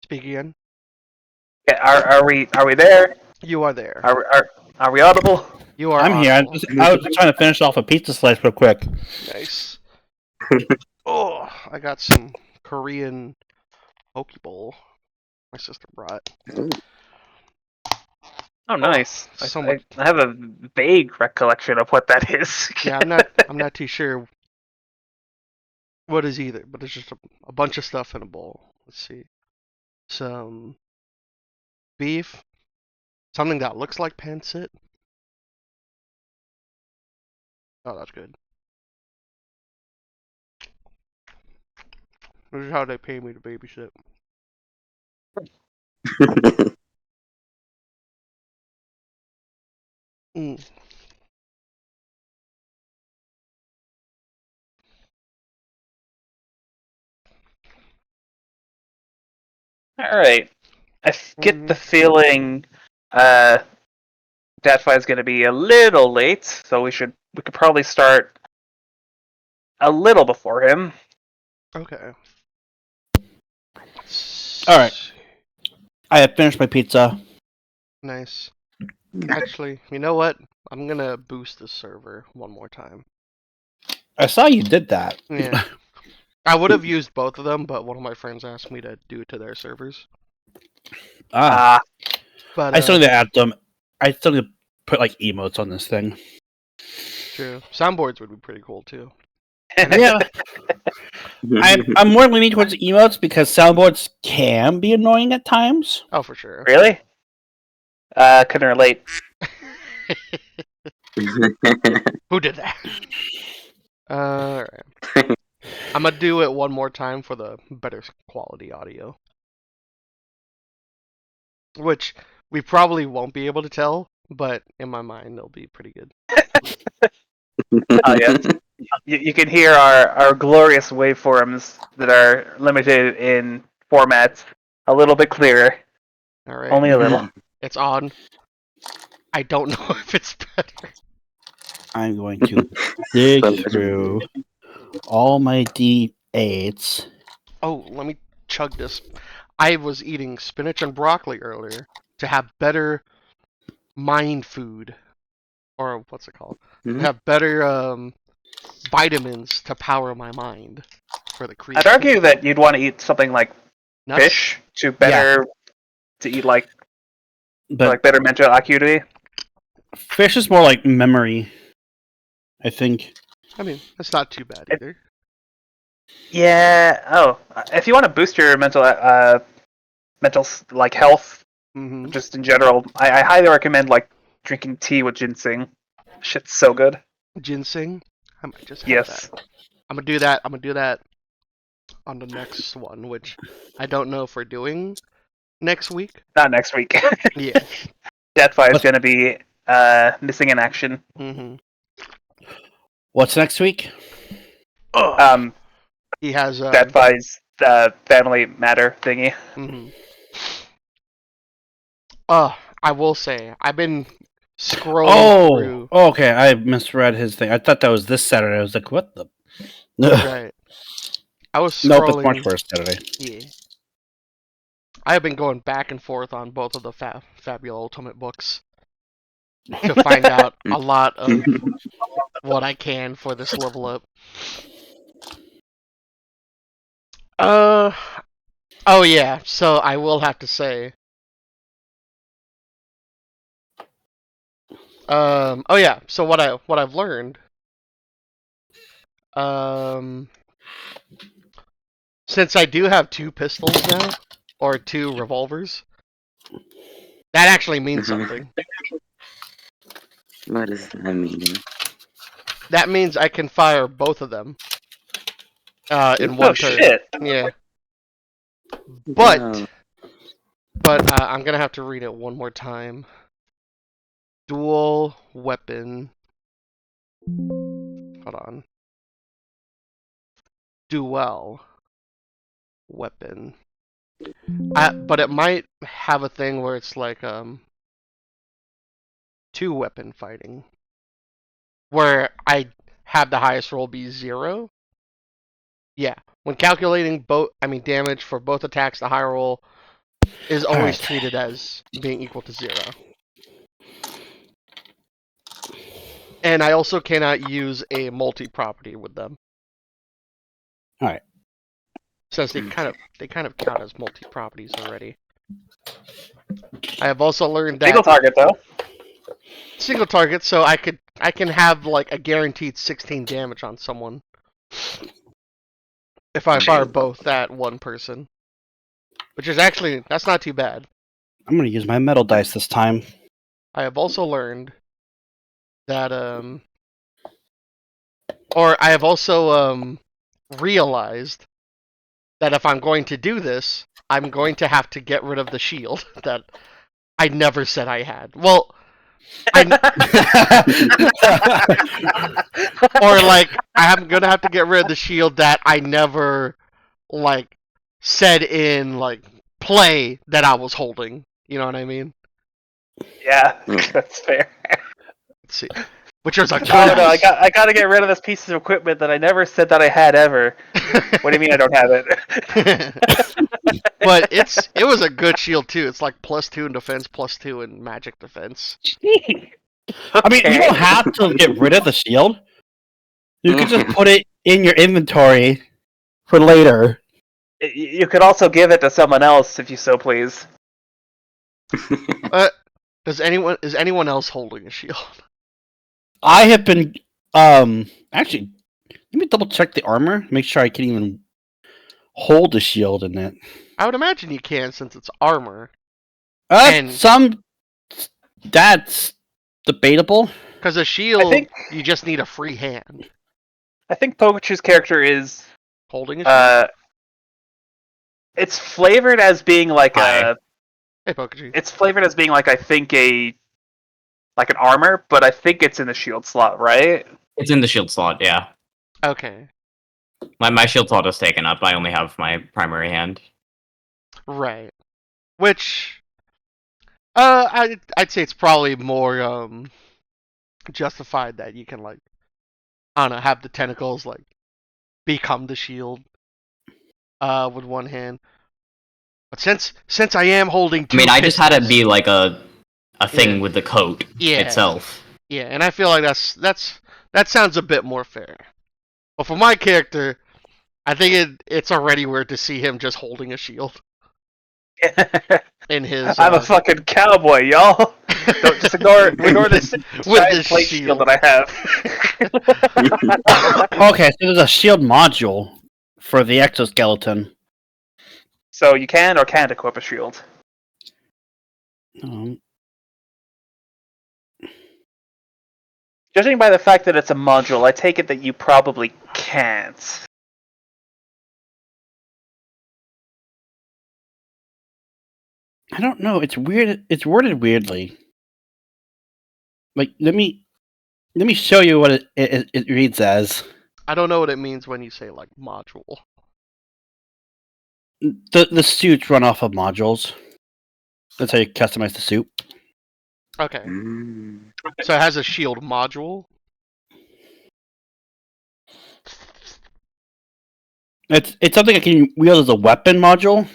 Speak again. Yeah, are we there? You are there. Are we audible? You are I'm here. audible. I was just trying to finish off a pizza slice real quick. Nice. Oh, I got some Korean poke bowl my sister brought. Oh, nice. Somewhat. I have a vague recollection of what that is. Yeah, I'm not too sure what is either, but it's just a bunch of stuff in a bowl. Let's see. Some beef, something that looks like pancit. Oh, that's good. This is how they pay me to babysit. Mm. All right. I get the feeling Datfi is going to be a little late, so we could probably start a little before him. Okay. All right. I have finished my pizza. Nice. Actually, you know what? I'm gonna boost the server one more time. I saw you did that. Yeah. I would have used both of them, but one of my friends asked me to do it to their servers. But I still need to add them. I still need to put like emotes on this thing. True. Soundboards would be pretty cool too. Yeah. I'm more leaning towards emotes because soundboards can be annoying at times. Oh, for sure. Really? Couldn't relate. Who did that? Alright. I'm gonna do it one more time for the better quality audio. Which we probably won't be able to tell, but in my mind they'll be pretty good. Oh, yeah. You can hear our glorious waveforms that are limited in formats a little bit clearer. Alright. Only a little. It's on. I don't know if it's better. I'm going to dig through all my D8s. Oh, let me chug this. I was eating spinach and broccoli earlier to have better mind food. Or what's it called? To have better vitamins to power my mind for the I'd creativity. argue that you'd want to eat something like Nuts? fish to better to eat like But better mental acuity. fish is more like memory, I think. I mean, that's not too bad either. Yeah. Oh, if you want to boost your mental like health, Mm-hmm. just in general, I highly recommend like drinking tea with ginseng. Shit's so good. Ginseng? I might just have Yes. that. I'm gonna do that. I'm gonna do that on the next one, which I don't know if we're doing next week. Not next week. Yeah. Deathfire is going to be missing in action. Mm-hmm. What's next week? He has Deathfire's family matter thingy. Mm-hmm. I will say I've been scrolling through. Oh, okay. I misread his thing. I thought that was this Saturday. I was like, what the? Right. I was scrolling. Nope, it's March 1st Saturday. Yeah. I have been going back and forth on both of the Fabula Ultimate books to find out a lot of what I can for this level up. Oh yeah, so I will have to say. Oh yeah, so what I've learned. Since I do have 2 pistols now, or 2 revolvers, that actually means something. What does that mean? That means I can fire both of them in one turn. Shit. Yeah. But I'm gonna have to read it one more time. Dual weapon. Hold on. Dual weapon. But it might have a thing where it's like 2 weapon fighting, where I have the highest roll be 0. Yeah. When calculating damage for both attacks, the higher roll is always Alright. treated as being equal to 0. And I also cannot use a multi-property with them. Alright. Since they kind of count as multi-properties already. I have also learned that Single target though. single target, so I can have like a guaranteed 16 damage on someone if I fire both at one person, which is actually that's not too bad. I'm gonna use my metal dice this time. I have also learned that or I have also realized that if I'm going to do this, I'm going to have to get rid of the shield that I never said I had. Well, or like I'm gonna have to get rid of the shield that I never like said in like play that I was holding. You know what I mean? Yeah, that's fair. Let's see. Which was a good. Oh no, I gotta get rid of this piece of equipment that I never said that I had ever. What do you mean I don't have it? But it was a good shield too. It's like +2 in defense, +2 in magic defense. Gee. I mean, you don't have to get rid of the shield. You can just put it in your inventory for later. You could also give it to someone else if you so please. Is anyone else holding a shield? I have been actually let me double check the armor, make sure I can even hold the shield in it. I would imagine you can since it's armor. And- That's debatable. Because a shield, think- you just need a free hand. I think Pikachu's character is Holding a shield. it's flavored as being like Hey, Pikachu. it's flavored as being like I think like an armor, but I think it's in the shield slot, right? It's in the shield slot, yeah. Okay. My shield slot is taken up. I only have my primary hand. Right. Which, I'd say it's probably more justified that you can like, I don't know, have the tentacles like become the shield, with one hand. But since I am holding two I mean, I just had it pistols- be like a thing Yeah. with the coat itself. Yeah, and I feel like that sounds a bit more fair. But for my character, I think it's already weird to see him just holding a shield in his. I'm a fucking cowboy, y'all. Don't just ignore this with giant this plate shield that I have. Okay, so there's a shield module for the exoskeleton. So you can or can't equip a shield. Judging by the fact that it's a module, I take it that you probably can't. I don't know. It's weird. It's worded weirdly. Like, let me show you what it reads as. I don't know what it means when you say like module. The suits run off of modules. That's how you customize the suit. Okay. So it has a shield module. It's something I can wield as a weapon module.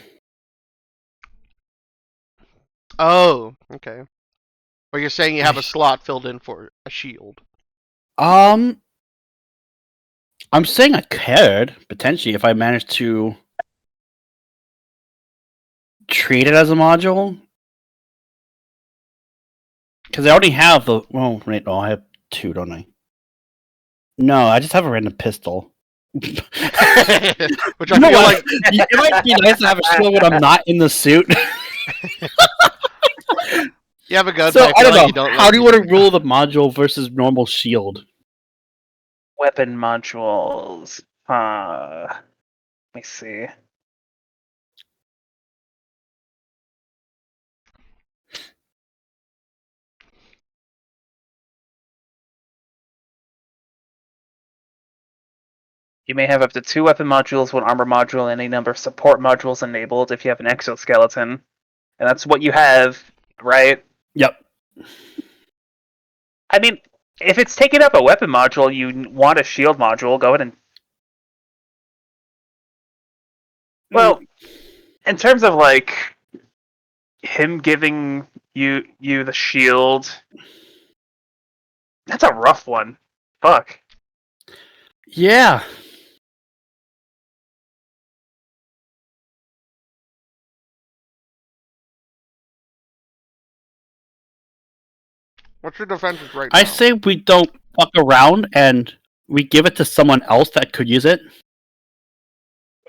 Oh, okay. Or you're saying you have a slot filled in for a shield. I'm saying I could potentially if I manage to treat it as a module. Because I already have the. Well, right. Oh, I have two, don't I? No, I just have a random pistol. Which I You know feel what? like It might be nice to have a shield when I'm not in the suit. you have a gun. So but I feel don't like know. you don't How do you want to rule the module versus normal shield? Weapon modules. Let me see. You may have up to 2 weapon modules, 1 armor module, and a number of support modules enabled if you have an exoskeleton. And that's what you have, right? Yep. I mean, if it's taking up a weapon module, you want a shield module, go ahead and... Well, in terms of, like, him giving you the shield. That's a rough one. Fuck. Yeah. What's your defenses right now? I say we don't fuck around and we give it to someone else that could use it.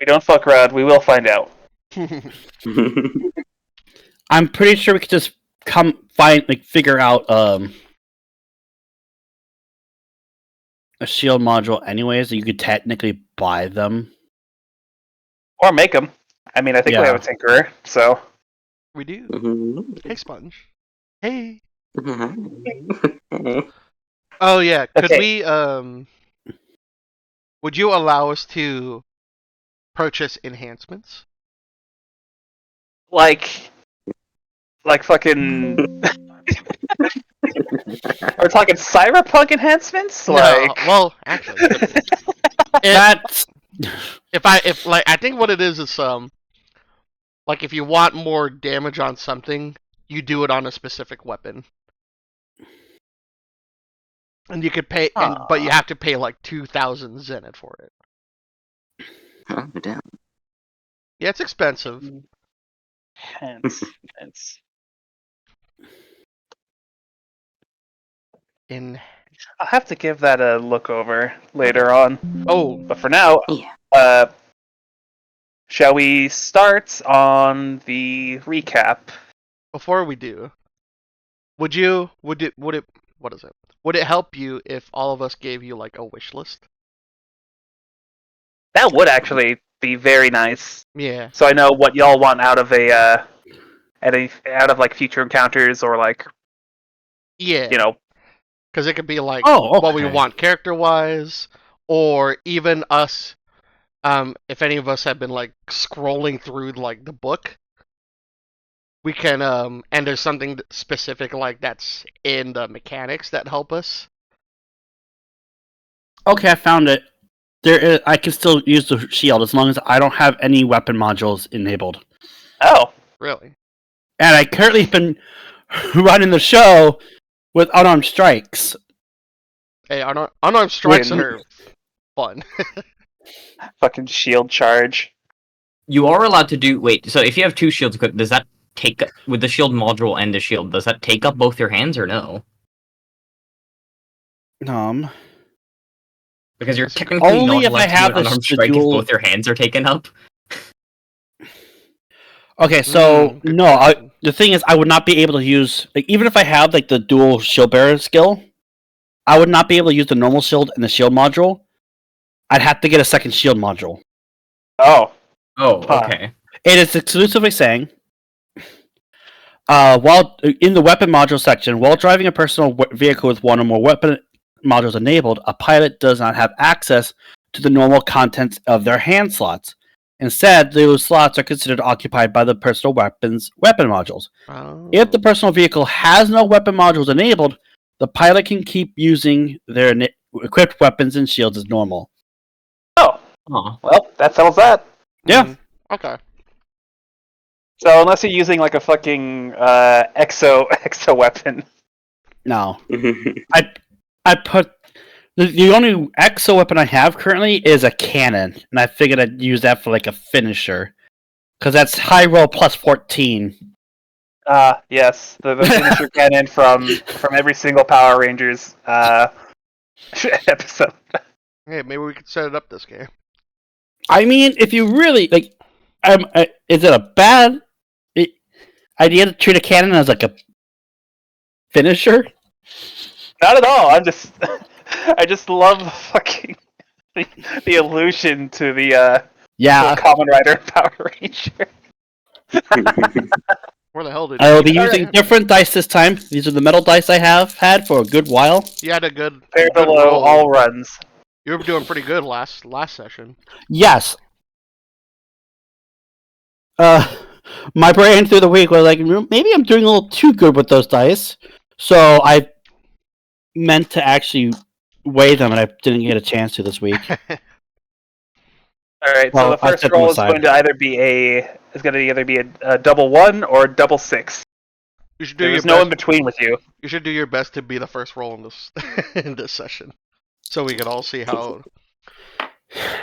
We don't fuck around. We will find out. I'm pretty sure we could just figure out a shield module anyways, that you could technically buy them. Or make them. I mean, I think we have a tinkerer, so. We do. Hey, Sponge. Hey. Oh yeah. Could we would you allow us to purchase enhancements? Like fucking. We're talking cyberpunk enhancements? No, well, actually, That's I think what it is like if you want more damage on something, you do it on a specific weapon, and you could pay, but you have to pay like 2,000 zenith for it. Oh, damn. Yeah, it's expensive. Hence. I'll have to give that a look over later on. Oh, But for now, Yeah. shall we start on the recap? before we do, would it help you if all of us gave you like a wish list? That would actually be very nice. Yeah. So I know what y'all want out of out of like future encounters or like Yeah. Because it could be like what we want character-wise, or even us, if any of us have been like scrolling through like the book, we can and there's something specific like that's in the mechanics that help us. okay. I found it. I can still use the shield as long as I don't have any weapon modules enabled. Oh, Really? And I currently been running the show with unarmed strikes. Hey, unarmed strikes are fun. fucking shield charge. You are allowed to do. Wait, so if you have two shields equipped, does that take with the shield module and the shield? Does that take up both your hands or no? Because you're technically only not if allowed I to have do an unarmed strike if both your hands are taken up. Okay, so good no, question. the thing is, I would not be able to use even if I have like the dual shield bearer skill, I would not be able to use the normal shield and the shield module. I'd have to get a second shield module. Oh. Oh, Huh. okay. It is exclusively saying, while in the weapon module section, while driving a personal vehicle with one or more weapon modules enabled, a pilot does not have access to the normal contents of their hand slots. Instead, those slots are considered occupied by the personal weapon modules. Oh. If the personal vehicle has no weapon modules enabled, the pilot can keep using their equipped weapons and shields as normal. Oh. Huh. Well, that settles that. Yeah. Okay. So unless you're using like a fucking exo weapon. No. I put the only exo weapon I have currently is a cannon, and I figured I'd use that for like a finisher, because that's high roll plus 14. Yes, the finisher cannon from every single Power Rangers episode. Hey, maybe we could set it up this game. I mean, if you really like, is it a bad idea to treat a cannon as like a finisher? Not at all. I just love the fucking the allusion to the Common Rider Power Ranger. Where the hell did I will be you using different dice this time. These are the metal dice I have had for a good while. You had a good Fair good below roll. all runs. You were doing pretty good last session. Yes. My brain through the week was like, maybe I'm doing a little too good with those dice. So I meant to actually weigh them, and I didn't get a chance to this week. All right, Well, so the I first set them roll is aside. going to either be a is going to either be a double 1 or a double 6. You should do your There's no in best. between with you. You should do your best to be the first roll in this in this session, so we can all see how.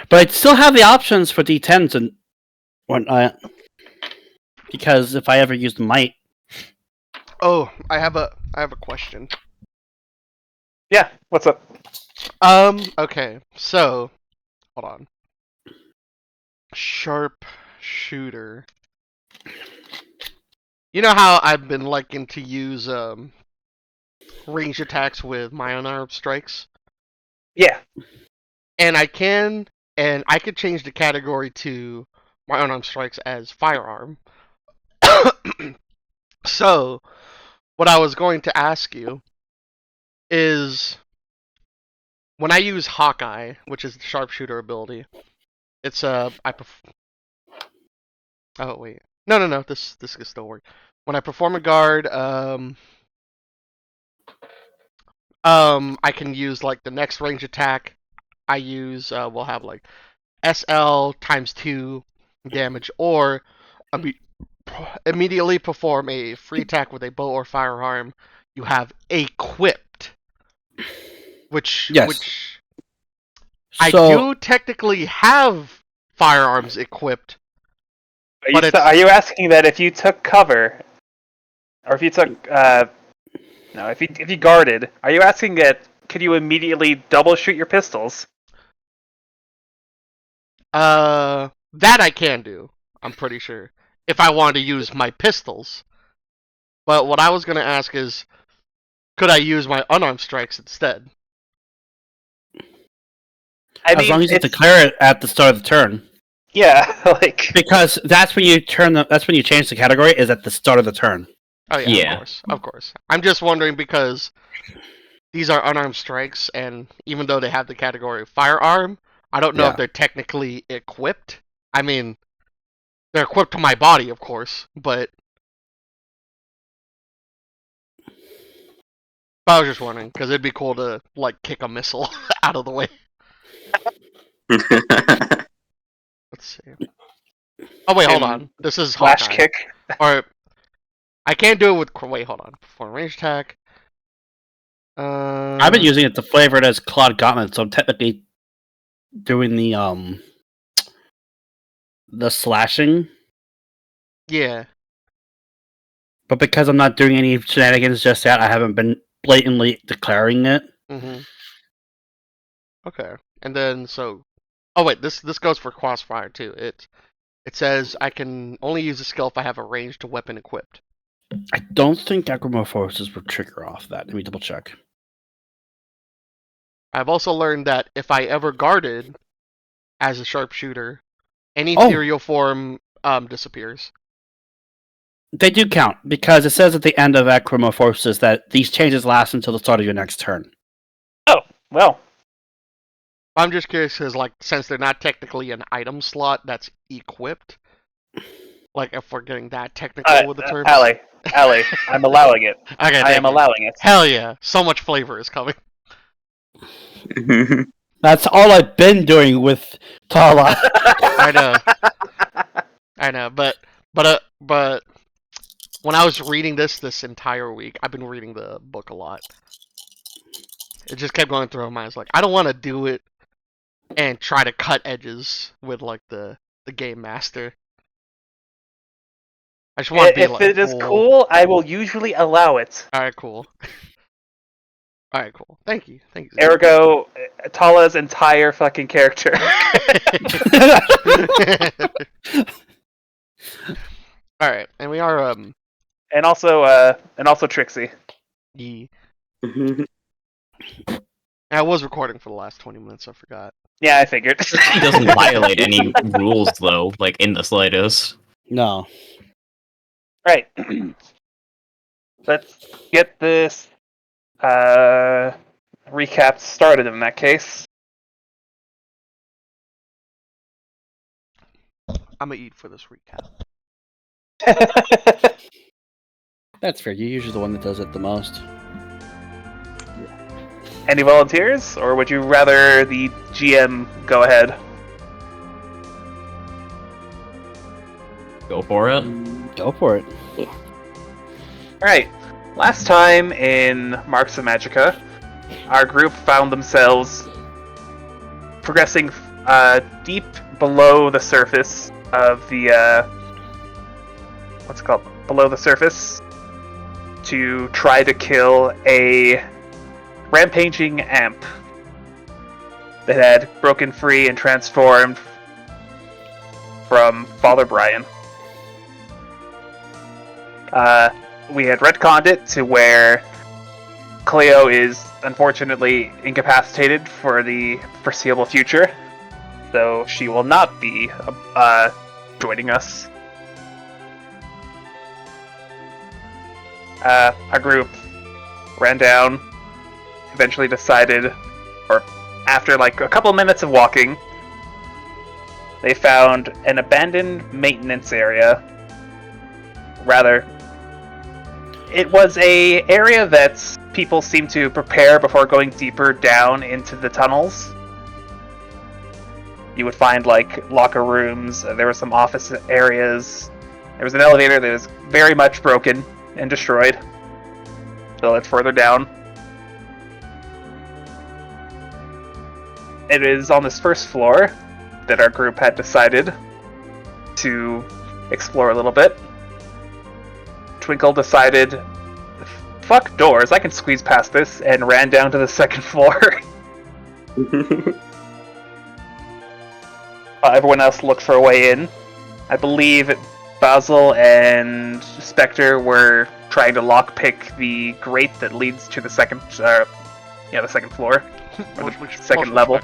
But I'd still have the options for D10s and whatnot. Because if I ever use the might, Oh, I have a question. Yeah, what's up? Okay, so hold on. Sharp shooter. You know how I've been liking to use range attacks with my unarmed strikes? Yeah. And I could change the category to my unarmed strikes as firearm. So, what I was going to ask you is, when I use Hawkeye, which is the sharpshooter ability, it's oh wait, no, this can still work. When I perform a guard, I can use like the next range attack. I use will have like SL times 2 damage, or immediately perform a free attack with a bow or firearm you have equipped. Which I do technically have firearms equipped. Are you asking that if you took cover, or if you took no, if you guarded, are you asking that could you immediately double shoot your pistols? That I can do. I'm pretty sure if I wanted to use my pistols. But what I was gonna ask is, could I use my unarmed strikes instead? As long as you declare it at the start of the turn. Yeah, like because that's when you change the category is at the start of the turn. Oh yeah, of course. I'm just wondering because these are unarmed strikes, and even though they have the category of firearm, I don't know if they're technically equipped. I mean, they're equipped to my body, of course, but I was just wondering because it'd be cool to like kick a missile out of the way. Let's see. Oh wait, hold on. This is flash Hawkeye. kick. Or I can't do it with. Wait, hold on. Perform range attack. I've been using it to flavor it as Claude Gauntlet, so I'm technically doing the slashing. Yeah. But because I'm not doing any shenanigans just yet, I haven't been blatantly declaring it. Mm-hmm. Okay. And then so, oh wait, this goes for crossfire too. It says I can only use a skill if I have a ranged weapon equipped. I don't think Acromorphosis will trigger off that. Let me double check. I've also learned that if I ever guarded as a sharpshooter, any ethereal form disappears. They do count, because it says at the end of Acromorphosis that these changes last until the start of your next turn. Oh, well. I'm just curious because, like, since they're not technically an item slot that's equipped, like, if we're getting that technical with the terms. Allie, I'm allowing it. Okay, I am allowing it. Hell yeah. So much flavor is coming. That's all I've been doing with Tala. I know, but when I was reading this entire week, I've been reading the book a lot. It just kept going through my mind. Like, I don't want to do it and try to cut edges with like the game master. I just want to be if it is cool, I will usually allow it. Alright, cool. Alright, cool. Thank you. Ergo, Tala's entire fucking character. Alright, and we are and also Trixie. Yeah. I was recording for the last 20 minutes, I forgot. Yeah, I figured. He doesn't violate any rules, though, like, in the slightest. No. Right. Let's get this recap started in that case. I'm gonna eat for this recap. That's fair. You're usually the one that does it the most. Any volunteers, or would you rather the GM go ahead? Go Go for it. Go for it. Alright, last time in Marks of Magicka, our group found themselves progressing deep below the surface of the, what's it called? Below the surface, to try to kill a rampaging amp that had broken free and transformed from Father Brian. We had retconned it to where Cleo is unfortunately incapacitated for the foreseeable future, so she will not be joining us. Our group ran down, eventually decided, or after like a couple minutes of walking, they found an abandoned maintenance area. Rather, it was a area that people seem to prepare before going deeper down into the tunnels. You would find like locker rooms, there were some office areas, there was an elevator that was very much broken and destroyed. So it's further down. It is on this first floor that our group had decided to explore a little bit. Twinkle decided, fuck doors, I can squeeze past this, and ran down to the second floor. Everyone else looked for a way in. I believe Basil and Spectre were trying to lockpick the grate that leads to the second, the second floor, or the second level.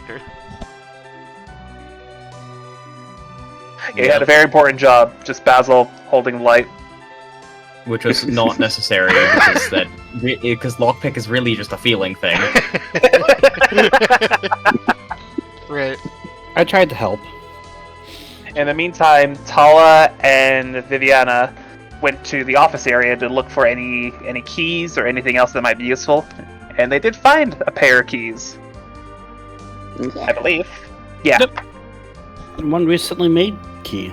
Yeah, he had a very important job. Just Basil holding the light. Which was not necessary because lockpick is really just a feeling thing. Right. I tried to help. In the meantime, Tala and Viviana went to the office area to look for any keys or anything else that might be useful, and they did find a pair of keys. I believe. Yeah. Yep. And one recently made key.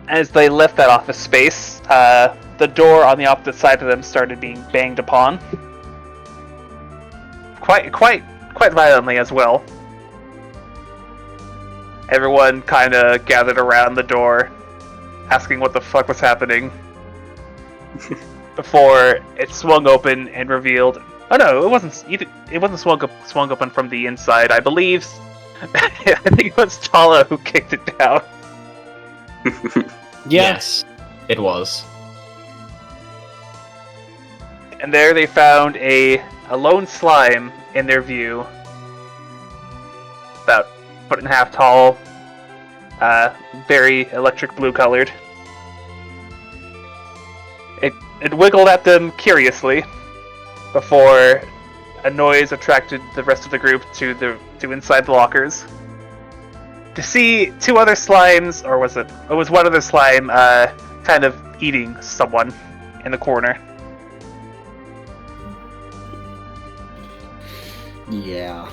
As they left that office space, the door on the opposite side of them started being banged upon. Quite violently as well. Everyone kind of gathered around the door, asking what the fuck was happening. Before it swung open and revealed. Oh no, it wasn't. It wasn't swung open from the inside. I believe. I think it was Tala who kicked it down. Yes, it was. And there they found a lone slime in their view. About a foot and a half tall. Very electric blue colored. It wiggled at them curiously before a noise attracted the rest of the group to inside the lockers. To see two other slimes, or was it? It was one other slime, kind of eating someone in the corner. Yeah.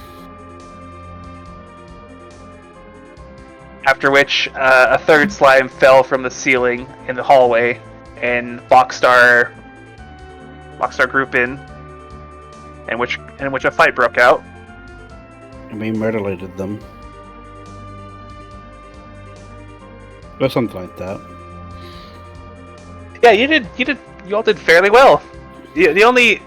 After which, a third slime fell from the ceiling in the hallway, and Boxstar group in which a fight broke out. And we mutilated them. Or something like that. Yeah, you all did fairly well. The only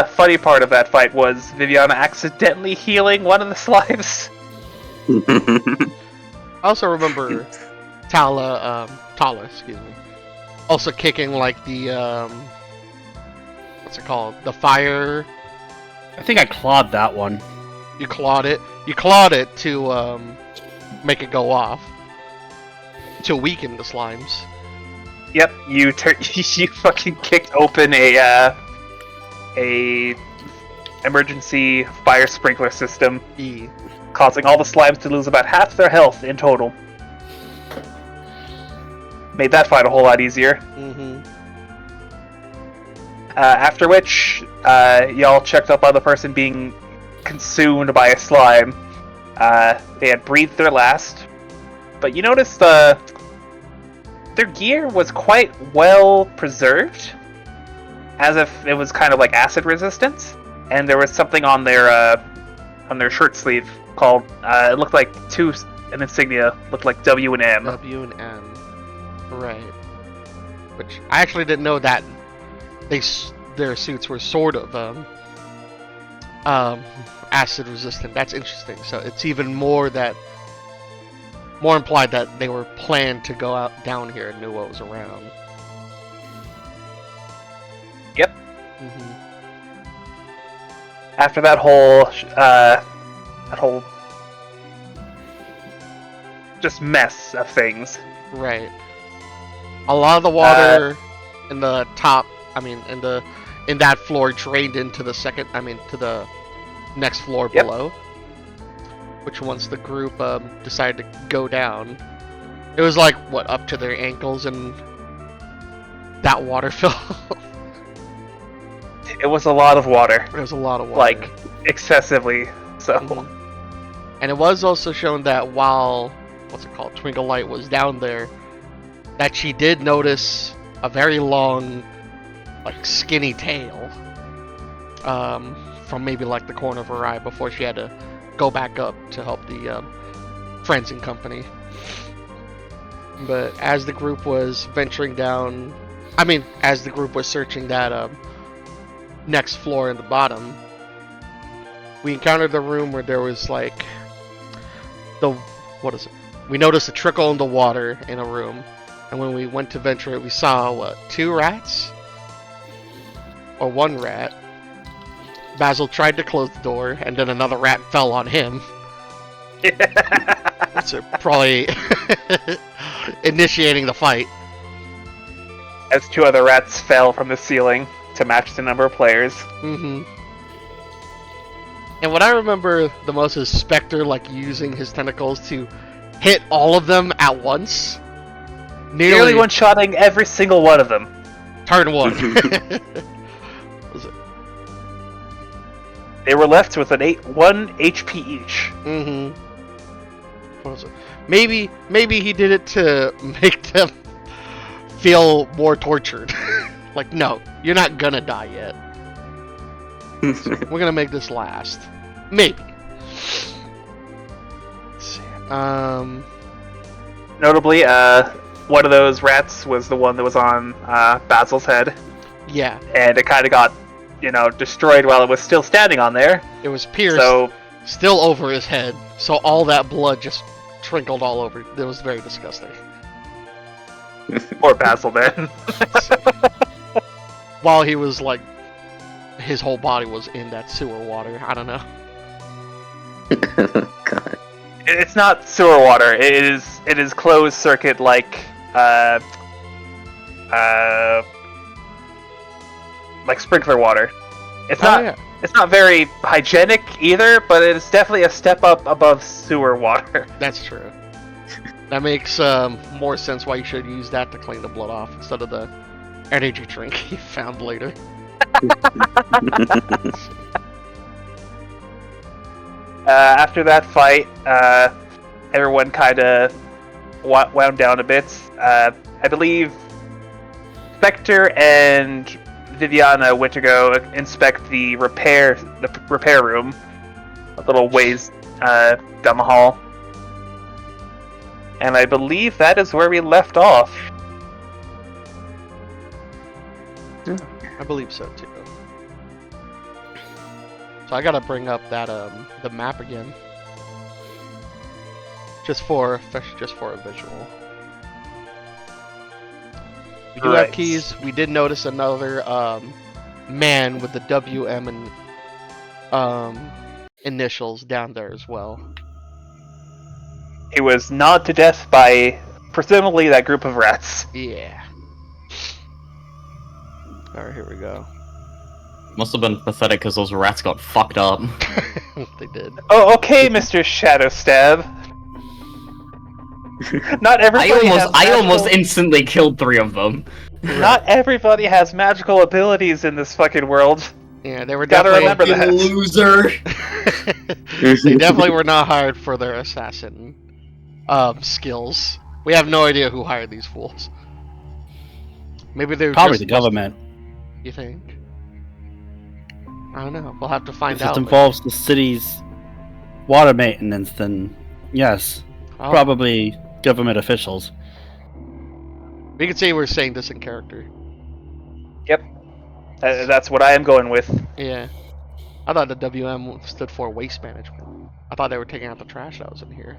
funny part of that fight was Viviana accidentally healing one of the slimes. I also remember Tala, excuse me, also kicking like the what's it called? The fire. I think I clawed that one. You clawed it. You clawed it to make it go off. To weaken the slimes. Yep, you fucking kicked open a emergency fire sprinkler system, causing all the slimes to lose about half their health in total. Made that fight a whole lot easier. Mm-hmm. After which, y'all checked up on the person being consumed by a slime, They had breathed their last, but you noticed their gear was quite well preserved, as if it was kind of like acid resistance. And there was something on their shirt sleeve called it looked like an insignia, looked like W and M. W and M. Right. Which I actually didn't know that their suits were sort of acid resistant. That's interesting. So it's even more implied that they were planned to go out down here and knew what was around. Yep. Mm-hmm. After that whole just mess of things. Right. A lot of the water in the top, in that floor drained into the to the next floor below. Which once the group decided to go down, it was like, what, up to their ankles in that water fill? It was a lot of water. It was a lot of water. Like, excessively so. Mm-hmm. And it was also shown that while, Twinkle Light was down there, that she did notice a very long, like, skinny tail from maybe like the corner of her eye before she had to go back up to help the friends and company. But as the group was venturing down, as the group was searching that next floor in the bottom, we encountered the room where there was like we noticed a trickle in the water in a room, and when we went to venture it, we saw 2 rats or 1 rat. Basil tried to close the door, and then another rat fell on him. So probably initiating the fight. As 2 other rats fell from the ceiling to match the number of players. Mm-hmm. And what I remember the most is Spectre using his tentacles to hit all of them at once. Nearly one-shotting every single one of them. Turn 1. They were left with 1 HP each. Mm-hmm. What was it? Maybe he did it to make them feel more tortured. Like, no, you're not gonna die yet. So we're gonna make this last. Maybe. Let's see. Notably, one of those rats was the one that was on Basil's head. Yeah. And it kind of got, destroyed while it was still standing on there. It was pierced, so, still over his head, so all that blood just trickled all over. It was very disgusting. Poor Basil, man. While he was his whole body was in that sewer water. I don't know. God. It's not sewer water. It is closed circuit like sprinkler water. It's not very hygienic either, but it's definitely a step up above sewer water. That's true. That makes more sense why you should use that to clean the blood off instead of the energy drink you found later. After that fight, everyone kind of wound down a bit. I believe Spectre and Viviana went to go inspect the repair room, a little ways down the hall. And I believe that is where we left off. I believe so too. So I gotta bring up that the map again, just for a visual. We do have keys. We did notice another man with the WM and initials down there as well. He was gnawed to death by presumably that group of rats. Yeah. Alright, here we go. Must have been pathetic because those rats got fucked up. They did. Oh, okay, Mr. Shadow Stab. Not everybody I almost instantly killed 3 of them. Not everybody has magical abilities in this fucking world. Yeah, they were Gotta definitely. remember that. loser. They definitely were not hired for their assassin skills. We have no idea who hired these fools. Maybe they're Probably just the government. You think? I don't know. We'll have to find If out. it involves the city's water maintenance, then yes, Oh, probably government officials. we could say we're saying this in character. Yep. That's what I am going with. Yeah. I thought the WM stood for waste management. I thought they were taking out the trash that was in here.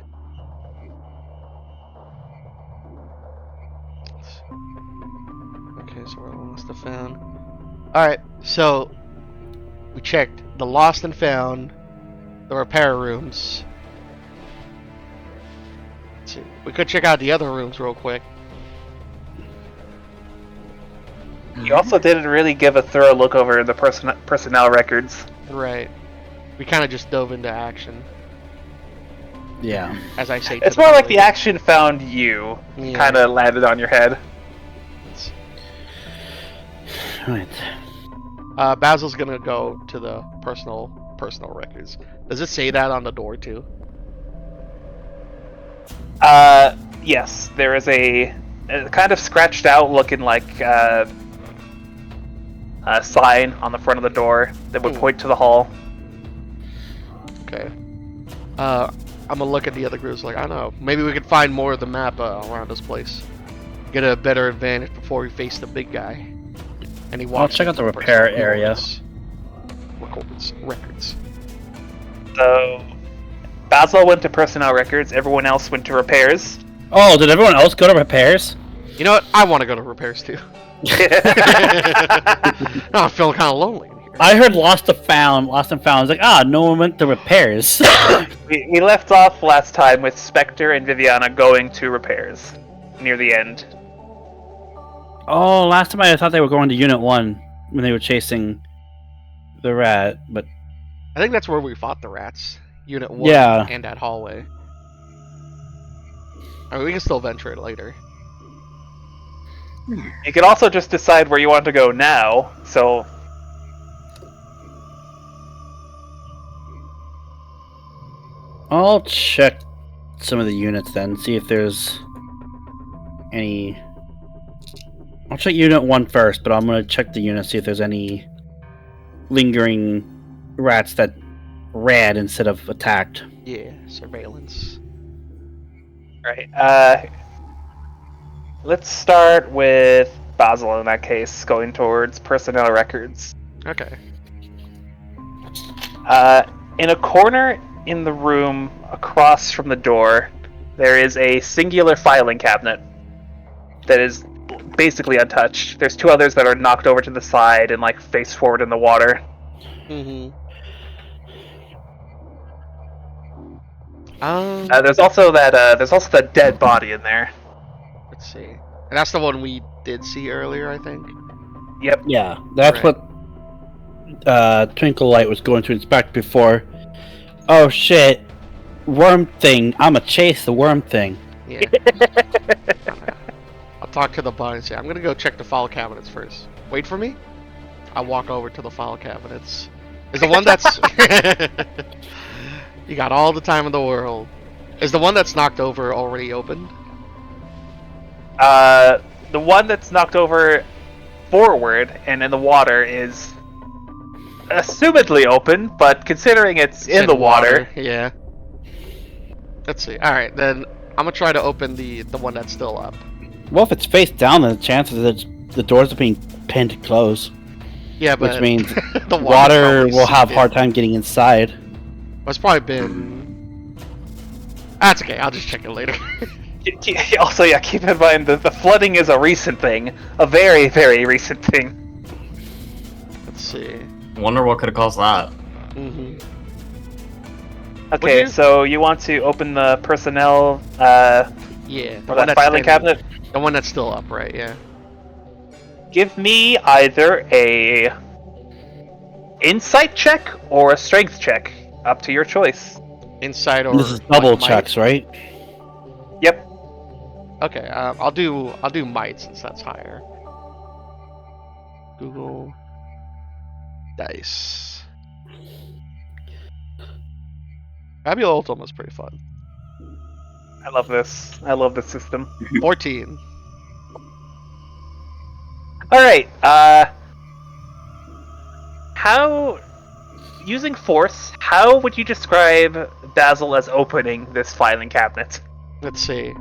Okay, so we're lost and found. Alright, so we checked the lost and found, the repair rooms. Let's see. We could check out the other rooms real quick. You also didn't really give a thorough look over the personnel records. Right. We kind of just dove into action, Yeah. as I say. It's more like the action found you, Yeah. kind of landed on your head. Right. Basil's gonna go to the personal records. Does it say that on the door too? Yes, there is a kind of scratched out looking like a sign on the front of the door that would point to the hall. Okay. I'm gonna look at the other groups. Like, I don't know. Maybe we could find more of the map around this place. Get a better advantage before we face the big guy. And he walks. check out the into repair personal area. Records. So, Basil went to personnel records, everyone else went to repairs. Oh, did everyone else go to repairs? You know what? I want to go to repairs too. I'm feeling kind of lonely in here. I heard Lost and Found. I was like, no one went to repairs. We left off last time with Spectre and Viviana going to repairs near the end. Oh, last time I thought they were going to Unit 1 when they were chasing the rat, but I think that's where we fought the rats. Unit 1 Yeah. and that hallway. I mean, we can still venture it later. You can also just decide where you want to go now, so... I'll check some of the units then, see if there's any... I'll check Unit 1 first, but I'm going to check the unit, see if there's any lingering rats that ran instead of attacked. Yeah, surveillance. Right, let's start with Basil in that case, going towards personnel records. Okay. In a corner in the room across from the door, there is a singular filing cabinet that is basically untouched. There's two others that are knocked over to the side and like face forward in the water. Mm-hmm. There's also that dead body in there. Let's see. And that's the one we did see earlier, I think. Yep. Yeah, that's Right. what Twinkle Light was going to inspect before. Oh shit, worm thing! I'ma chase the worm thing. Yeah. I'll talk to the body and say, I'm gonna go check the file cabinets first. Wait for me. I walk over to the file cabinets. Is the one that's... You got all the time in the world. Is the one that's knocked over already opened? The one that's knocked over forward and in the water is assumedly open, but considering it's in the water. Yeah. Let's see. Alright, then I'm gonna try to open the one that's still up. Well, if it's face down, then the chances that the doors are being pinned closed, Yeah, but which means the water will have a hard time getting inside. It's probably been... That's okay, I'll just check it later. Also, yeah, keep in mind that the flooding is a recent thing. A very, very recent thing. Let's see. Wonder what could have caused that. Mm-hmm. Okay, you- so you want to open the personnel, Yeah, the or one that that's filing standing- cabinet? The one that's still up, right? Yeah. Give me either a insight check or a strength check. Up to your choice. Inside or This is double like, might? checks, right? Yep. Okay, I'll do might since that's higher. Google. dice. Fabula Ultima is pretty fun. I love this. I love this system. 14. All right. How using force? How would you describe Basil as opening this filing cabinet? Let's see.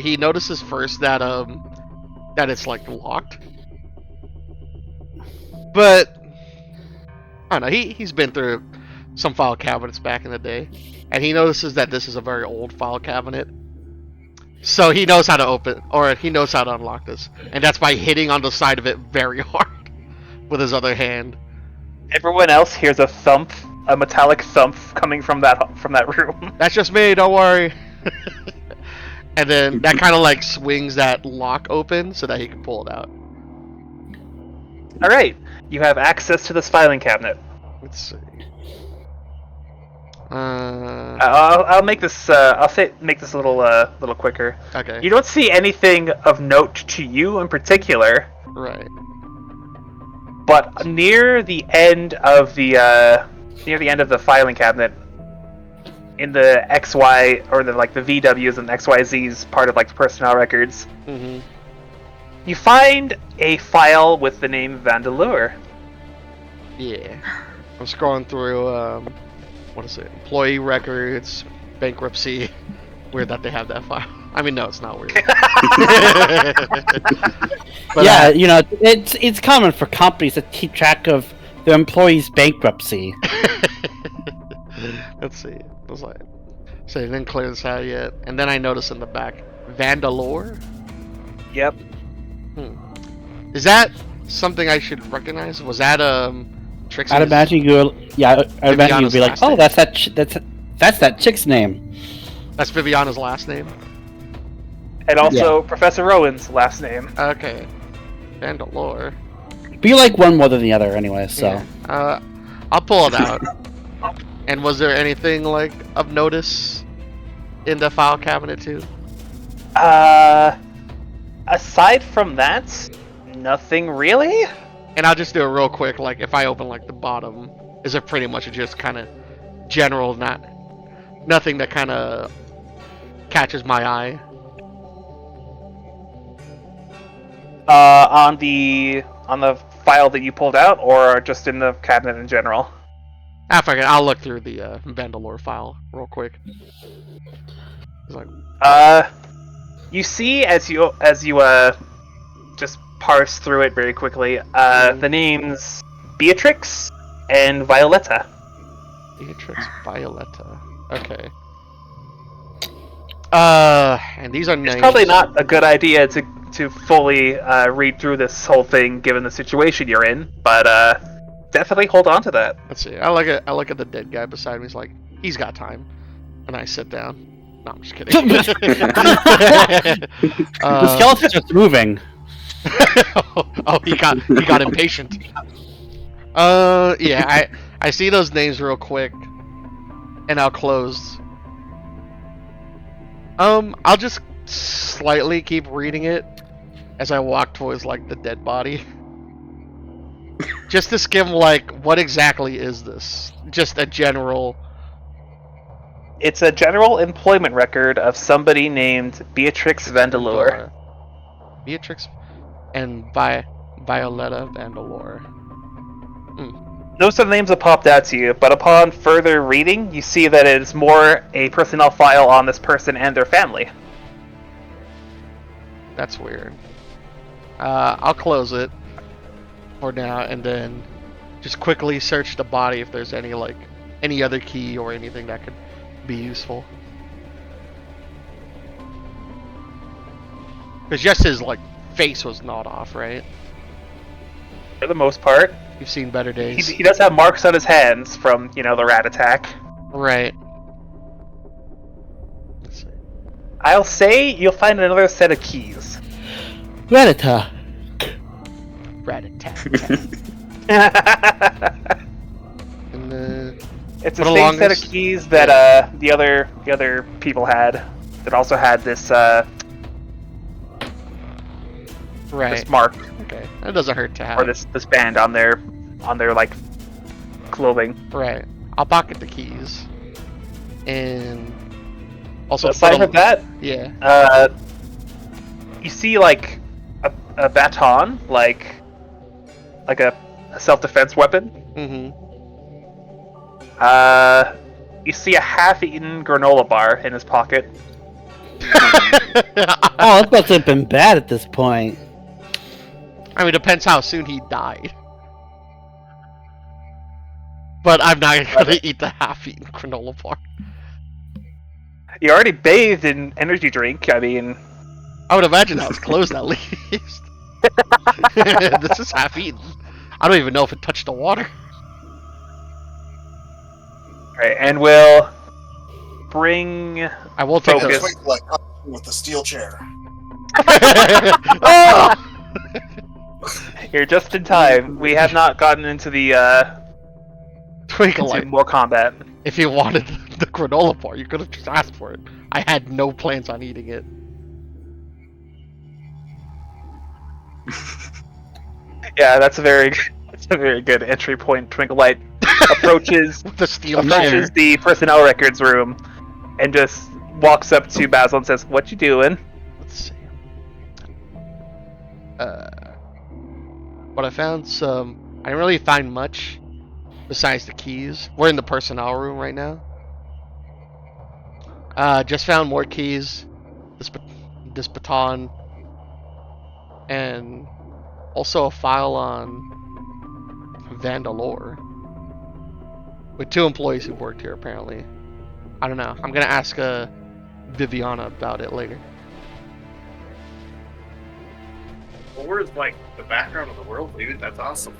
He notices first that it's like locked. But I don't know, he's been through some file cabinets back in the day, and he notices that this is a very old file cabinet. So he knows how to open, or he knows how to unlock this, and that's by hitting on the side of it very hard with his other hand. Everyone else hears a thump, a metallic thump coming from that room. That's just me, don't worry. And then that kind of like swings that lock open so that he can pull it out. All right, you have access to this filing cabinet. Let's see. I'll make this. Make this a little quicker. Okay. You don't see anything of note to you in particular, Right. but near the end of the filing cabinet, in the XY or the VWs and XYZs part of the personnel records, Mm-hmm. you find a file with the name Vandeleur. Yeah. I'm scrolling through, what is it? Employee records, bankruptcy. Weird that they have that file. I mean, no, it's not weird. But, Yeah, it's common for companies to keep track of their employees' bankruptcy. Let's see. It was like, so they didn't clear this out yet. And then I noticed in the back, Vandeleur? Yep. Is that something I should recognize? Was that, Trixie's? I'd imagine I'd imagine you'd be like, last oh, name. that's that chick's name. That's Viviana's last name? And also Professor Rowan's last name. Okay. Vandeleur. But you like one more than the other anyway, so. Yeah. I'll pull it out. And was there anything of notice in the file cabinet too? Aside from that, nothing really. And I'll just do it real quick. If I open the bottom, is it pretty much just kind of general, nothing that kind of catches my eye? On the file that you pulled out, or just in the cabinet in general? I'll look through the Vandeleur file real quick. You see as you just parse through it very quickly, the names Beatrix and Violetta. Beatrix, Violetta. Okay. And these are names. It's probably not a good idea to fully read through this whole thing given the situation you're in, but definitely hold on to that. Let's see. I look at the dead guy beside me. He's like, he's got time, and I sit down. No, I'm just kidding. The skeleton's just moving. he got impatient. Yeah, I see those names real quick, and I'll close. I'll just slightly keep reading it as I walk towards the dead body. Just to skim what exactly is this? Just a general. It's a general employment record of somebody named Beatrix Vandeleur. Beatrix and Violetta Vandeleur. Those are the names that popped out to you, but upon further reading, you see that it is more a personnel file on this person and their family. That's weird. I'll close it for now, and then just quickly search the body if there's any any other key or anything that could be useful. Because just his face was gnawed off, right? For the most part. You've seen better days. He does have marks on his hands from, the rat attack. Right. Let's see. I'll say you'll find another set of keys. Ratata. And It's the same set of keys that the other people had. That also had this right. this mark Okay. That doesn't hurt to have. or this band on their clothing. Right. I'll pocket the keys. And also Aside put from that, yeah. you see like a baton, like a self-defense weapon. Mm-hmm. You see a half-eaten granola bar in his pocket. Oh, it's about to have been bad at this point. I mean, depends how soon he died. But I'm not gonna eat the half-eaten granola bar. You already bathed in energy drink. I mean, I would imagine that was closed at least. This is half-eaten. I don't even know if it touched the water. right, and we'll bring. I will take Focus. the. Twinkle like with the steel chair. Oh! You're just in time. We have not gotten into the Twinkle into light. more combat. If you wanted the granola bar, you could have just asked for it. I had no plans on eating it. Yeah, that's a very good entry point. Twinkle Light approaches With the steel chair. approaches the personnel records room and just walks up to Basil and says, "What you doing?" Let's see. But I found some. I didn't really find much besides the keys. We're in the personnel room right now. Just found more keys. This baton. And also a file on Vandalore. With 2 employees who worked here, apparently. I don't know. I'm gonna ask Viviana about it later. Lore is like the background of the world, dude. That's awesome.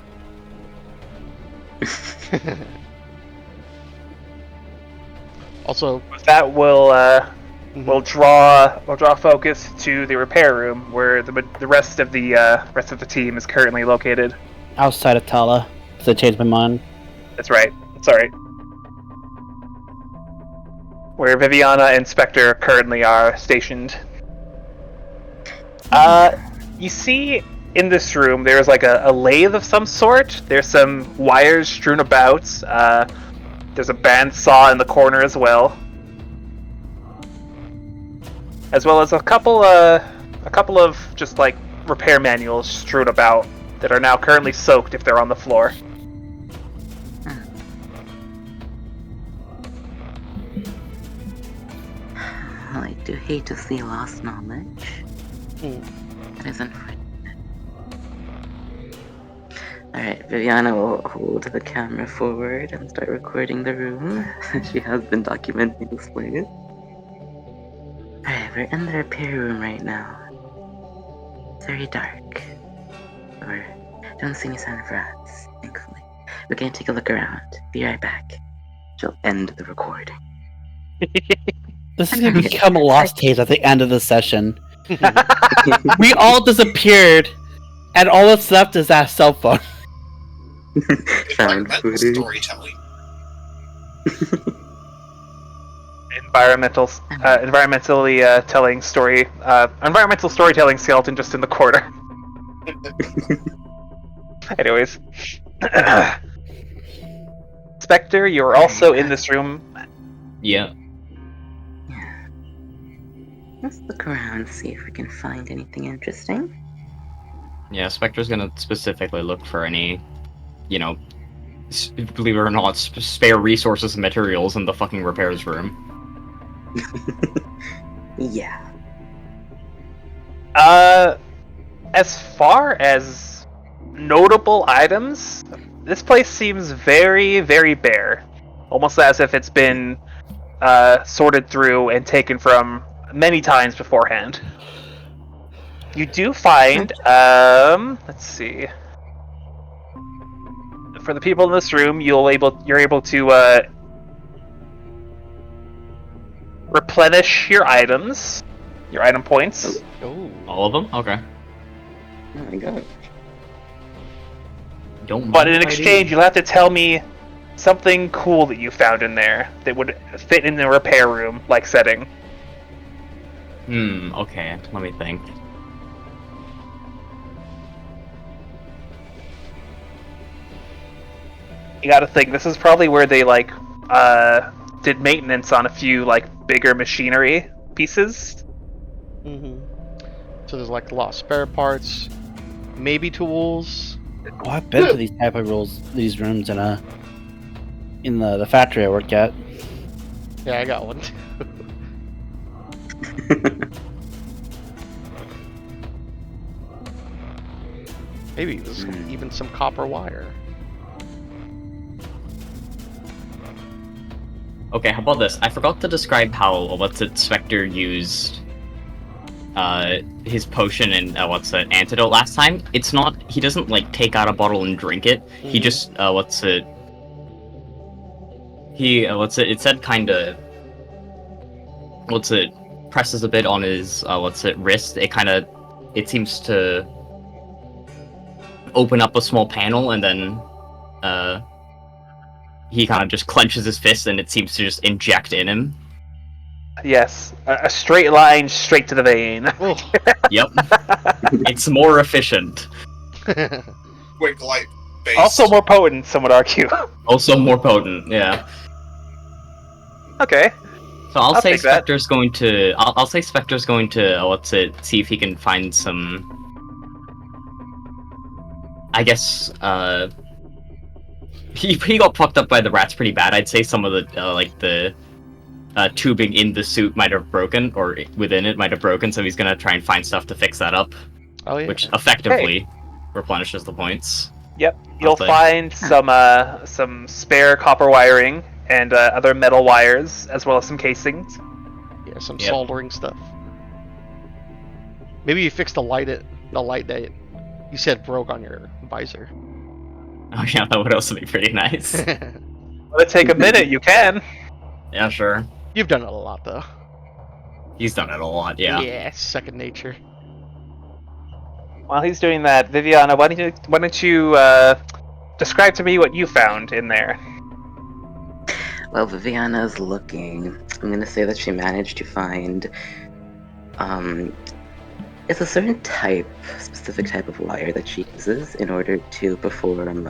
Also, That will draw focus to the repair room where the rest of the team is currently located. Outside of Tala, because I changed my mind. That's right. Sorry. Where Viviana and Spectre currently are stationed. You see in this room there's like a lathe of some sort. There's some wires strewn about. There's a bandsaw in the corner as well. As well as a couple of just like repair manuals strewn about that are now currently soaked if they're on the floor. I do hate to see lost knowledge. That is unfortunate. Alright, Viviana will hold the camera forward and start recording the room. She has been documenting this place. Alright, we're in the repair room right now. It's very dark. Or don't see any sign of rats, thankfully. We're gonna take a look around. Be right back. She'll end the recording. This is going to become a lost case at the end of the session. We all disappeared, and all that's left is that cell phone. Found Environmental footage. storytelling. Environmentally telling story. Environmental storytelling skeleton just in the corner. Anyways. Spectre, you're also in this room. Yeah. Yeah. Let's look around, see if we can find anything interesting. Yeah, Spectre's gonna specifically look for any, believe it or not, spare resources and materials in the fucking repairs room. Yeah. As far as notable items, this place seems very, very bare. Almost as if it's been sorted through and taken from many times beforehand. You do find, let's see. For the people in this room, you're able to replenish your items, your item points. Oh. All of them? Okay. Oh my god. Don't. But in mind if I exchange, do. you'll have to tell me something cool that you found in there that would fit in the repair room like setting. Okay. Let me think. You gotta think, this is probably where they, like, did maintenance on a few, like, bigger machinery pieces. So there's like a lot of spare parts, maybe tools. Oh, I've been to these type of these rooms in the factory I work at. Yeah, I got one too. Maybe there's even some copper wire. Okay, how about this? I forgot to describe how Spectre used his potion and antidote last time. It's not, he doesn't like take out a bottle and drink it. He just it said kinda presses a bit on his wrist. It seems to open up a small panel, and then he kind of just clenches his fist, and it seems to just inject in him. Yes, a straight line straight to the vein. Yep. It's more efficient. Quick light base. Also more potent, some would argue. Also more potent, yeah. Okay. So I'll say take that. Spectre's going to. I'll say Spectre's going to see if he can find some. I guess he got fucked up by the rats pretty bad. I'd say some of the tubing in the suit might have broken, or within it might have broken. So he's gonna try and find stuff to fix that up. Oh yeah. Which effectively replenishes the points. Yep, you'll think. find some spare copper wiring and other metal wires, as well as some casings. Yeah, some Yep. soldering stuff. Maybe you fixed the light that you said broke on your visor. Oh yeah, that would also be pretty nice. Let it take a minute, you can. Yeah, sure. You've done it a lot though. He's done it a lot. Yeah. Yeah, it's second nature. While he's doing that, Viviana, why don't you describe to me what you found in there? Well, Viviana's looking. I'm gonna say that she managed to find. It's a certain specific type of wire that she uses in order to perform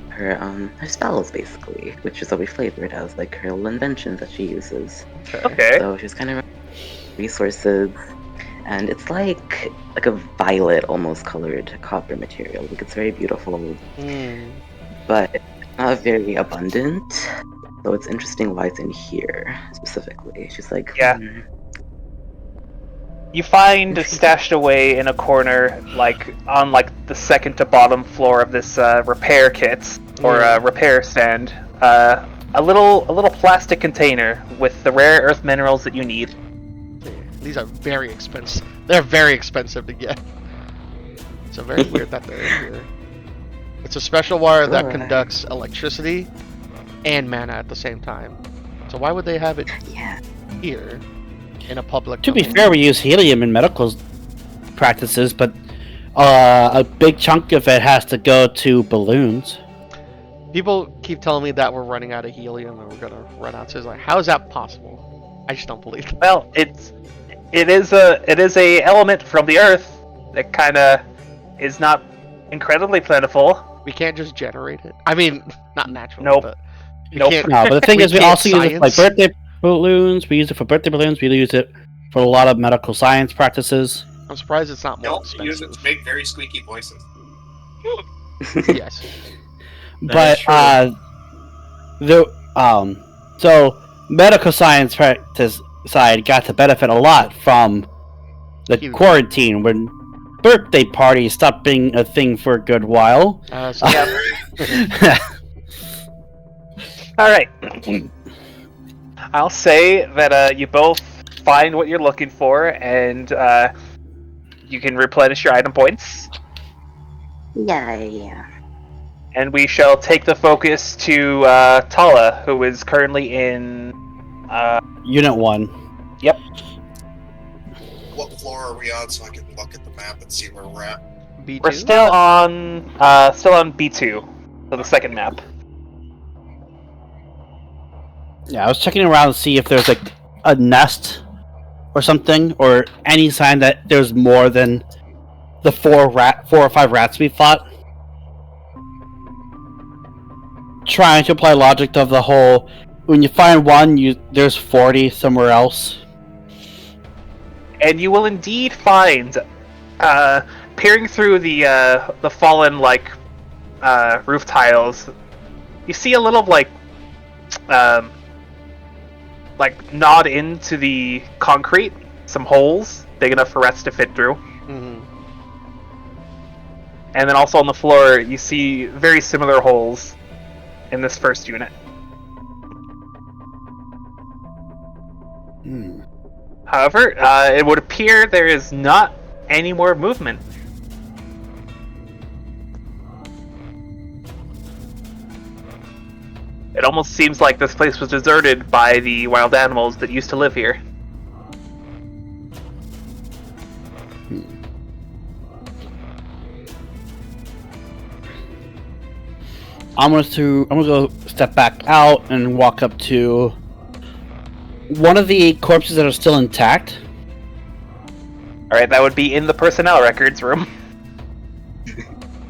her spells, basically, which is always flavored as like her little inventions that she uses. Okay. So she's kind of resources, and it's like a violet, almost colored copper material. Like it's very beautiful, but not very abundant. So it's interesting why it's in here specifically. She's like, Yeah. You find stashed away in a corner, like on the second to bottom floor of this repair kit or repair stand, a little plastic container with the rare earth minerals that you need. These are very expensive. They're very expensive to get. So very weird that they're in here. It's a special wire that conducts electricity and mana at the same time. So why would they have it here in a public To be domain? fair, we use helium in medical practices, but a big chunk of it has to go to balloons. People keep telling me that we're running out of helium and we're gonna run out. So it's like, how is that possible? I just don't believe it. Well, it is a element from the earth that kind of is not incredibly plentiful. We can't just generate it. I mean, not naturally. Nope. But we Nope. can't- No, but the thing We is, we can't also use it for like science. birthday balloons. We use it for birthday balloons. We use it for a lot of medical science practices. I'm surprised it's not You more also use it expensive. to make very squeaky voices. Yes. But is true. so medical science practice side got to benefit a lot from the Huge. quarantine when birthday parties stopped being a thing for a good while. So All right. I'll say that you both find what you're looking for, and you can replenish your item points. yeah. And we shall take the focus to Tala, who is currently in. Unit 1. Yep. What floor are we on so I can look at the map and see where we're at? B2? We're still on B2, so the second map. Yeah, I was checking around to see if there's like a nest or something, or any sign that there's more than the 4 or 5 rats we fought. trying to apply logic of the whole. When you find one, there's 40 somewhere else. And you will indeed find, peering through the fallen roof tiles, you see a little nod into the concrete, some holes big enough for rats to fit through. Mm-hmm. And then also on the floor, you see very similar holes in this first unit. However, it would appear there is not any more movement. It almost seems like this place was deserted by the wild animals that used to live here. I'm gonna go step back out and walk up to one of the corpses that are still intact. Alright, that would be in the personnel records room.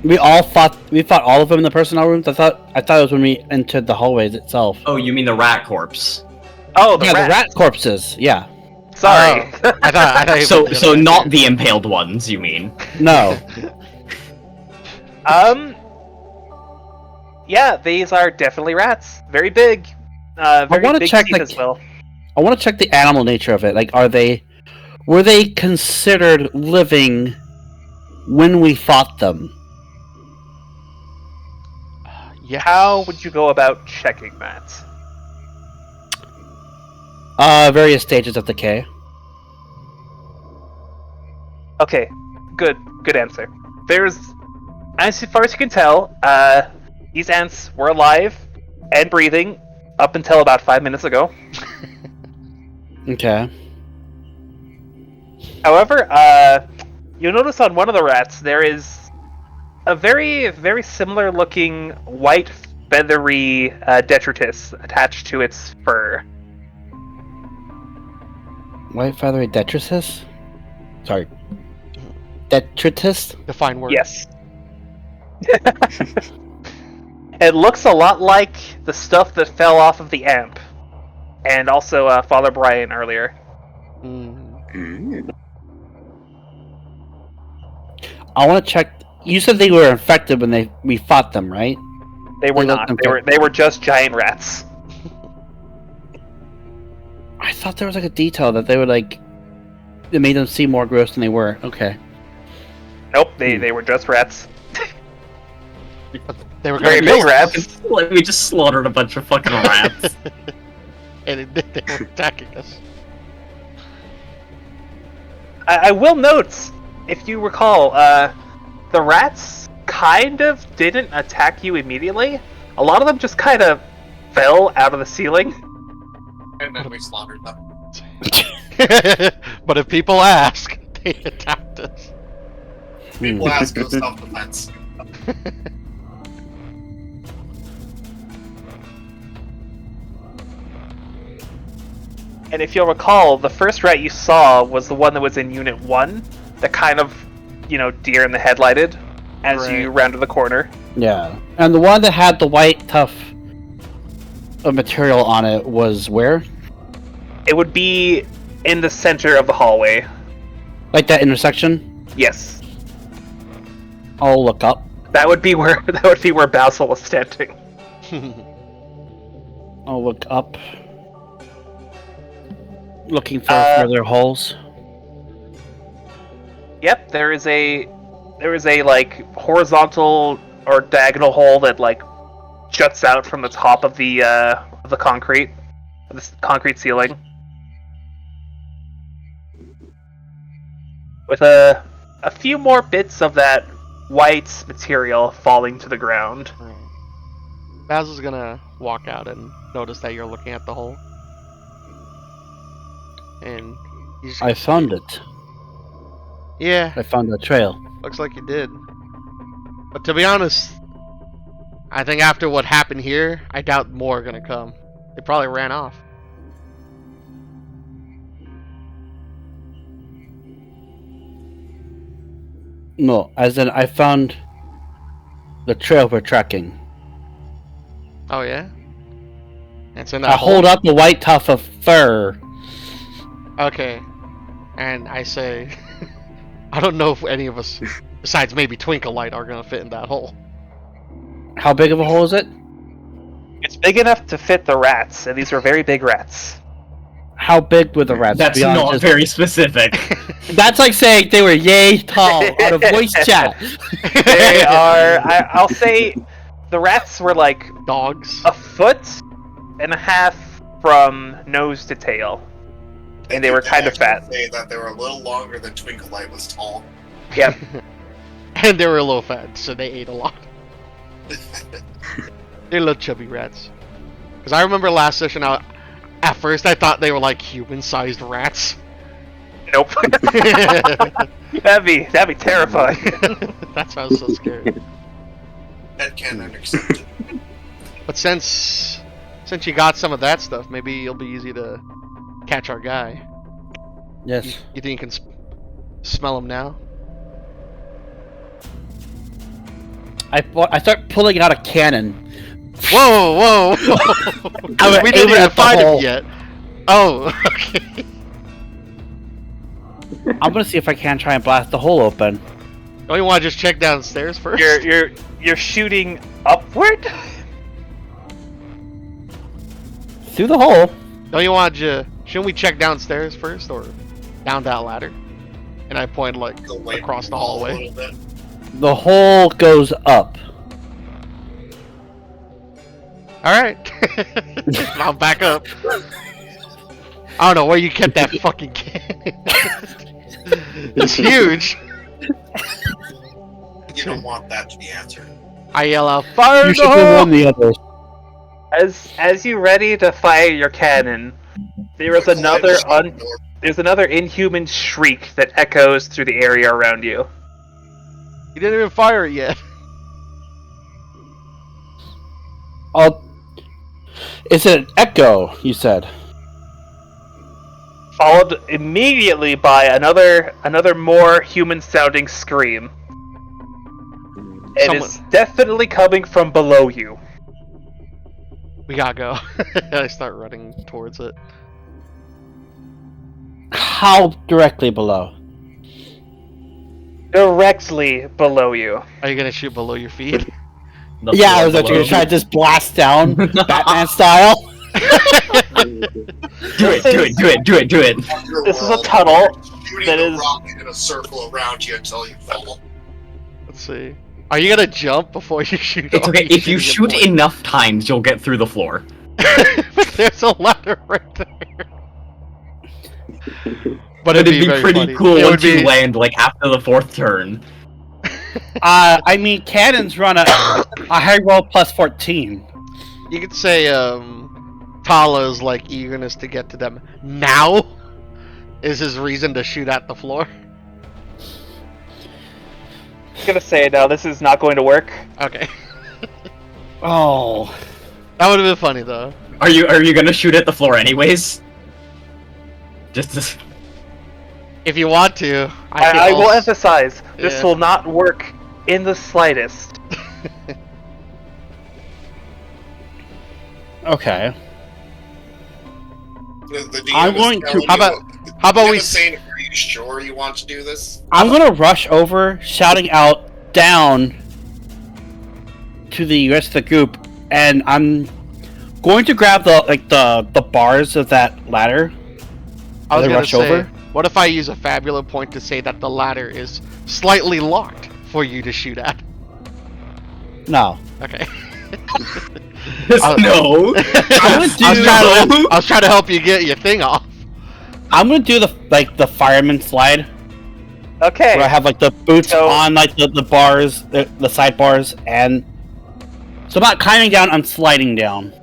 We fought all of them in the personnel rooms. I thought it was when we entered the hallways itself. Oh, you mean the rat corpse? Oh, the the rat. rat corpses. Yeah. Sorry. I thought you So meant so rat. not the impaled ones, you mean? No. Yeah, these are definitely rats. Very big. Very wanna big check, teeth as well. I want to check the animal nature of it. Like, were they considered living when we fought them? Yeah. How would you go about checking that? Various stages of decay. Okay, good answer. There's, as far as you can tell, these ants were alive and breathing up until about 5 minutes ago. Okay. However, you'll notice on one of the rats there is a very, very similar looking white feathery detritus attached to its fur. White feathery detritus? Sorry. Detritus? Define word. Yes. It looks a lot like the stuff that fell off of the amp. And also Father Brian earlier. Mm. I want to check. You said they were infected when we fought them, right? They were They not. look They were just giant rats. I thought there was like a detail that they would it made them seem more gross than they were. Okay. Nope, they were just rats. They were Very gonna big kill us. rats. Like, we just slaughtered a bunch of fucking rats. And they were attacking us. I will note, if you recall, the rats kind of didn't attack you immediately. A lot of them just kind of fell out of the ceiling. And then we slaughtered them. But if people ask, they attacked us. People ask for self-defense. And if you'll recall, the first rat you saw was the one that was in Unit 1, the kind of, deer in the headlighted as you rounded the corner. Yeah. And the one that had the white tough material on it was where? It would be in the center of the hallway. Like that intersection? Yes. I'll look up. That would be where Basil was standing. I'll look up. Looking for further holes. Yep, there is a horizontal or diagonal hole that juts out from the top of the concrete, the concrete ceiling, with a few more bits of that white material falling to the ground. Basil's gonna walk out and notice that you're looking at the hole. And I found it. Yeah, I found the trail. looks like you did. But to be honest, I think after what happened here, I doubt more are gonna come. They probably ran off. No, as in I found the trail we're tracking. Oh yeah. It's in I that hold hole? up the white tuft of fur. Okay. And I say, I don't know if any of us, besides maybe Twinkle Light, are gonna fit in that hole. How big of a hole is it? It's big enough to fit the rats, and these were very big rats. How big were the rats? That's Beyond not just- very specific. That's like saying they were yay tall on a voice chat. They are. I'll say, the rats were like Dogs. a foot and a half from nose to tail, and they were kind of fat. Say that they were a little longer than Twinkle Light was tall. Yep. And they were a little fat, so they ate a lot. They're little chubby rats. Because I remember last session, at first I thought they were like human-sized rats. Nope. that'd be terrifying. That's why I was so scared. Headcanon accepted. But since you got some of that stuff, maybe it'll be easy to catch our guy. Yes. You think you can smell him now? I start pulling out a cannon. Whoa! I'm We didn't aiming even at the find him hole. yet. Oh, okay. I'm gonna see if I can try and blast the hole open. Don't you want to just check downstairs first? You're shooting upward. Through the hole. Don't you want to? Shouldn't we check downstairs first, or down that ladder? And I point like Go away across from the wall hallway. A little bit. The hole goes up. All right. I'll back up. I don't know where you kept that fucking cannon. It's huge. You don't want that to be answered. I yell out, "Fire You in should the have hole!" won the others. As you ready to fire your cannon, there is there's another inhuman shriek that echoes through the area around you. You didn't even fire it yet. It's an echo, you said. Followed immediately by another more human-sounding scream. It is definitely coming from below you. We gotta go. I start running towards it. How directly below? Directly below you. Are you gonna shoot below your feet? The Yeah, I floor was actually below. gonna try to just blast down, Batman style. Do it. This is a tunnel Shooting that the is- rocket in a circle around you until you fall. Let's see. Are you gonna jump before you shoot? It's or okay, are if you shooting shoot enough times, you'll get through the floor. But there's a ladder right there. But It'd be very pretty funny. cool It would once you be- land, like, after the fourth turn. I mean, cannons run a high roll plus 14. You could say Tala's like eagerness to get to them now is his reason to shoot at the floor. I'm gonna say now this is not going to work. Okay. Oh. That would have been funny though. Are you gonna shoot at the floor anyways? Just to... If you want to, I will emphasize, this Yeah. will not work in the slightest. Okay. The DM I'm is going to- telling how you- about- How about DM we? is saying, are you sure you want to do this? I'm gonna rush over, shouting out down to the rest of the group, and I'm going to grab the bars of that ladder. I was They gonna rush say, over? what if I use a Fabula point to say that the ladder is slightly locked for you to shoot at? No. Okay. No! I was trying to help you get your thing off. I'm gonna do the fireman slide, Okay. where I have like the boots So- on like the bars, the side bars, and so I'm not climbing down, I'm sliding down.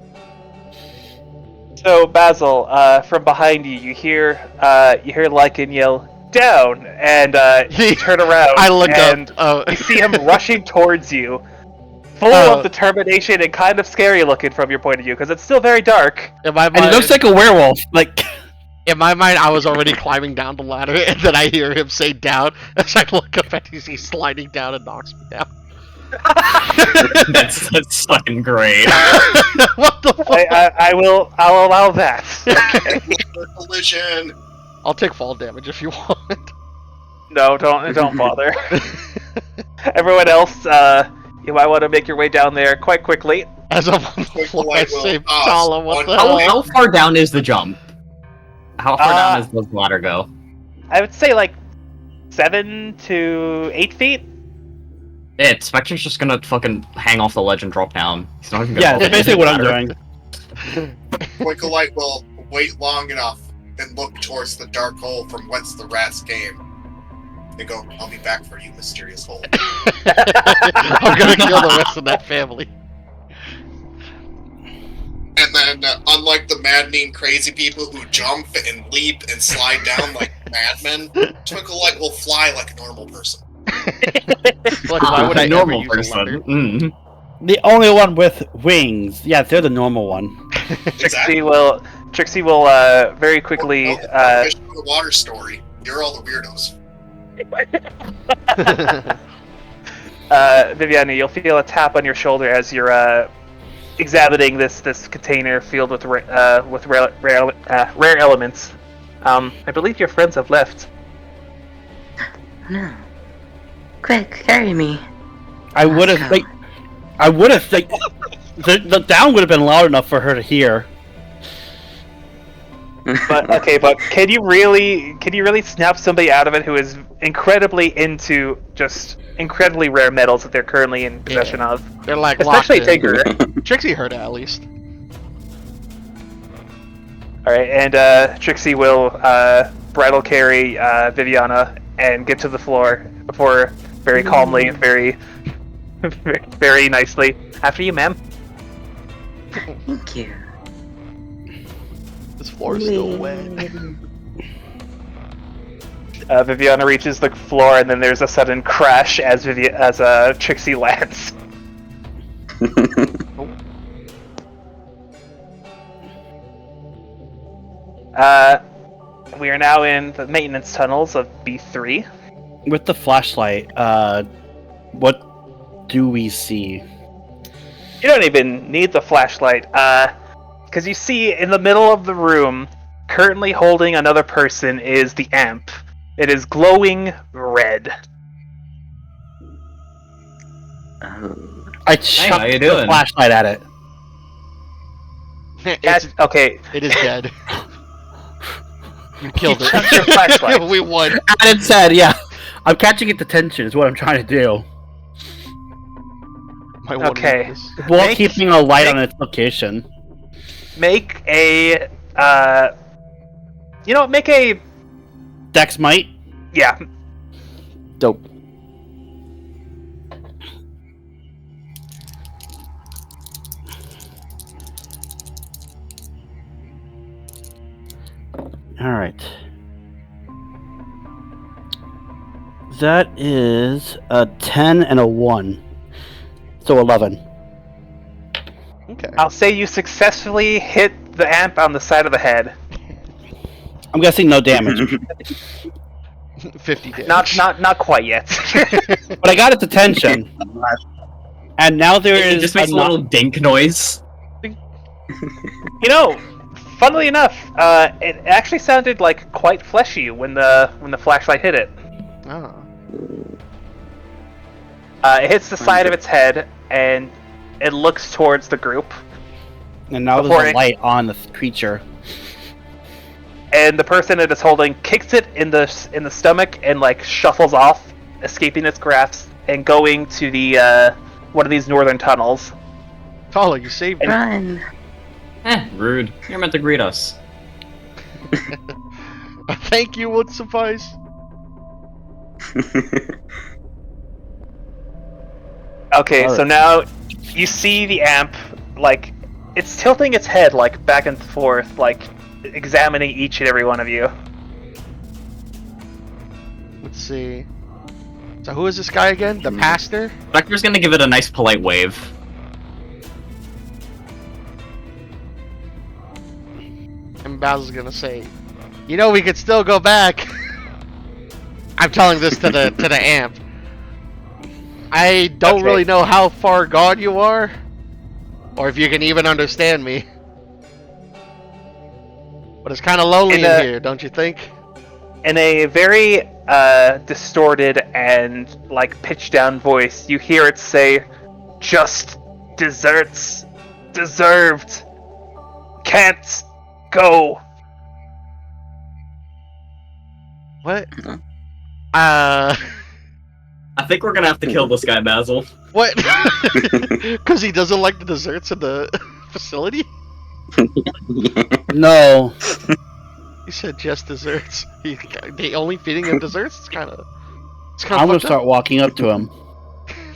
So Basil, from behind you, you hear Lycan yell down, and you turn around. I look and up. you see him rushing towards you, full Oh. of determination and kind of scary looking from your point of view, because it's still very dark. In my And he mind, looks like a werewolf. Like in my mind, I was already climbing down the ladder, and then I hear him say down. As I look up and he's sliding down and knocks me down. That's fucking great. What the fuck? I'll allow that. Okay. Collision. I'll take fall damage if you want. No, don't bother. Everyone else, you might want to make your way down there quite quickly. As I'm on the floor, I say, Tala, what the How, hell? how far down is the jump? How far down does the ladder go? I would say like 7 to 8 feet. Spectre's just gonna fucking hang off the ledge and drop down. He's not even gonna Yeah, hold that's it basically in what the I'm ladder. doing. Twinkleite will wait long enough and look towards the dark hole from whence the rats came. They go, I'll be back for you, mysterious hole. I'm gonna kill the rest of that family. And then, unlike the maddening crazy people who jump and leap and slide down like madmen, Twinkleite will fly like a normal person. Like, why would I a ever normal use a person? letter? Mm. The only one with wings. Yeah, they're the normal one. Trixie will very quickly. Fish in the water story. You're all the weirdos. Viviana, you'll feel a tap on your shoulder as you're examining this container filled with rare elements. I believe your friends have left. No. Quick, carry me. I would have like, the down would have been loud enough for her to hear. But can you really snap somebody out of it who is incredibly into just incredibly rare metals that they're currently in possession of? They're like locked Especially in. Tigger. Trixie heard it at least. Alright, and Trixie will bridle carry Viviana and get to the floor before very calmly, very very nicely. After you, ma'am. Thank you. This floor is still wet. Viviana reaches the floor, and then there's a sudden crash as Trixie lands. We are now in the maintenance tunnels of B3. With the flashlight, what do we see? You don't even need the flashlight, because you see in the middle of the room, currently holding another person, is the amp. It is glowing red. Oh. I how chucked you the doing? flashlight at it. Okay, It is dead. You killed it. chucked your flashlight. We won. And it said, yeah, I'm catching its attention is what I'm trying to do. My one Okay. weakness. While keeping a light on its location. Make a, make a, Dex might? yeah, Dope. Alright. That is a 10 and a 1. So 11. Okay. I'll say you successfully hit the amp on the side of the head. I'm guessing no damage. 50 damage. Not quite yet. But I got its attention. And now there It is just makes a not- little dink noise. Funnily enough, it actually sounded like quite fleshy when the flashlight hit it. Oh. It hits the side of its head, and it looks towards the group. And now Before there's a it- light on the creature. And the person it is holding kicks it in the stomach and like shuffles off, escaping its grasp and going to the one of these northern tunnels. Tala, you saved me. Run! Rude. You're meant to greet us. Thank you would suffice. Okay, Alright. so now you see the amp, like, it's tilting its head, like, back and forth, like, examining each and every one of you. Let's see. So who is this guy again? The pastor? Spectre's gonna give it a nice polite wave. And Basil's gonna say, "You know, we could still go back." I'm telling this to the amp. I don't Okay. really know how far gone you are, or if you can even understand me. But it's kind of lonely in here, don't you think? In a very distorted and like pitched down voice, you hear it say, "Just desserts, deserved. Can't go." What? I think we're gonna have to kill this guy, Basil. What? Because he doesn't like the desserts in the facility? No. You said just desserts. They only feeding him desserts? It's kind of I'm gonna fucked start up. walking up to him.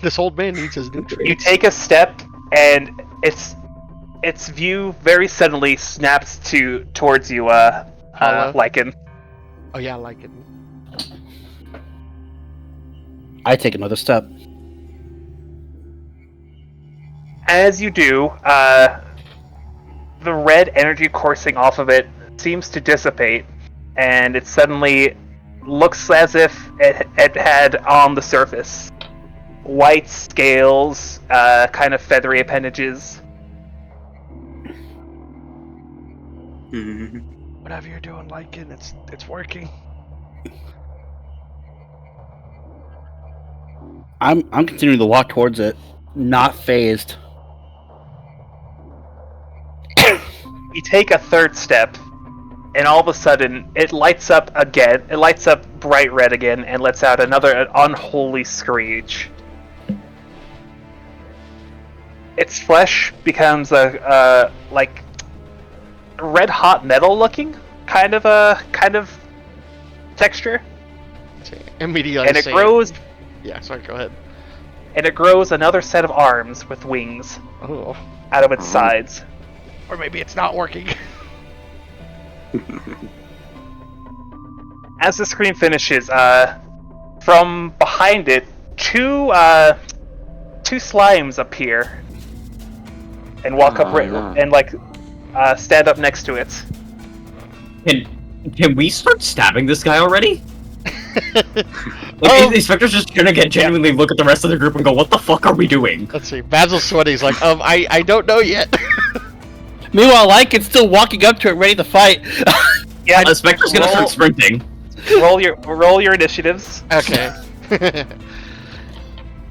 This old man needs his You nutrients. take a step, and its view very suddenly snaps towards you, Paula? Lycan. Oh yeah, I like it. I take another step. As you do, the red energy coursing off of it seems to dissipate, and it suddenly looks as if it had on the surface white scales, kind of feathery appendages. Whatever you're doing, Lycan, it's working. I'm continuing to walk towards it, not phased. You take a third step, and all of a sudden, it lights up again. It lights up bright red again, and lets out another unholy screech. Its flesh becomes a like red hot metal looking kind of texture, Immediately, and it grows. Yeah, sorry. Go ahead. And it grows another set of arms with wings Oh, out of its sides. or maybe it's not working. As the screen finishes, from behind it, two slimes appear and walk up no. and stand up next to it. Can we start stabbing this guy already? Like, the inspector's just gonna get genuinely look at the rest of the group and go, "What the fuck are we doing?" Let's see. Basil's sweating. He's like, I don't know yet. Meanwhile, Lycan's still walking up to it, ready to fight. Yeah, The inspector's gonna start sprinting. roll your initiatives. Okay. Give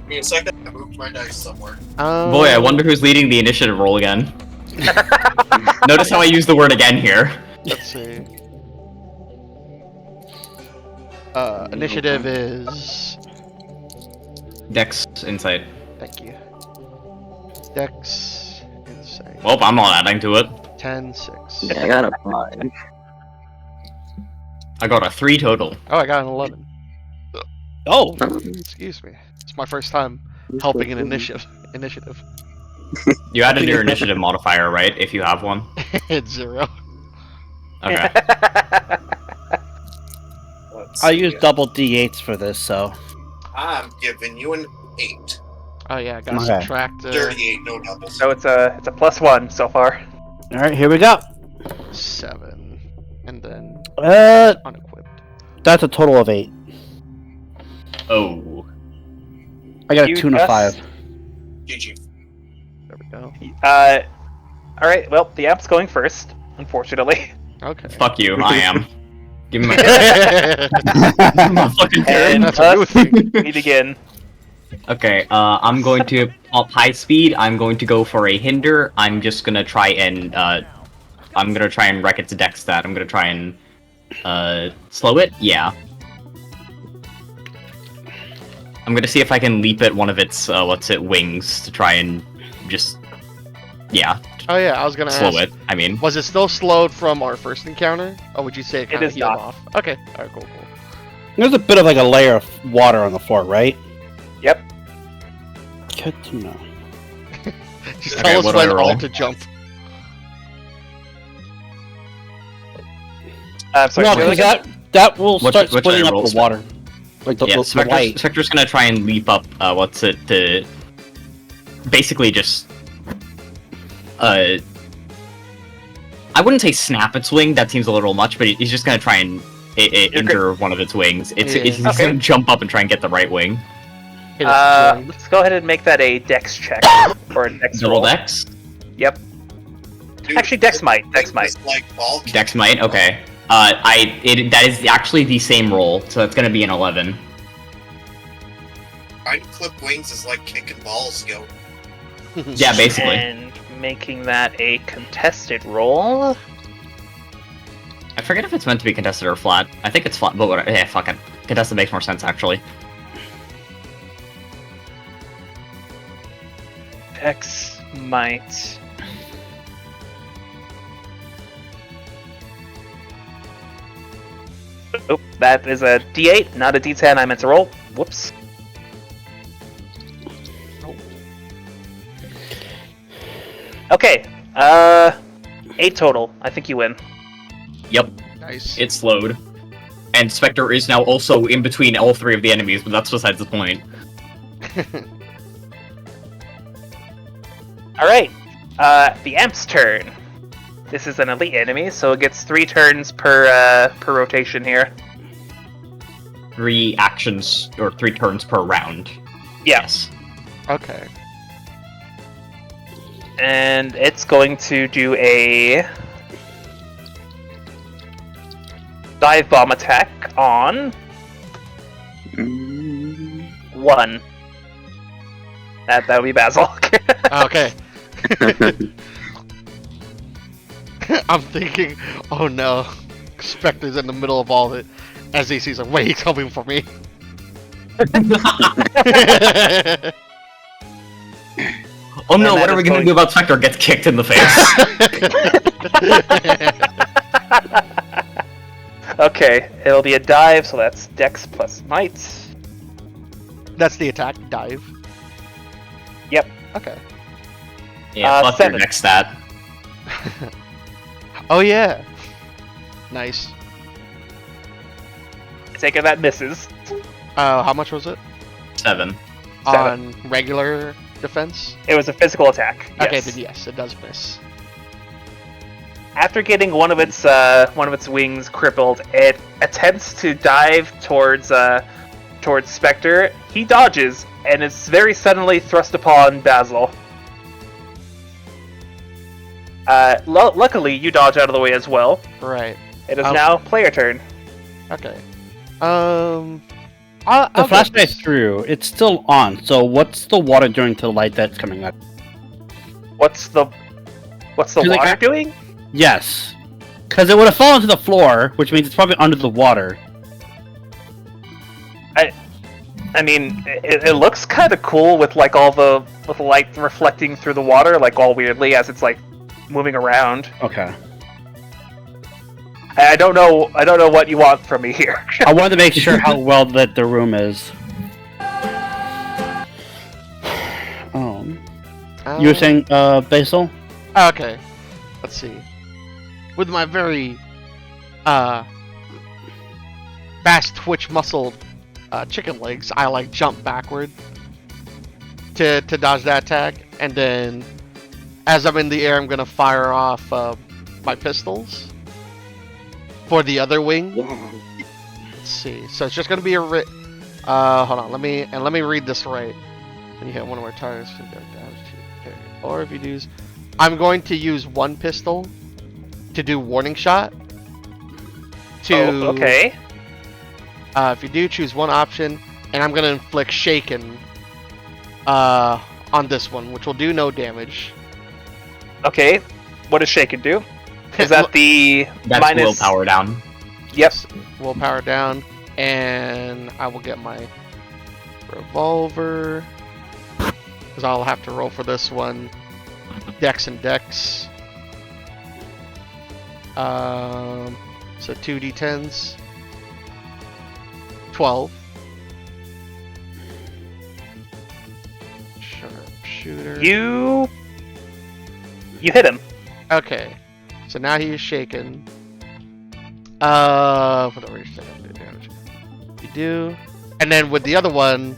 me a second. I moved my dice somewhere. Boy, I wonder who's leading the initiative roll again. Notice how I use the word again here. Let's see. Initiative is. Dex insight. Thank you. Dex, insight. Well, I'm not adding to it. 10, 6. Yeah, I got a 5. I got a 3 total. Oh, I got an 11. Oh, Excuse me. It's my first time helping an initiative. You added your initiative modifier, right? If you have one. It's 0. Okay. Let's I see. use double D8s for this, so. I'm giving you an 8. Oh yeah, I gotta Okay. subtract Dirty 8, no doubles. So it's a +1 so far. All right, here we go. 7, and then unequipped. That's a total of 8. Oh. I got a You 2 and a just- 5. GG. There we go. All right. Well, the app's going first, unfortunately. Okay. Fuck you, I am. Give me my, That's my fucking turn. And a good thing. we begin. Okay, I'm going to up high speed. I'm going to go for a hinder. I'm just gonna try and wreck its dex stat. I'm gonna try and slow it. Yeah. I'm gonna see if I can leap at one of its wings to try and just Oh yeah, I was gonna slow ask. it. I mean, Was it still slowed from our first encounter? Or would you say it kind of is healed not. off? Okay. Alright, cool. There's a bit of like a layer of water on the fort, right? Yep. Good to know. Just Okay, tell us what do I when roll? all to jump. Sorry, No, say that because again? that will What start should I splitting up roll, the water. Like the, yeah, the Spectre's, light. Spectre's gonna try and leap up. To basically just I wouldn't say snap its wing. That seems a little much, but he's just gonna try and injure one of its wings. He's Okay. gonna jump up and try and get the right wing. hit it joined. Let's go ahead and make that a dex check. Or a dex Double roll. dex? Yep. Dude, Actually, dex might. Dex might. it's like ball kick. Dex might? Okay. That is actually the same roll, so it's gonna be an 11. Trying to clip wings is like kicking balls, yo. Yeah, basically. And making that a contested roll. I forget if it's meant to be contested or flat. I think it's flat, but whatever. Yeah, fuck it. Contested makes more sense, actually. Dex might. Oh, that is a D8, not a D10 I meant to roll. Whoops. Okay, 8 total. I think you win. Yep, Nice. it's slowed. And Spectre is now also in between all three of the enemies, but that's besides the point. Alright, the Amp's turn. This is an elite enemy, so it gets 3 turns per rotation here. 3 actions, or 3 turns per round. Yes. Okay. And it's going to do a dive bomb attack on 1. That would be Basil. Okay. I'm thinking, oh no, Spectre's in the middle of all of it as he sees like, wait, he's coming for me. Oh no, And what that are we is gonna going- do about Spectre gets kicked in the face? Okay, it'll be a dive, so that's Dex plus Might. That's the attack, dive. Yep. Okay. Yeah, fuck your 7. next stat. Oh yeah. Nice. Taking that misses. How much was it? 7. 7. On regular defense? It was a physical attack. Okay, Yes. then yes, it does miss. After getting one of its wings crippled, it attempts to dive towards Spectre. He dodges, and is very suddenly thrust upon Basil. Luckily, you dodge out of the way as well. Right. It is Oh. now player turn. Okay. The I'll get flashlight this. through. It's still on. So what's the water doing to the light that's coming up? What's the Do they water got- doing? Yes, because it would have fallen to the floor, which means it's probably under the water. I mean, it looks kind of cool with like all the light reflecting through the water, like all weirdly as it's like moving around. Okay. I don't know what you want from me here. I wanted to make sure how well lit the room is. You were saying, Basil? Okay. Let's see. With my very fast twitch muscled chicken legs, I like jump backward to dodge that attack, and then as I'm in the air, I'm gonna fire off my pistols for the other wing. Let's see. So it's just gonna be a hold on. Let me read this right. When you hit one of our targets, you go damage to your carry. Or if you use, I'm going to use one pistol to do warning shot. Oh, okay. If you do, choose one option, and I'm gonna inflict shaken on this one, which will do no damage. Okay. What does Shaken do? Is that the That's minus willpower down. Yep. Willpower down, and I will get my revolver, because I'll have to roll for this one. Dex and Dex. So 2d10s. 12. Sharpshooter. You hit him. Okay. So now he is shaken. For the range damage. You do. And then with the other one.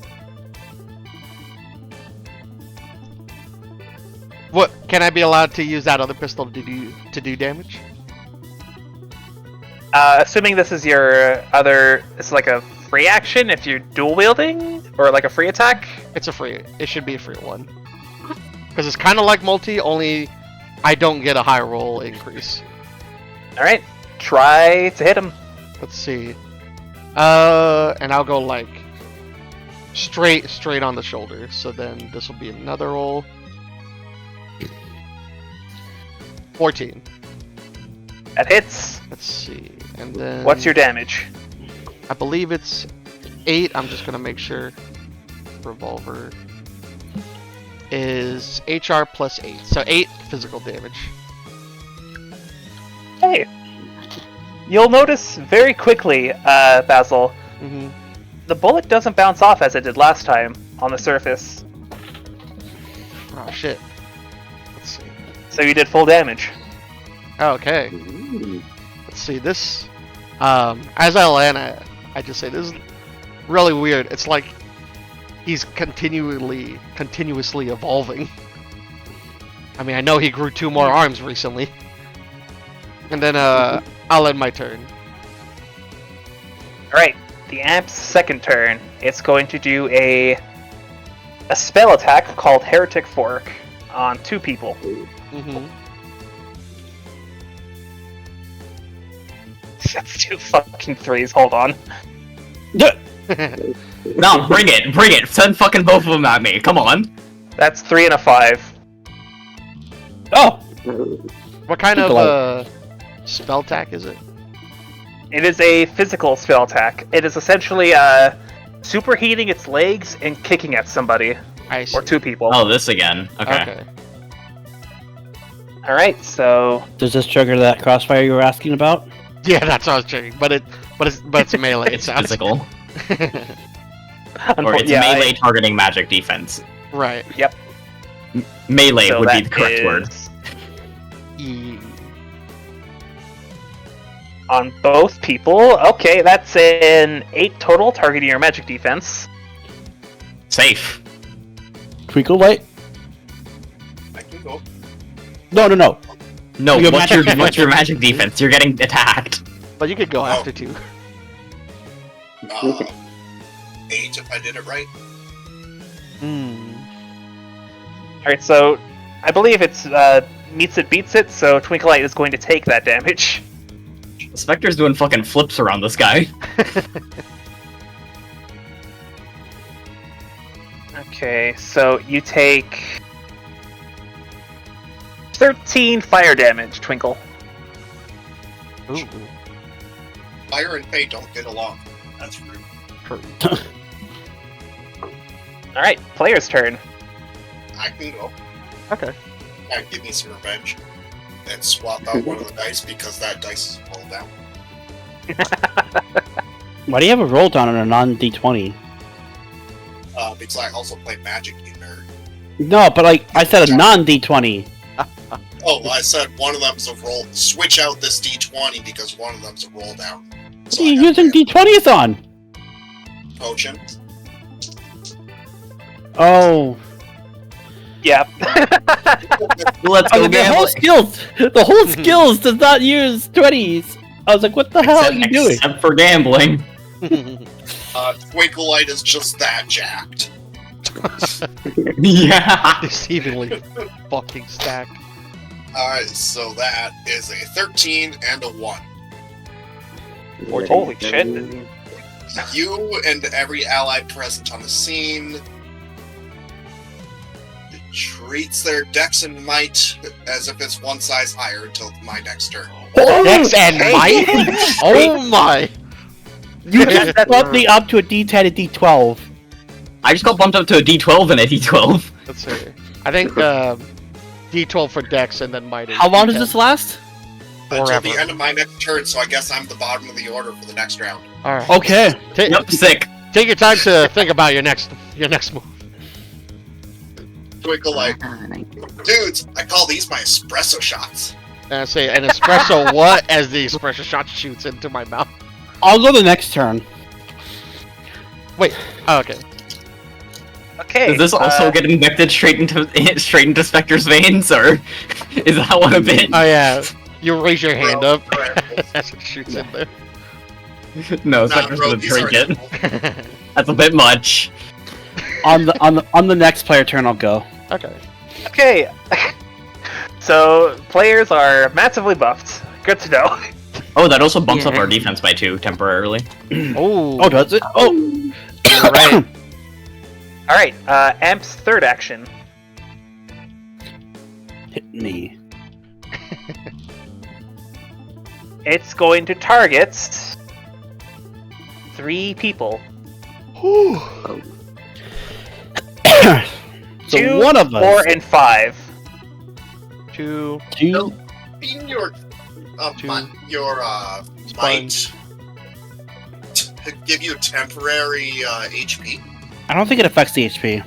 What can I be allowed to use that other pistol to do damage? Assuming this is your other, it's like a free action if you're dual wielding, or like a free attack. It's a free. It should be a free one. Because it's kind of like multi, only I don't get a high roll increase. All right, try to hit him. Let's see. And I'll go like straight on the shoulder. So then this will be another roll. 14. That hits. Let's see. And then What's your damage? I believe it's 8. I'm just gonna make sure. Revolver is HR plus 8. So 8 physical damage. Hey, you'll notice very quickly, Basil, Mm-hmm. the bullet doesn't bounce off as it did last time on the surface. Oh shit. Let's see. So you did full damage. Okay. Let's see this. As I land, I just say this is really weird. It's like he's continuously evolving. I mean, I know he grew 2 more arms recently. And then I'll end my turn. Alright, the amp's second turn. It's going to do a spell attack called Heretic Fork on 2 people. Mm-hmm. That's 2 fucking 3s, hold on. No, bring it! Send fucking both of them at me, come on! That's 3 and a 5. Oh! What kind of spell attack is it? It is a physical spell attack. It is essentially superheating its legs and kicking at somebody. I see. Or 2 people. Oh, this again. Okay. Okay. Alright, so Does this trigger that crossfire you were asking about? Yeah, that's what I was checking. But it's melee. It's it sounds. physical. Or it's melee targeting magic defense. Right. Yep. Melee So would be that the correct word. is E- on both people. Okay, that's an 8 total targeting your magic defense. Safe. Twinkle light? I can go. No. No, Your what's magic your magic defense? You're getting attacked. But you could go after 2. 8 if I did it right. Hmm. Alright, so I believe it's meets it beats it, so Twinkle Light is going to take that damage. Spectre's doing fucking flips around this guy. Okay, so you take 13 fire damage, Twinkle. Ooh. Fire and Fey don't get along. That's rude. Alright, player's turn. I can go. Okay. And give me some revenge. And swap out one of the dice because that dice is rolled down. Why do you have a roll down on a non-D20? Because I also play Magic, you nerd. No, but like, I said a non-D20. Oh, I said one of them's a roll. Switch out this D20 because one of them's a roll down. So You're using D20s on! potion. Oh. Yeah. Let's I go mean, the whole skills does not use 20s! I was like, what the hell are you doing? Except for gambling. Twinkle Light is just that jacked. Yeah. Deceivingly fucking stacked. Alright, so that is a 13 and a 1. Holy shit. You and every ally present on the scene treats their dex and might as if it's one size higher until my next turn. Dex and might? Oh my! You just bumped me up to a D10 and D12. I just got bumped up to a D12 and a D12. Let's see. I think D12 for Dex and then might. How long does this last? Until Forever. the end of my next turn, so I guess I'm the bottom of the order for the next round. Alright. Okay. Yep, sick. Take your time to think about your next move. Twinkle Light. Dudes, I call these my espresso shots. And I say an espresso what as the espresso shot shoots into my mouth. I'll go the next turn. Wait. Oh, okay. Okay. Does this also get injected straight into Spectre's veins, or is that one a bit? Oh yeah. You raise your hand up. As it shoots in there. No, it's Nah, not just bro, a these are trinket. edible. That's a bit much. On the next player turn, I'll go. Okay. Okay. So players are massively buffed. Good to know. Oh, that also bumps up Yeah. our defense by 2 temporarily. Oh. Oh, does it? Oh, Right. All right. Amp's third action. hit me. It's going to target 3 people. So 2, one of us. 4, and 5. 2. Two. Being your Two. might give you temporary HP. I don't think it affects the HP.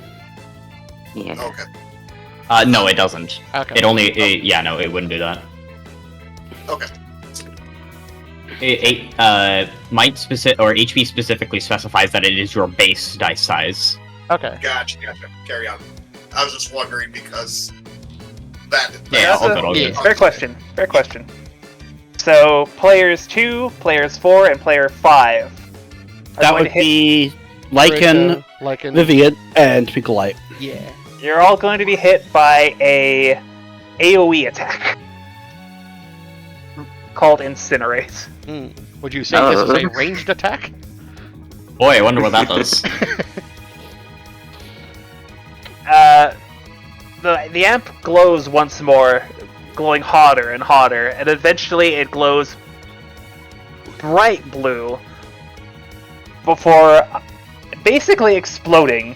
Yeah. Okay. No, it doesn't. Okay. It only. Yeah, no, it wouldn't do that. Okay. Might specific or HP specifically specifies that it is your base dice size. Okay. Gotcha. Carry on. I was just wondering because that. Yeah, That's all a- good, all good. yeah. Fair question. So players 2, players 4, and player 5 are That going would to hit. be Lycan, Lycan. Vivian, and Twinkle Light. Yeah. You're all going to be hit by a AOE attack called Incinerate. Would you say this is a ranged attack? Boy, I wonder what that does. The amp glows once more, glowing hotter and hotter, and eventually it glows bright blue before basically exploding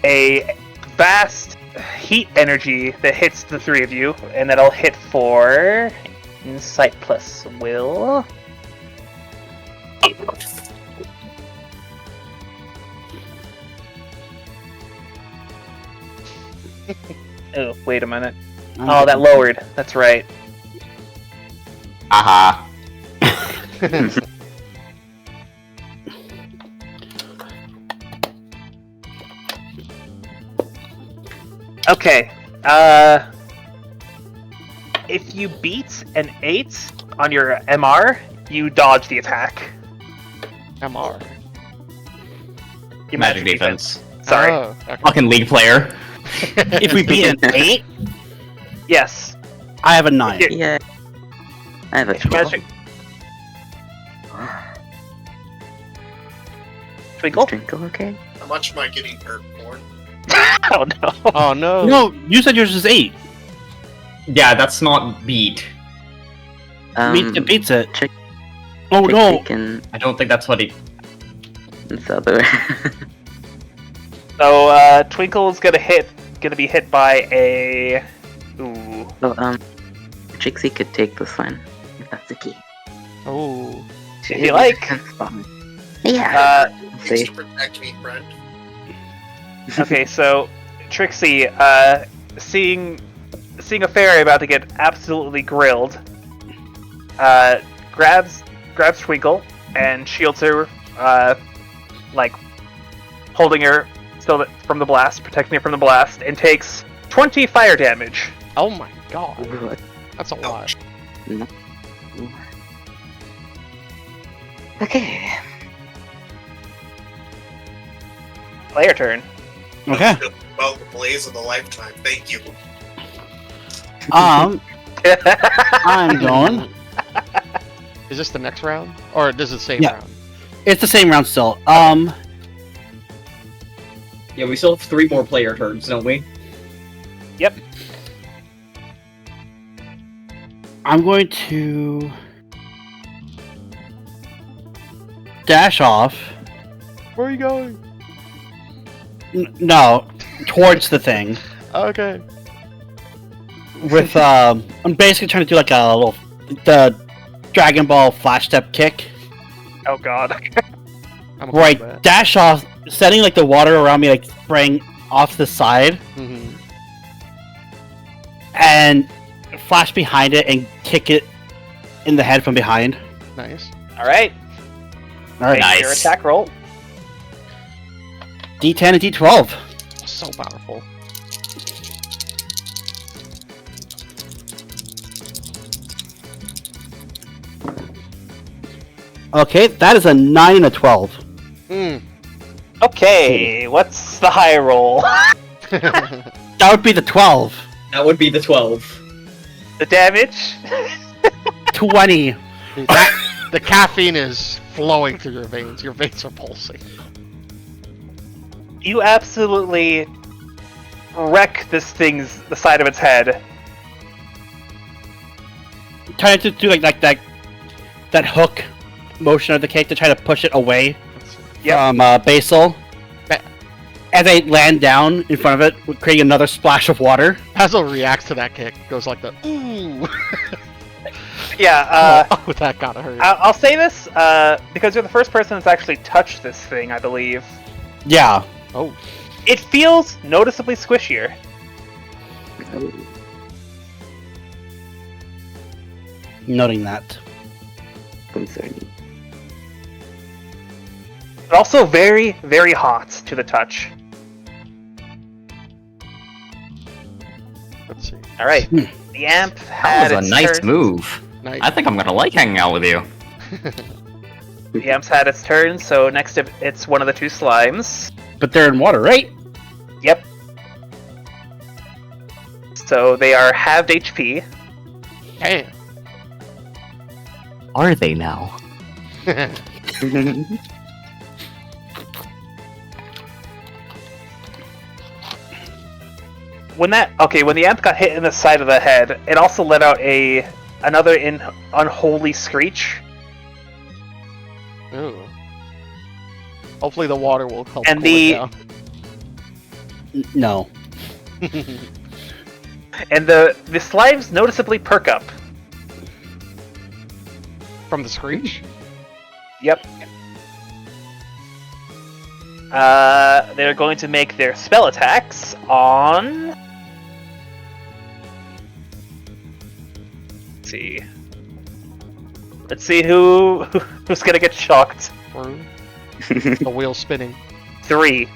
a vast heat energy that hits the 3 of you, and that'll hit for Insight plus Will. Oh, wait a minute. Oh, that lowered. That's right. Aha. Okay. If you beat an 8 on your MR, you dodge the attack. MR. Your Magic defense. Sorry. Oh, okay. Fucking league player. If we beat an 8, Yes. I have a 9. Here. Yeah. I have a It's 12. magic. Twinkle? Twinkle, okay? How much am I getting hurt for? Oh no. Oh no. No, you said yours is 8. Yeah, that's not beat. It beats it. check- Oh no! Can I don't think that's what he. the other. So Twinkle's gonna be hit by a ooh. Well, Trixie could take this one. If that's the key. Oh. If you like. Yeah. Needs See. to protect me, friend. Okay, so Trixie, seeing a fairy about to get absolutely grilled, grabs Twinkle and shields her, like holding her so that from the blast, protecting her from the blast, and takes 20 fire damage. Oh my god. What? That's a lot. Okay. Player turn. Okay. Well, the blaze of the lifetime. Thank you. I'm going. Is this the next round? Or is it the same Yeah. round? It's the same round still. Yeah, we still have 3 more player turns, don't we? Yep. I'm going to dash off. Where are you going? No, towards the thing. Okay. With I'm basically trying to do like a little the Dragon Ball flash step kick. Oh god. I'm Where I okay with that. dash off, setting like the water around me like spraying off the side, Mhm. and flash behind it and kick it in the head from behind. Nice. Alright. All right, Make your attack roll. D10 and D12. So powerful. Okay, that is a 9 and a 12. Mm. Okay, what's the high roll? That would be the 12. That would be the 12. The damage? 20. The caffeine is flowing through your veins. Your veins are pulsing. You absolutely wreck the side of its head. Trying to do like that hook motion of the cake to try to push it away from Basil. As they land down in front of it, creating another splash of water. Basil reacts to that kick. Goes like the ooh. Yeah, oh, that gotta hurt. I'll say this, because you're the first person that's actually touched this thing, I believe. Yeah. Oh. It feels noticeably squishier. Noting that. Concerning. But also very, very hot to the touch. Let's see. Alright, the amp That had was a its nice turn. move. Nice. I think I'm gonna like hanging out with you. The amp's had its turn, so next it's one of the two slimes. But they're in water, right? Yep. So they are halved HP. Damn. Are they now? When the amp got hit in the side of the head, it also let out another unholy screech. Ooh. Hopefully the water will help And cool it down. No. And the slimes noticeably perk up. From the screech? Yep. They're going to make their spell attacks on. Let's see who's gonna get shocked. The wheel spinning. 3.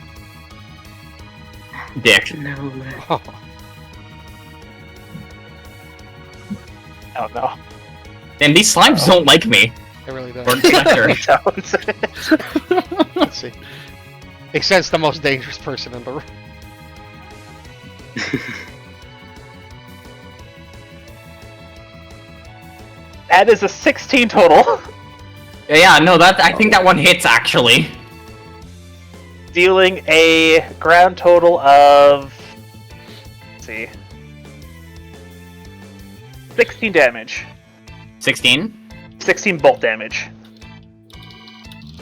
Dick. No. Oh, Oh no. And these slimes don't like me. it really does. Or Spectre. Don't. Let's see. Makes sense, the most dangerous person in the room. That is a 16 total, Yeah, no, I think that one hits actually. dealing a grand total of. Let's see. 16 damage. 16? 16 bolt damage.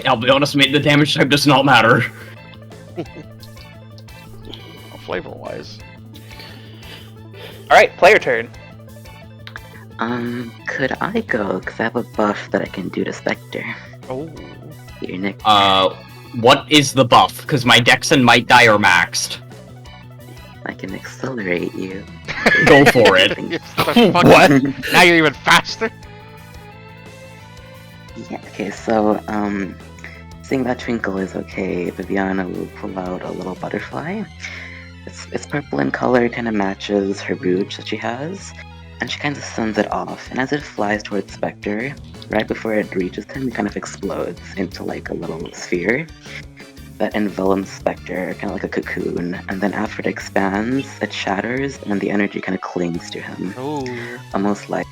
I'll be honest, mate, the damage type does not matter. Flavor-wise. Alright, player turn. Could I go? Because I have a buff that I can do to Spectre. Oh. Your Nick. What is the buff? Because my Dex and Might die are maxed. I can accelerate you. Go for it. What? Now you're even faster? Yeah, okay, so, seeing that Twinkle is okay, Viviana will pull out a little butterfly. It's purple in color, kind of matches her rouge that she has, and she kind of sends it off, and as it flies towards Spectre, right before it reaches him, it kind of explodes into like a little sphere that envelops Spectre, kind of like a cocoon, and then after it expands, it shatters, and the energy kind of clings to him, Ooh. almost like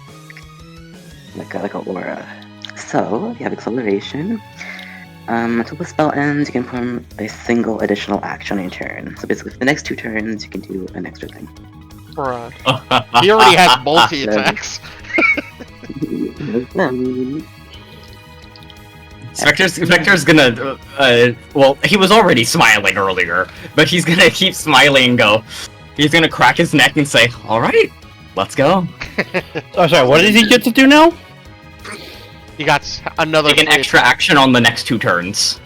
a aura. So, you have acceleration. Until the spell ends, you can perform a single additional action on your turn. So basically, for the next 2 turns, you can do an extra thing. Bruh. He already has multi-attacks. Spectre's gonna, well, he was already smiling earlier, but he's gonna keep smiling and go. He's gonna crack his neck and say, alright, let's go. Oh, sorry, what did he get to do now? He got another Take an free extra attack. action on the next 2 turns.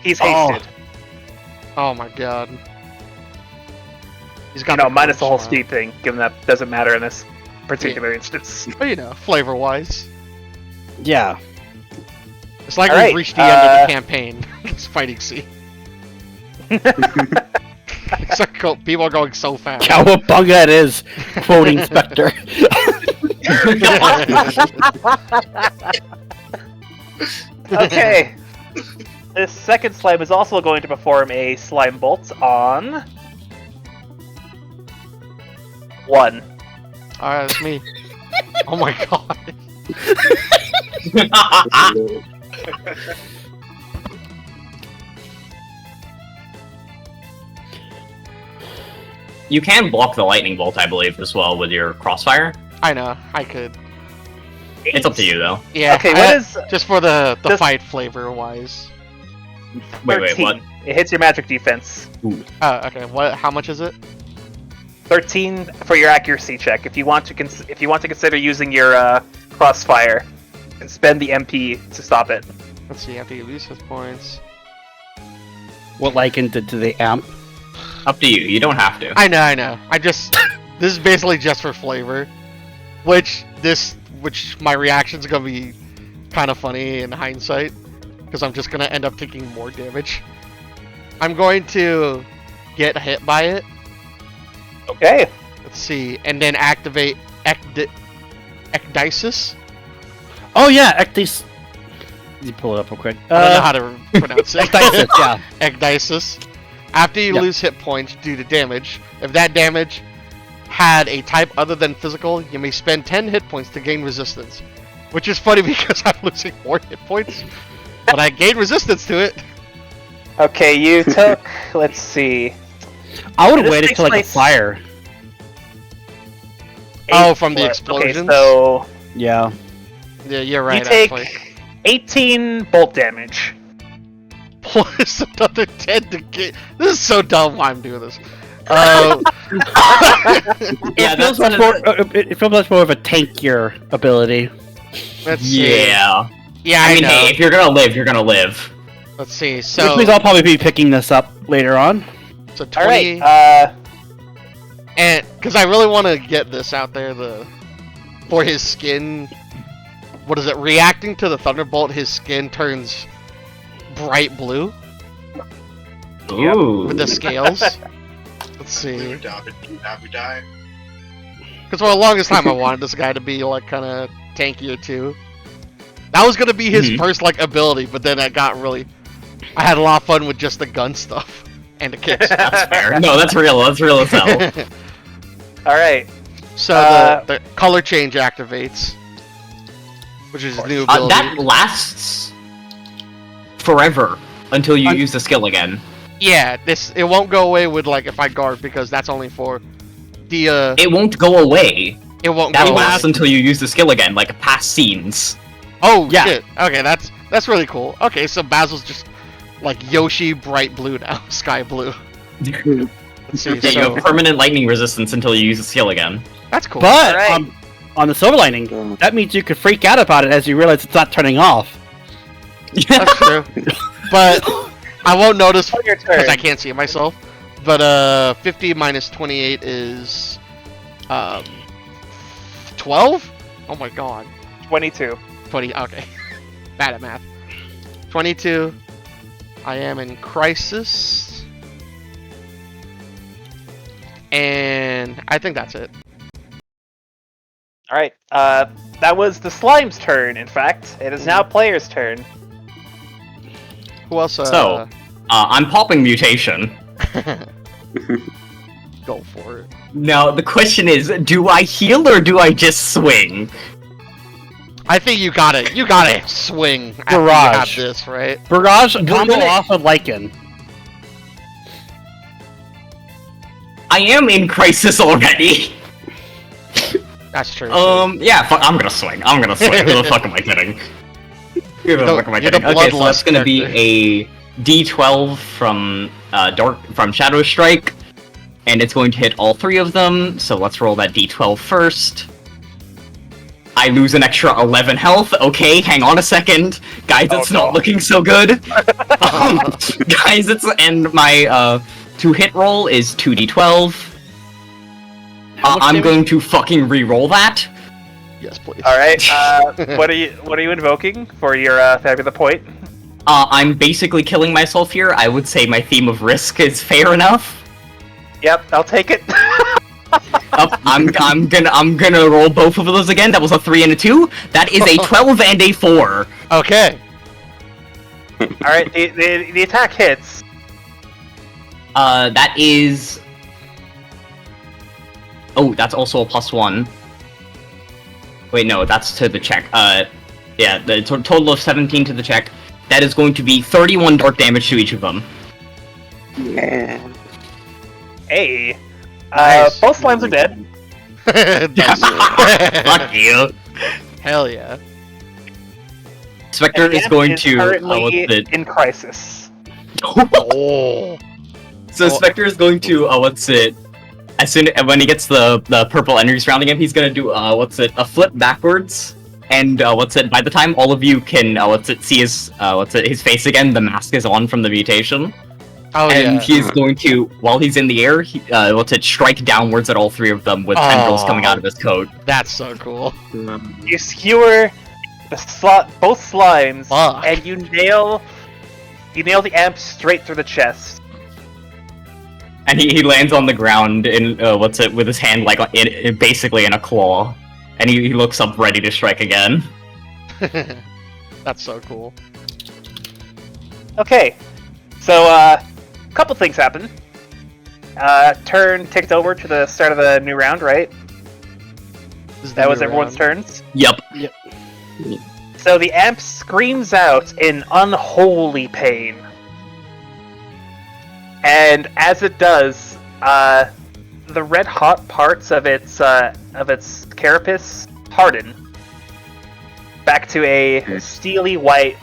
He's Oh. hasted. Oh my god. He's got Minus the whole smile. speed thing, given that doesn't matter in this particular instance. But you know, flavor-wise. Yeah. It's like Alright, we've reached the end of the campaign. This fighting scene. It's like people are going so fast. Cowabunga it is, quoting Spectre. Okay. This second slime is also going to perform a slime bolt on 1. Alright, that's me. Oh my god. You can block the lightning bolt, I believe, as well with your crossfire. I know, I could. It's up to you, though. Yeah, Okay, what is just for the just- fight flavor wise. Wait, 13? what? It hits your magic defense. Oh, okay. What? How much is it? 13 for your accuracy check. If you want to consider using your crossfire, and spend the MP to stop it. Let's see. After you lose hit points. What Lycan did to the amp? Up to you. You don't have to. I know. I just this is basically just for flavor, which my reaction's gonna be kind of funny in hindsight, because I'm just gonna end up taking more damage. I'm going to get hit by it. Okay. Let's see, and then activate Ecdysis. Oh yeah, Ecdysis. You pull it up real quick. I don't know how to pronounce it. Ecdysis, yeah. Ecdysis. After you Yep. lose hit points due to damage, if that damage had a type other than physical, you may spend 10 hit points to gain resistance. Which is funny because I'm losing more hit points, but I gain resistance to it. Okay, you took. Let's see. I would have This waited takes till like the place- fire. Oh, from the Okay, explosions? so Yeah. Yeah, you're right, you take actually. 18 bolt damage. Plus another 10 to get. This is so dumb why I'm doing this. Yeah, It feels that's much more. It feels much more of a tankier ability. Let's see. Yeah. Yeah, I mean, know. hey, if you're gonna live, you're gonna live. Let's see. Which So, means I'll probably be picking this up later on. so 20. Alright, And because I really want to get this out there, for his skin, what is it? Reacting to the thunderbolt, his skin turns bright blue Ooh. with the scales. Let's see. Die. Because for the longest time, I wanted this guy to be like kind of tankier too. That was gonna be his Mhm. first like ability, but then I had a lot of fun with just the gun stuff and the kicks. That's fair. No, that's real. That's real as hell. Alright. So the color change activates, which is his new ability. That lasts forever until you use the skill again. Yeah, it won't go away with like if I guard, because that's only for the It won't go away. it won't That go away. lasts until you use the skill again, like past scenes. Oh Yeah. shit. Okay, that's really cool. Okay, so Basil's just like Yoshi bright blue now, sky blue. Let's see. Yeah, you So have permanent lightning resistance until you use the skill again. that's cool. But Alright. on the silver lining, that means you could freak out about it as you realize it's not turning off. That's true. But I won't notice On your turn. because I can't see it myself. But 50 minus 28 is 12. Oh my god. 22. 20. Okay. Bad at math. 22. I am in crisis. And I think that's it. Alright, that was the slime's turn, in fact. It is now player's turn. Who else? So, I'm popping mutation. Go for it. Now, the question is, do I heal or do I just swing? I think you gotta swing after you Barrage. have this, right? Barrage, combo gonna- off of Lycan. I am in crisis already. That's true. Yeah, I'm gonna swing. I'm gonna swing. Who the fuck am I kidding? Who the fuck am I You're the kidding? Okay, so that's bloodlust gonna be character. a D12 from Shadow Strike, and it's going to hit all 3 of them. So let's roll that D12 first. I lose an extra 11 health. Okay, hang on a second, guys. Oh, It's no. not looking so good. Guys, and my 2-hit roll is 2D12. How much I'm damage? going to fucking re-roll that. Yes, please. Alright, what are you invoking for your Fabula point? I'm basically killing myself here. I would say my theme of risk is fair enough. Yep, I'll take it. I'm gonna roll both of those again. That was a 3 and a 2. That is a 12 and a 4. Okay. Alright, the attack hits. That is. Oh, that's also a +1. Wait, no, that's to the check. Yeah, the total of 17 to the check. That is going to be 31 dark damage to each of them. Yeah. Hey. Nice. Both slimes are dead. Fuck you. Hell yeah. Spectre And is Amp going is to. currently What's it? in crisis. Oh. So Spectre is going to. What's it? As soon when he gets the purple energy surrounding him, he's gonna do. What's it? A flip backwards. And what's it? By the time all of you can see his his face again, the mask is on from the mutation. Oh And yeah. he's going to, while he's in the air, strike downwards at all three of them with tendrils coming out of his coat. That's so cool. You skewer both slimes, Fuck. and you nail the amp straight through the chest. And he lands on the ground in with his hand like basically in a claw, and he looks up ready to strike again. That's so cool. Okay, so couple things happen. Turn ticked over to the start of the new round, right? That was everyone's turns. Yep. So the amp screams out in unholy pain. And as it does, the red hot parts of its carapace harden back to a steely white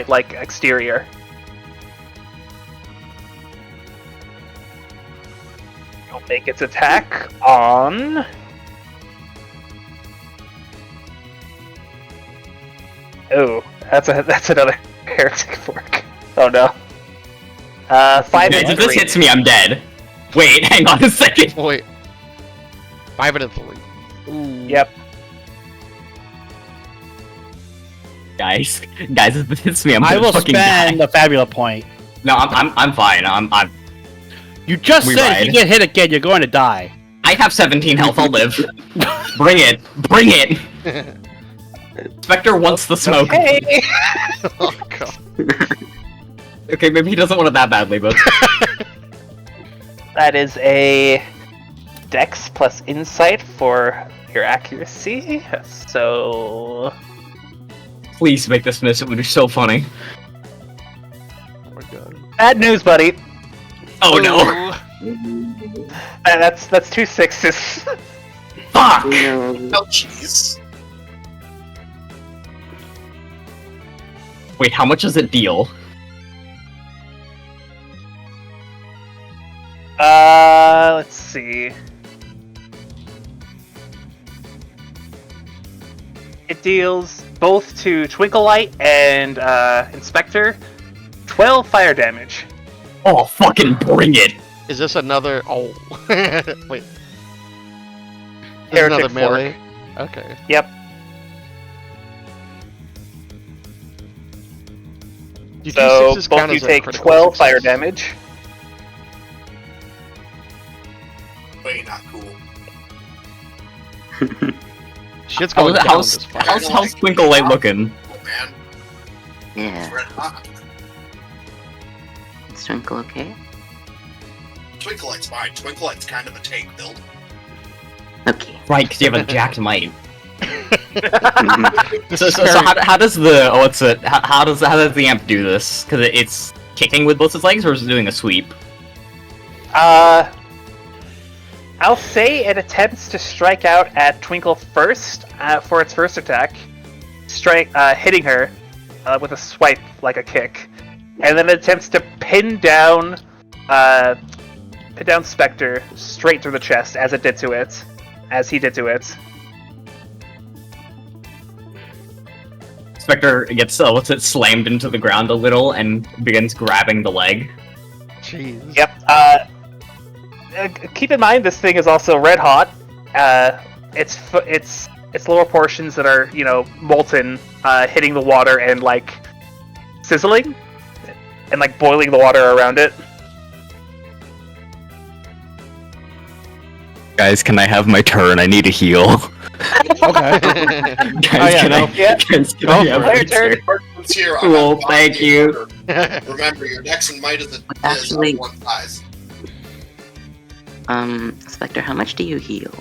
like exterior. It'll make its attack on. Oh, that's another heretic fork. Oh no. 5 and If this 3. hits me, I'm dead. Wait, hang on a second. Wait. 5 and 3. Ooh. Yep. Guys, if this hits me, I'm I gonna will fucking spend die. the Fabula point. No, I'm fine. I'm. You just We said if ride. you get hit again, you're going to die. I have 17 health. I'll live. Bring it. Spectre wants the smoke. Hey! Oh god. Okay, maybe he doesn't want it that badly, but That is a Dex plus Insight for your accuracy. So please make this miss. It would be so funny. Oh my god. bad news, buddy. Oh no! That's 2 6s. Fuck! No. Oh, jeez. Wait, how much does it deal? Let's see. It deals both to Twinklight and Inspector 12 fire damage. Oh, fucking bring it! Is this another? Oh. Wait. This is Heretic another fork. melee. Okay. Yep. Do So D6s both count you as a take critical 12 fire success? damage. Way not cool. Shit's going down How's this fire. Twinkle Light looking? Oh, man. Yeah. Red hot. Is Twinkle okay? Twinklelight's fine. Twinklelight's kind of a tank build. Okay. Right, because you have a jacked might. This So is very- how does the how does the amp do this? Because it's kicking with both its legs, or is it doing a sweep? I'll say it attempts to strike out at Twinkle first for its first attack, hitting her with a swipe like a kick, and then it attempts to pin down Spectre straight through the chest as he did to it. Spectre gets slammed into the ground a little and begins grabbing the leg. Jeez. Yep. Keep in mind, this thing is also red hot. Its lower portions that are molten, hitting the water and like sizzling, and like boiling the water around it. Guys, can I have my turn? I need a heal. Okay. Guys, yeah, can no. Yeah. Guys, can Go I for have it. my Your turn. turn? It's here. I'm Cool, at thank bottom you. order. Remember, your dex and might is Actually- of one size. Spectre, how much do you heal?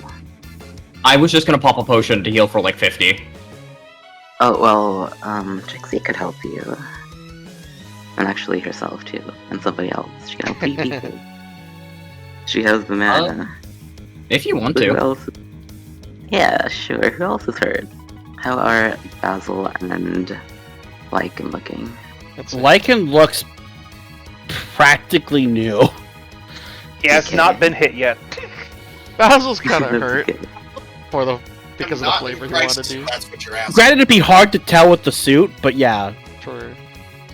I was just gonna pop a potion to heal for like 50. Oh, well, Trixie could help you. And actually herself, too. And somebody else. She can help 3 people. She has the mana. If you want Who to. else? Yeah, sure. Who else is hurt? How are Basil and Lycan looking? Lycan looks practically new. He has Okay. not been hit yet. Basil's kind of That's hurt okay. for the because of the Not flavor in he wanted crisis, to do. That's what you're asking. Granted, it'd be hard to tell with the suit, but yeah, True.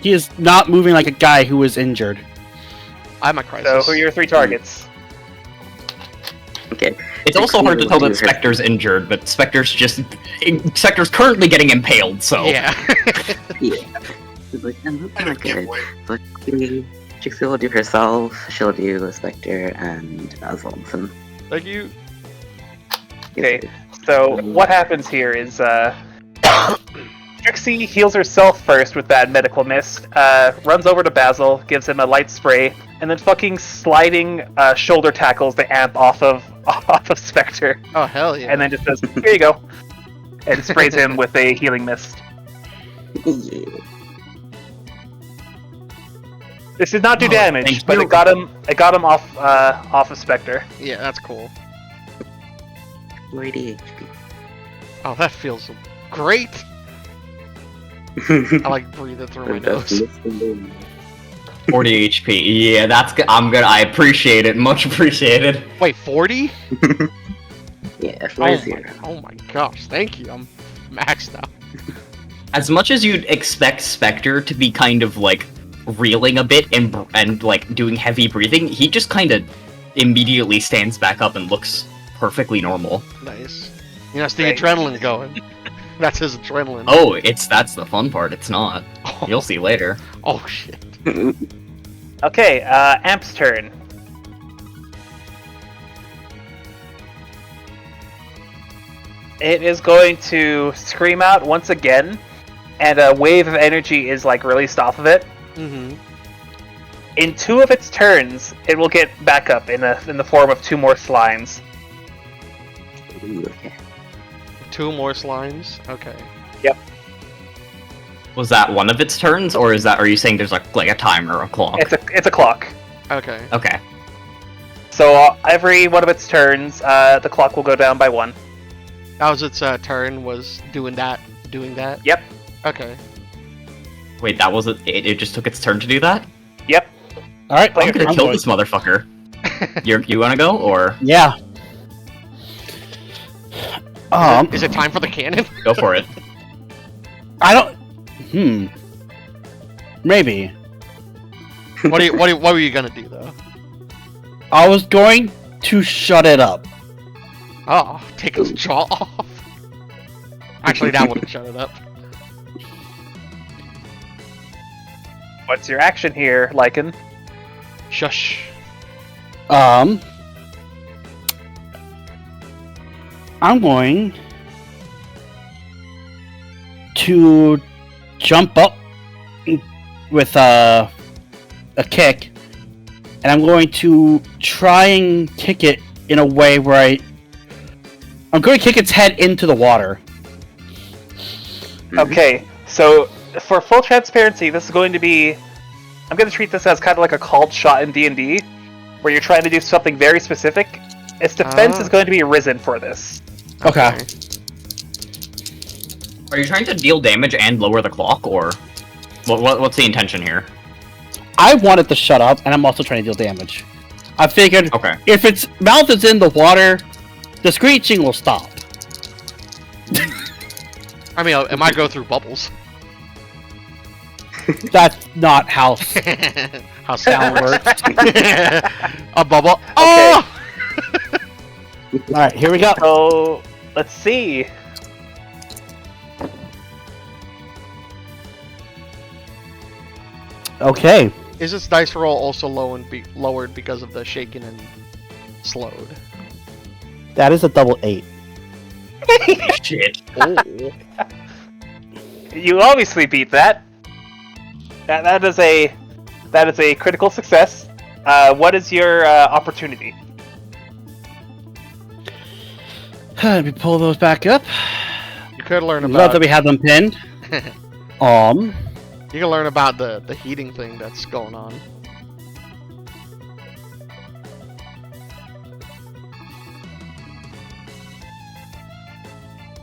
he is not moving like a guy who is injured. I'm a crisis. So, who are your 3 targets? Okay. It's also hard to tell that Trixie will do her- Spectre's injured, but Spectre's currently getting impaled, so. Yeah. Yeah. She's like, I'm looking Kind of like it. giveaway. So Trixie will do herself, she'll do Spectre and Basil. So, Thank you. Okay. So, what happens here is, Trixie heals herself first with that medical mist, runs over to Basil, gives him a light spray, and then fucking sliding shoulder tackles the amp off of Spectre, Oh hell yeah. and then just says, "Here you go," and sprays him with a healing mist. yeah. This did not do Oh, damage, thank but you. it got him off of Spectre. Yeah, that's cool. 40 HP. Oh, that feels great. I like breathing through my nose. 40 HP. Yeah, I appreciate it. Much appreciated. Wait, 40? Yeah, Oh 40. my, oh my gosh, thank you. I'm maxed out. As much as you'd expect Spectre to be kind of like reeling a bit and like doing heavy breathing, he just kind of immediately stands back up and looks perfectly normal. Nice. You know, it's the Right. adrenaline going. That's his adrenaline. Oh, that's the fun part. It's not. Oh, You'll see later. oh shit. Okay, Amp's turn. It is going to scream out once again, and a wave of energy is like released off of it. Mm-hmm. In 2 of its turns, it will get back up in the form of 2 more slimes. Okay. 2 more slimes? Okay. Was that one of its turns, or are you saying there's like a timer, a clock? It's a clock. Okay. Okay. So every one of its turns, the clock will go down by 1. That was its turn, was doing that. Yep. Okay. Wait, that was it. It just took its turn to do that. Yep. All right, Play I'm gonna I'm kill going- this motherfucker. You wanna go or Yeah. Is it time for the cannon? go for it? I don't. Maybe. What were you gonna do though? I was going to shut it up. Oh, take his jaw off. Actually, that wouldn't shut it up. What's your action here, Lycan? Shush. I'm going to jump up with a kick, and I'm going to try and kick it in a way where I'm going to kick its head into the water. Okay, so for full transparency, this is going to be... I'm going to treat this as kind of like a called shot in D&D, where you're trying to do something very specific. Its defense is going to be risen for this. Okay. Are you trying to deal damage and lower the clock, or what's the intention here? I wanted to shut up, and I'm also trying to deal damage. I figured Okay. if its mouth is in the water, the screeching will stop. I mean, it might go through bubbles. That's not how How sound works. A bubble. Oh! Alright, here we go. So, let's see. Okay. Is this dice roll also lowered because of the shaken and slowed? That is a double 8. Shit. Oh. You obviously beat that. That is a critical success. What is your opportunity? Let me pull those back up. You could learn Love about. that we have them pinned. You can learn about the heating thing that's going on.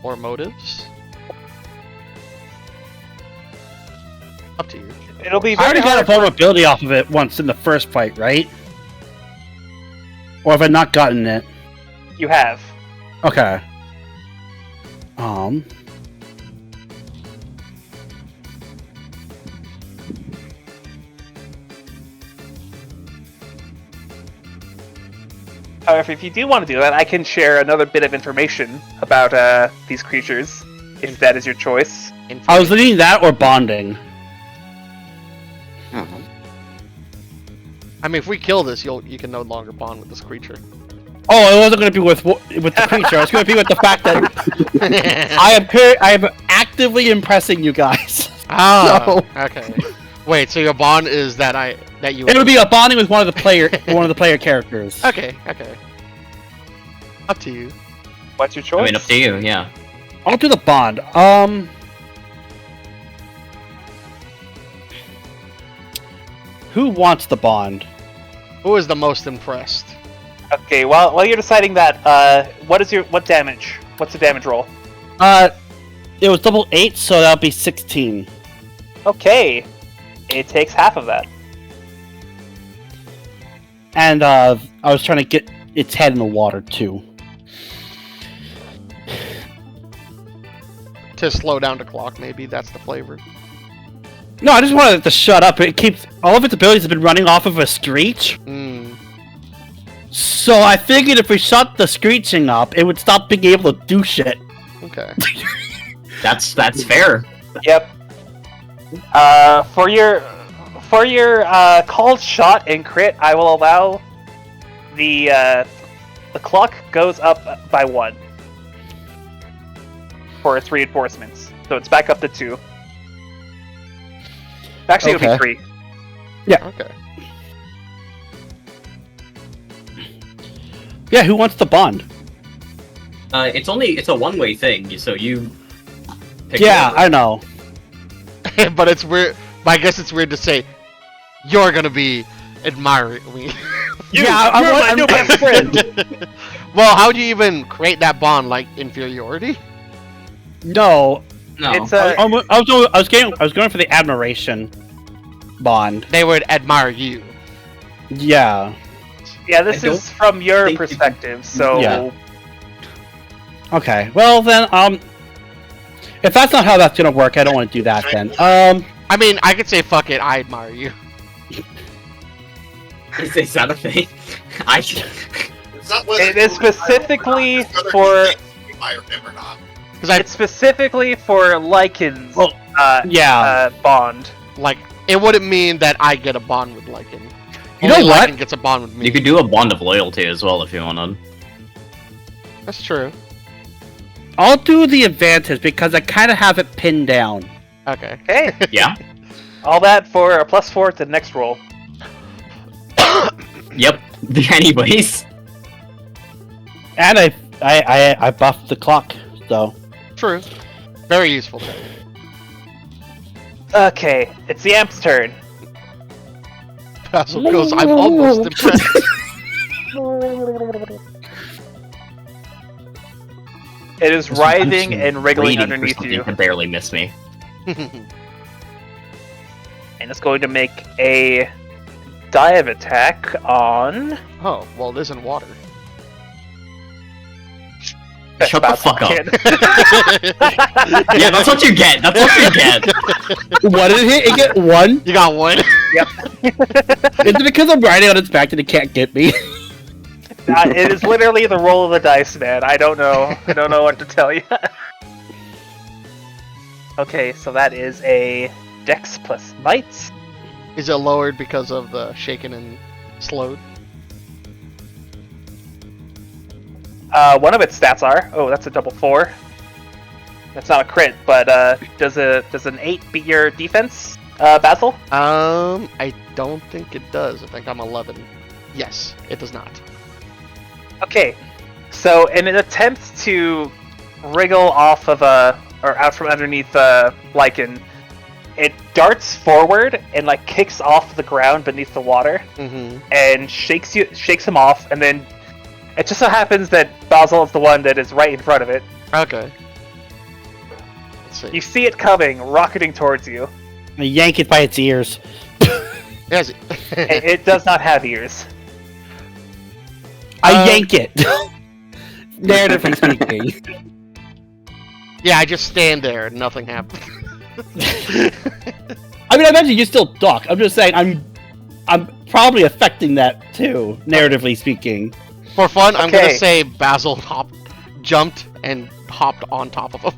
Or motives. Up to you. It'll be I very already got a hard. vulnerability off of it once in the first fight, right? Or have I not gotten it? You have. Okay. However, if you do want to do that, I can share another bit of information about these creatures, if that is your choice. I was thinking that or bonding. I mean, if we kill this, you can no longer bond with this creature. Oh, it wasn't going to be with the creature. It's going to be with the fact that I am actively impressing you guys. Oh, okay. Wait, so your bond is that you. It would be a bonding with one of the player characters. Okay. Up to you. What's your choice? I mean, up to you. Yeah. I'll do the bond. Who wants the bond? Who is the most impressed? Okay, while you're deciding that, what damage? What's the damage roll? It was double 8, so that'll be 16. Okay, it takes half of that. And I was trying to get its head in the water too. To slow down the clock, maybe that's the flavor. No, I just wanted it to shut up. It keeps all of its abilities have been running off of a screech. So I figured if we shut the screeching up, it would stop being able to do shit. Okay. That's fair. Yep. For your called shot and crit, I will allow the clock goes up by 1 for its reinforcements, so it's back up to 2. Actually, it'll be 3. Yeah. Okay. Yeah, who wants the bond? It's a one-way thing, so you. Pick Yeah, whatever. I know. But it's weird. But I guess it's weird to say you're gonna be admiring me. I'm my new best friend. Well, how do you even create that bond? Like inferiority? No, No. It's I was going for the admiration bond. They would admire you. Yeah. yeah. This I don't is from your think you can- perspective, so Yeah. Okay. Well then, if that's not how that's gonna work, I don't want to do that then. I mean, I could say fuck it. I admire you. Is that a thing? It's not whether it is you specifically admire him or not, it's for whether you admire him or not. Because I it's specifically for Lycan's Well, yeah. bond. like it wouldn't mean that I get a bond with Lycan. You know Only what? Lycan gets a bond with me. You could do a bond of loyalty as well if you wanted. That's true. I'll do the advantage because I kind of have it pinned down. Okay. Okay, Yeah. all that for a +4 to the next roll. Yep. Anyways. And I buffed the clock, so. True. Very useful thing. Okay, it's the amp's turn. Basil goes, I'm almost impressed. It is writhing and wriggling Waiting for underneath something you, to barely miss me. and it's going to make a dive attack on. Oh, well, it is in water. Shut the That's fuck up. kid. Yeah, that's what you get. That's what you get. What did it hit? It get 1? You got one? Is it because I'm riding on its back that it can't get me? It is literally the roll of the dice, man. I don't know. I don't know what to tell you. Okay, so that is a Dex plus Might. Is it lowered because of the shaken and slowed? One of its stats are. Oh, that's a double 4. That's not a crit, but does an 8 beat your defense Basil? I don't think it does. I think I'm 11. Yes, it does not. Okay, so in an attempt to wriggle off of or out from underneath Lycan, it darts forward and like kicks off the ground beneath the water and shakes him off, and then it just so happens that Basil is the one that is right in front of it. Okay. Let's see. You see it coming, rocketing towards you. I yank it by its ears. Yes. It does not have ears. I yank it. Narratively speaking. Yeah, I just stand there and nothing happens. I mean, I imagine you still duck. I'm just saying, I'm probably affecting that too, narratively speaking. For fun, I'm Okay. gonna say Basil jumped and hopped on top of him.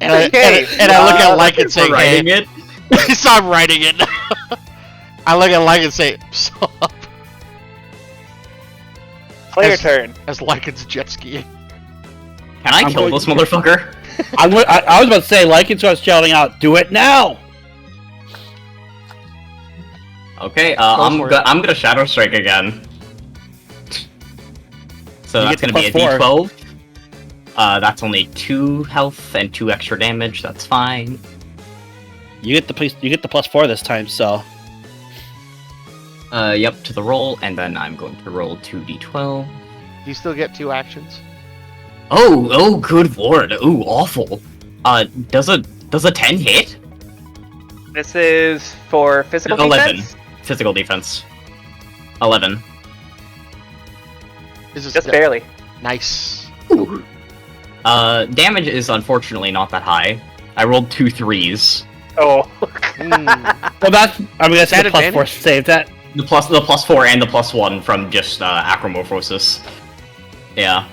And I look at Lycan and say, writing hey. it. So I'm writing it. I look at Lycan and say, sup? Player turn. As Lycan's jet skiing. Can I kill this motherfucker? I was about to say, Lycan starts shouting out, "Do it now!" Okay, Go I'm for it. gonna Shadow Strike again. So You that's get gonna the be a +4. D12. That's only 2 health and 2 extra damage. That's fine. You get the +4 this time, so Yep, to the roll, and then I'm going to roll 2d12. Do you still get 2 actions? Oh, good lord. Ooh, awful. Does a 10 hit? This is for physical 11. defense. Physical defense. 11. Is this Just barely. Nice. Damage is unfortunately not that high. I rolled 2 3s. Oh. well, that's I'm gonna say That the +4 advantage? save that. The +4 and the +1 from just acromorphosis. Yeah.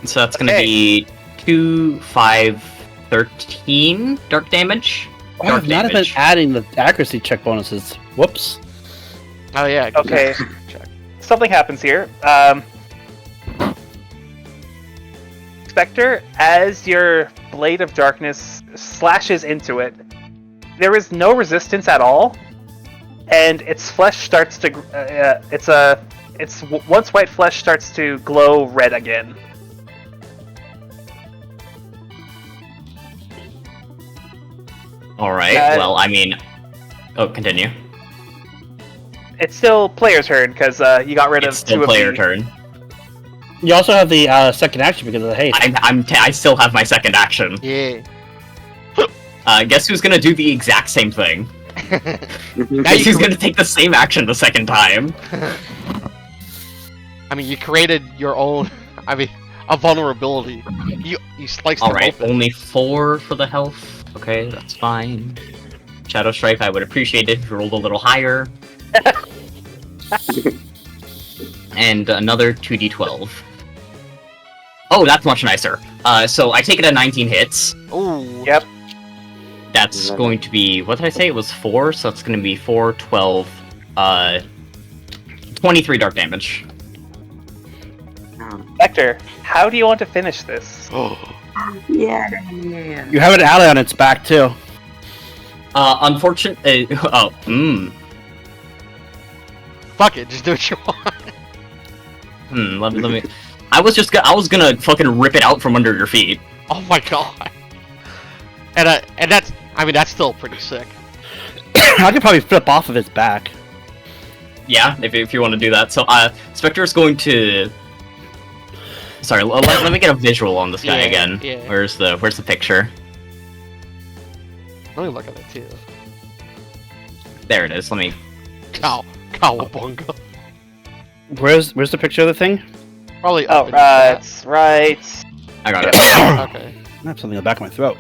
So that's gonna Okay. be 2, 5, 13 dark damage. Oh, Dark I've not been damage. adding the accuracy check bonuses. Whoops. Oh yeah. Okay. Check. Something happens here. Spectre, as your blade of darkness slashes into it, there is no resistance at all, and its flesh starts to once white flesh starts to glow red again. Alright, well, I mean... Oh, continue. It's still player's turn, because you got rid It's of still 2 of player the... turn. You also have the second action because of the haste. I still have my second action. Yeah. Guess who's gonna do the exact same thing? Now Guess who's you gonna take the same action the second time? I mean, you created your own. I mean, a vulnerability. You sliced them Alright, open. only 4 for the health. Okay, that's fine. Shadow Strike, I would appreciate it if you rolled a little higher. And another 2d12. Oh, that's much nicer. So I take it at 19 hits. Ooh. Yep. That's going to be, what did I say? It was 4, so it's going to be 4, 12, 23 dark damage. Spectre, how do you want to finish this? Yeah. You have an ally on its back too. Unfortunately, Fuck it. Just do what you want. let me, I was gonna fucking rip it out from under your feet. Oh my god. And that's. I mean, that's still pretty sick. I could probably flip off of its back. Yeah, if you want to do that. So, Spectre is going to... Sorry, let me get a visual on this guy Yeah, again. yeah. Where's the picture? Let me look at it too. There it is. Let me... Cowabunga. Where's the picture of the thing? Probably Oh, up in the it's right. I got it. chat. Okay. I have something in the back of my throat.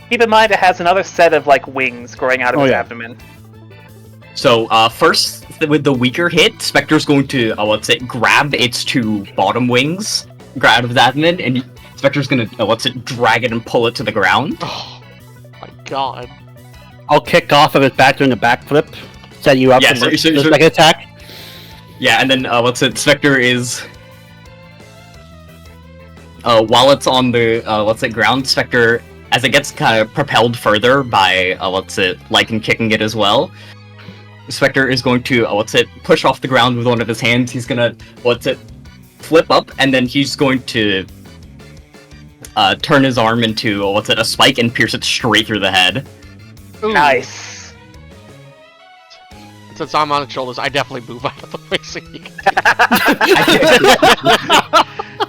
Keep in mind it has another set of like wings growing out of Oh, its yeah. abdomen. So, first, with the weaker hit, Spectre's going to, grab its 2 bottom wings, grab out of the abdomen, and Spectre's gonna, drag it and pull it to the ground. Oh my god. I'll kick off of its back doing a backflip, set you up Yeah, for so- the so- second attack. Yeah, and then, Spectre is... while it's on the let's say ground, Spectre, as it gets kind of propelled further by Lycan kicking it as well, Spectre is going to push off the ground with one of his hands. He's gonna flip up, and then he's going to turn his arm into a spike and pierce it straight through the head. Ooh. Nice. Since I'm on its shoulders, I definitely move out of the way so you can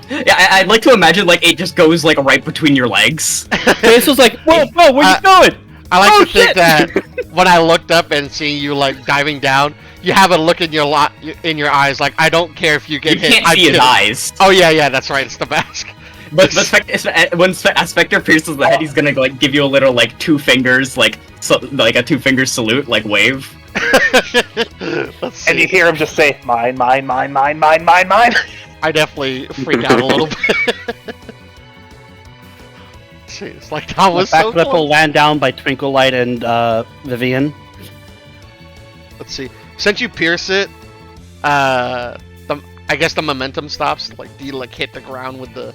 Yeah, I'd like to imagine like it just goes like right between your legs. This was like, whoa, where you going? I like to think that when I looked up and seeing you like diving down, you have a look in your eyes like, I don't care if you get hit. You can't see his eyes. Oh yeah, that's right. It's the mask. But when Spectre pierces the head, he's gonna like give you a little like 2 fingers, like a 2-finger salute, like wave. Let's see. And you hear him just say, mine, mine, mine, mine, mine, mine, mine. I definitely freak out a little bit. See, it's like that was so Backflip will close. land down by Twinkle Light and Vivian. Let's see. Since you pierce it, I guess the momentum stops. Like, do you like hit the ground with the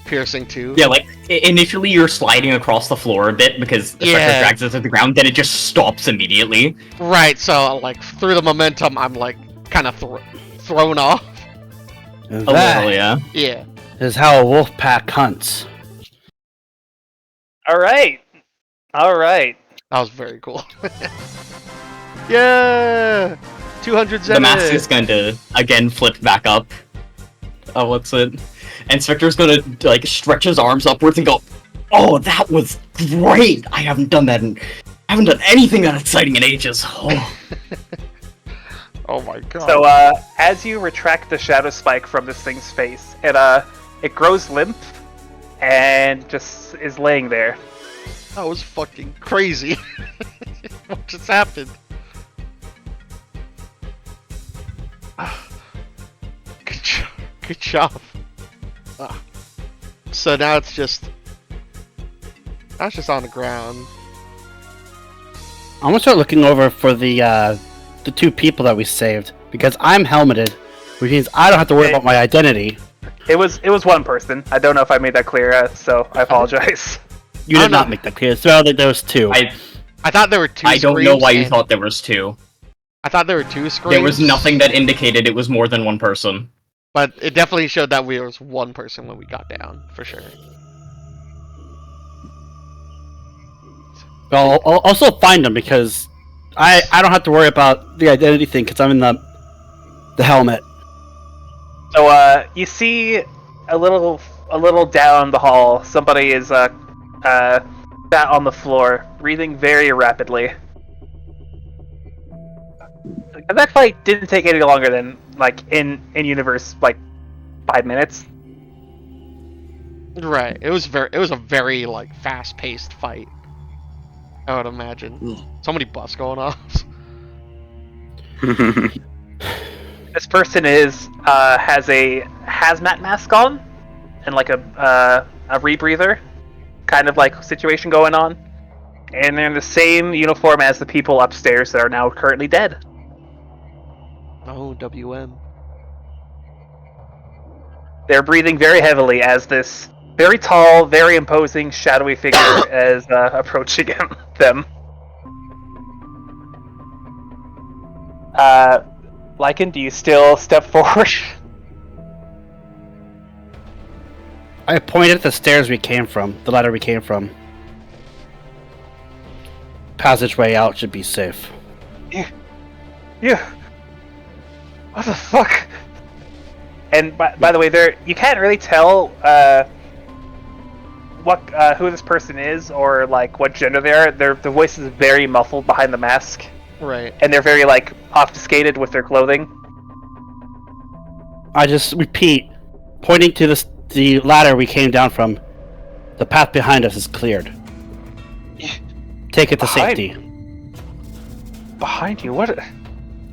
piercing too? Yeah, like initially you're sliding across the floor a bit because the Spectre drags it to the ground, then it just stops immediately. Right. So like through the momentum, I'm like kind of thrown off. And A that little, yeah. Yeah. is how a wolf pack hunts. All right. That was very cool. Yeah. 200 The mask is going to again flip back up. And Spectre's gonna like stretch his arms upwards and go, "Oh, that was great! I haven't done anything that exciting in ages." Oh. Oh my god. So, as you retract the shadow spike from this thing's face, it grows limp and just is laying there. That was fucking crazy. What just happened? Good job. So now it's just on the ground. I'm gonna start looking over for the 2 people that we saved because I'm helmeted, which means I don't have to worry about my identity. It was one person. I don't know if I made that clear, so I apologize. You I did don't not know. make that clear. So there was 2. I thought there were 2 I don't know why you screams, thought there was 2. I thought there were 2 screams. There was nothing that indicated it was more than one person. But it definitely showed that we was one person when we got down, for sure. Well, I'll also find them because I don't have to worry about the identity thing because I'm in the helmet. So, you see a little down the hall, somebody is sat on the floor, breathing very rapidly. And that fight didn't take any longer than like in universe like 5 minutes. Right. It was a very like fast-paced fight. I would imagine. So many busts going off. This person has a hazmat mask on and like a rebreather kind of like situation going on, and they're in the same uniform as the people upstairs that are now currently dead. Oh, WM. They're breathing very heavily as this very tall, very imposing, shadowy figure is approaching them. Lycan, do you still step forward? I pointed at the stairs we came from, the ladder we came from. Passageway out should be safe. Yeah. What the fuck? And by the way, you can't really tell who this person is or like what gender they are. Their voice is very muffled behind the mask. Right. And they're very like obfuscated with their clothing. I just repeat, pointing to the ladder we came down from. The path behind us is cleared. Take it to safety. Behind you? What?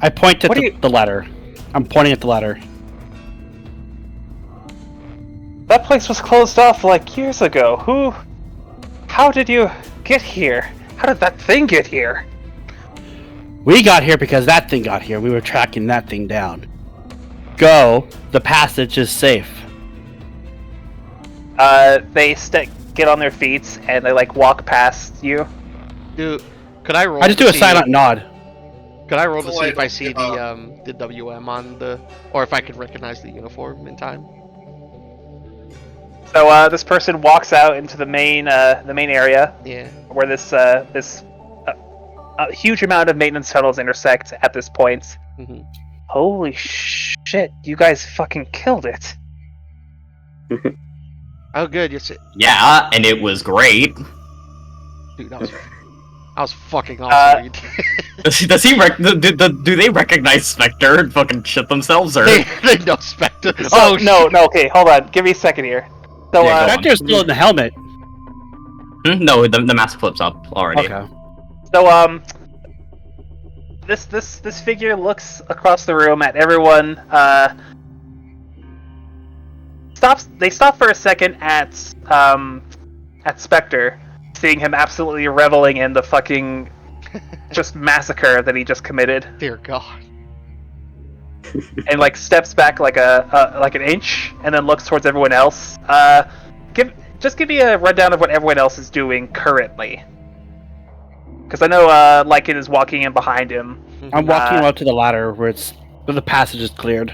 I point at What do you- the ladder. I'm pointing at the ladder. That place was closed off like years ago. How did you get here? How did that thing get here? We got here because that thing got here. We were tracking that thing down. Go. The passage is safe. They get on their feet and they like walk past you. Dude, could I roll? I just to do a see- silent nod. Could I roll to Cool, see I if I don't see give the WM on the, or if I could recognize the uniform in time? So this person walks out into the main area Yeah. where this a huge amount of maintenance tunnels intersect at this point. hmm Holy shit! You guys fucking killed it. Oh, good. Yes, Yeah, and it was great. dude, that was fucking awesome. Does he do they recognize Spectre and fucking shit themselves, or? they know Spectre. So, Oh no, okay, hold on. Give me a second here. So, Yeah, go on. Spectre's still in the helmet. No, the mask flips up already. Okay. So, this figure looks across the room at everyone. They stop for a second at Spectre, seeing him absolutely reveling in the fucking just massacre that he just committed, Dear God. and like steps back like an inch, and then looks towards everyone else. Give me a rundown of what everyone else is doing currently. Because I know Lycan is walking in behind him. I'm walking out to the ladder where the passage is cleared.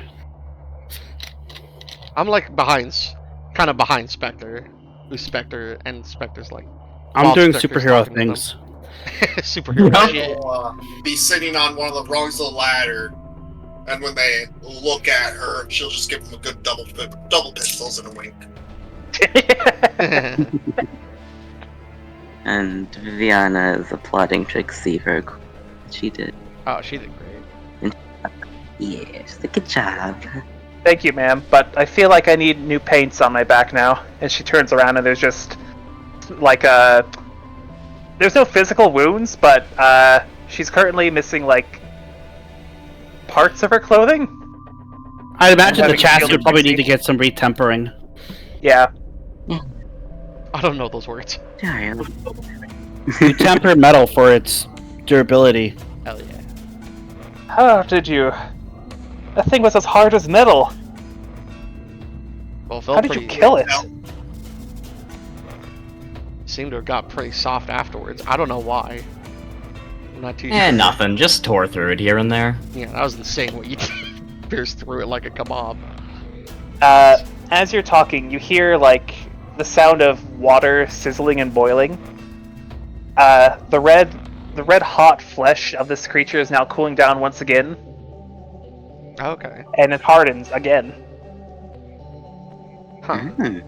I'm like kind of behind Spectre. Who's Spectre, and Spectre's like I'm while doing Spectre's superhero talking to them. things. Superhero Yeah. shit. Will be sitting on one of the rungs of the ladder, and when they look at her, she'll just give them a good double pistols and a wink. And Viviana is applauding Trixie for what she did. Oh, she did great. Yes, good job. Thank you, ma'am, but I feel like I need new paints on my back now. And she turns around and there's just like there's no physical wounds, but she's currently missing like parts of her clothing. I'd imagine the having chassis fielded would probably need to Trixie. get some retempering. Yeah. I don't know those words. Dario. You temper metal for its durability. Hell yeah. How did you? That thing was as hard as metal. Well, it felt How did you pretty- kill it? Seemed to have got pretty soft afterwards. I don't know why. I'm not too Eh, nothing. Just tore through it here and there. Yeah, that was insane what you did. Pierced through it like a kebab. As you're talking, you hear like the sound of water sizzling and boiling. The red hot flesh of this creature is now cooling down once again, Okay. and it hardens again. Huh. Hmm.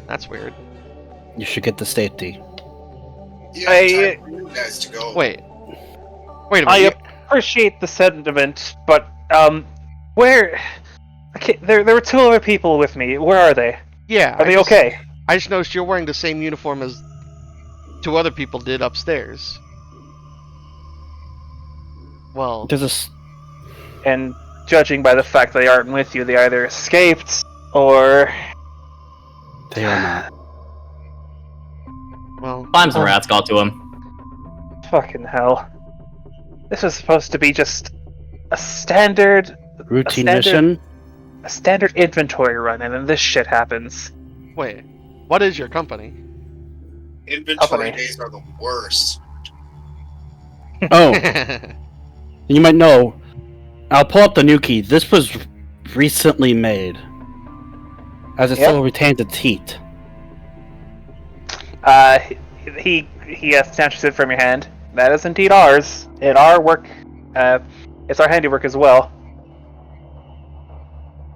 That's weird. You should get the safety. You have time for you guys to go. Wait. Wait a I minute. appreciate the sentiment, but where? Okay, there were two other people with me. Where are they? Yeah. Are they okay? I just noticed you're wearing the same uniform as two other people did upstairs. Well, There's a s- And judging by the fact they aren't with you, they either escaped or They are not. well. Climbs and rats got to him. fucking hell. This was supposed to be just a standard Routine standard- mission. a standard inventory run, and then this shit happens. Wait. What is your company? Inventory Company. days are the worst. Oh, you might know. I'll pull up the new key. This was recently made, as it Yep. still retains its heat. He snatches it from your hand. That is indeed ours. In our work, it's our handiwork as well.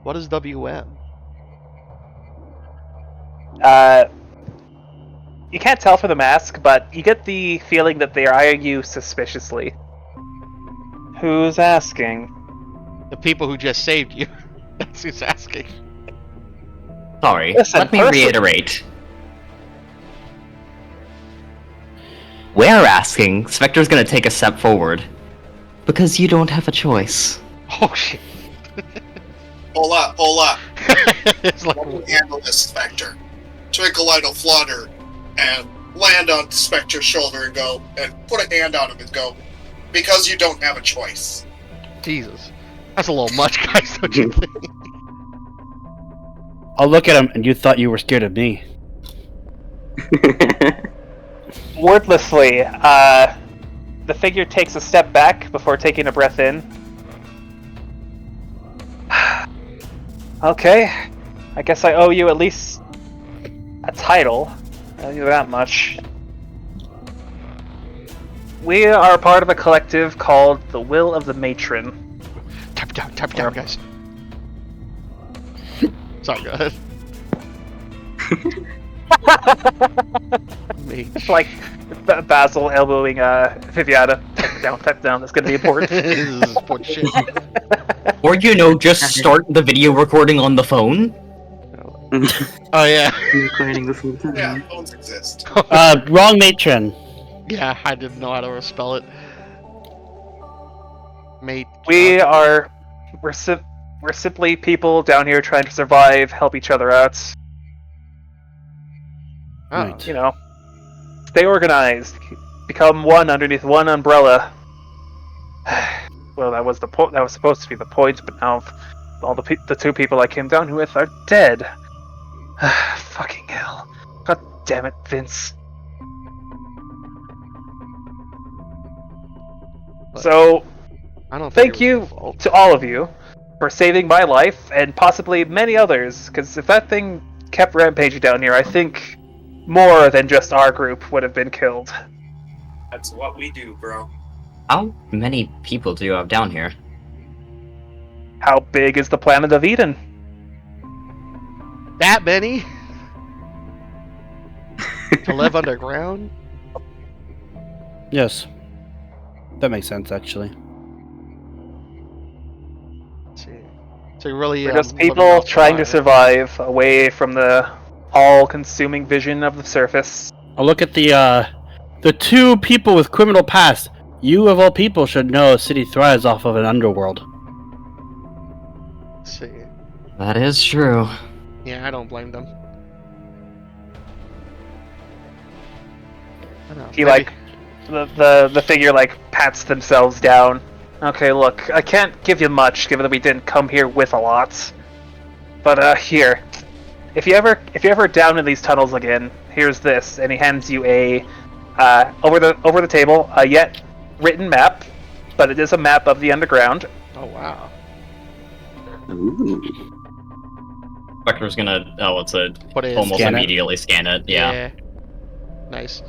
What is WM? You can't tell from the mask, but you get the feeling that they eye you suspiciously. Who's asking? The people who just saved you. That's who's asking. Sorry. Listen, Let me person- reiterate. We're asking. Spectre's gonna take a step forward. Because you don't have a choice. Oh shit. Hold up. It's like, Let me handle this, Spectre. Twinkle Light will flutter and land on Spectre's shoulder and go, and put a hand on him and go, because you don't have a choice. Jesus. That's a little much, guys, don't you think? I'll look at him, and you thought you were scared of me. Wordlessly, the figure takes a step back before taking a breath in. Okay, I guess I owe you at least a title. I owe you that much. We are part of a collective called the Will of the Matron. Tap down, guys. Sorry, go ahead. It's like Basil elbowing Viviana. Tap down. That's gonna be important. This is important shit. Or, just start the video recording on the phone. Oh yeah. Recording the full time. Yeah, phones exist. Wrong matron. Yeah, I didn't know how to spell it. Mate. We're simply people down here trying to survive, help each other out. Oh. Right. Stay organized, become one underneath one umbrella. Well, that was supposed to be the point, but now all the two people I came down with are dead. Fucking hell! God damn it, Vince. But So, I don't think thank it was you your fault. to all of you for saving my life and possibly many others. Because if that thing kept rampaging down here, I think more than just our group would have been killed. That's what we do, bro. How many people do you have down here? How big is the planet of Eden? That many? To live underground? Yes. That makes sense, actually. Let's see. So you really We're just living people off the trying to planet. survive away from the all-consuming vision of the surface. I'll look at the two people with criminal past. You, of all people, should know a city thrives off of an underworld. Let's see. That is true. Yeah, I don't blame them. I don't know, He maybe- the figure pats themselves down. Okay, look, I can't give you much, given that we didn't come here with a lot. But here, if you ever down in these tunnels again, here's this, and he hands you a over the table a yet written map, but it is a map of the underground. Oh wow. Ooh. Spectre's gonna What is almost Scan it. immediately scan it. Yeah. Nice.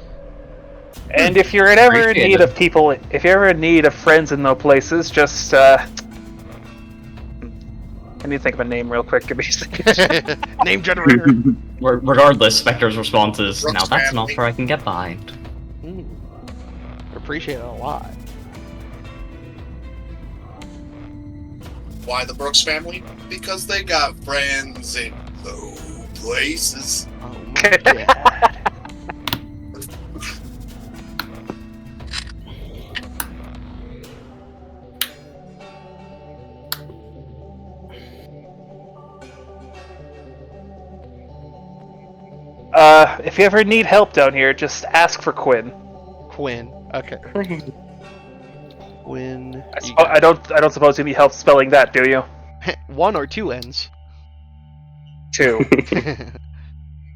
And if you're ever in Appreciate need it. of people, if you're ever in need of friends in no places, just I need to think of a name real quick. Give me a second. Name generator. Regardless, Spectre's response is, Brooks now that's an family. offer I can get behind. Appreciate it a lot. Why the Brooks family? Because they got friends in low places. Oh my god. If you ever need help down here, just ask for Quinn. Quinn. Okay. Quinn. Quinn. I don't suppose you need help spelling that, do you? One or two N's. Two.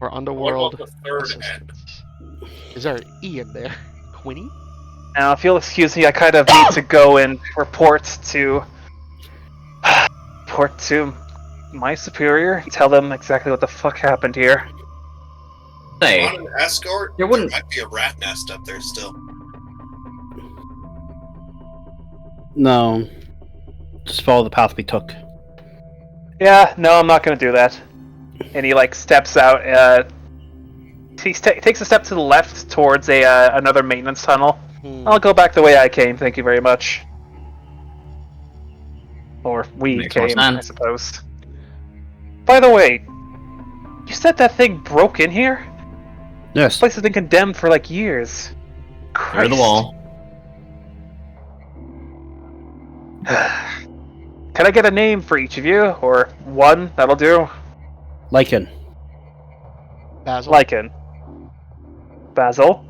Or What underworld. about the third end? assistance. Is there an E in there? Quinny? Now, if you'll excuse me, I kind of need to go and report to my superior. Tell them exactly what the fuck happened here. Say, On an escort, There wouldn't- might be a rat nest up there still. No. Just follow the path we took. Yeah, no, I'm not gonna do that. And he steps out. He takes a step to the left towards another maintenance tunnel. I'll go back the way I came. Thank you very much. Or we Makes more came, I sense. suppose. By the way, you said that thing broke in here? Yes. This place has been condemned for years. clear the Christ. wall. Can I get a name for each of you? Or one? That'll do. Lycan. Basil. Lycan. Basil.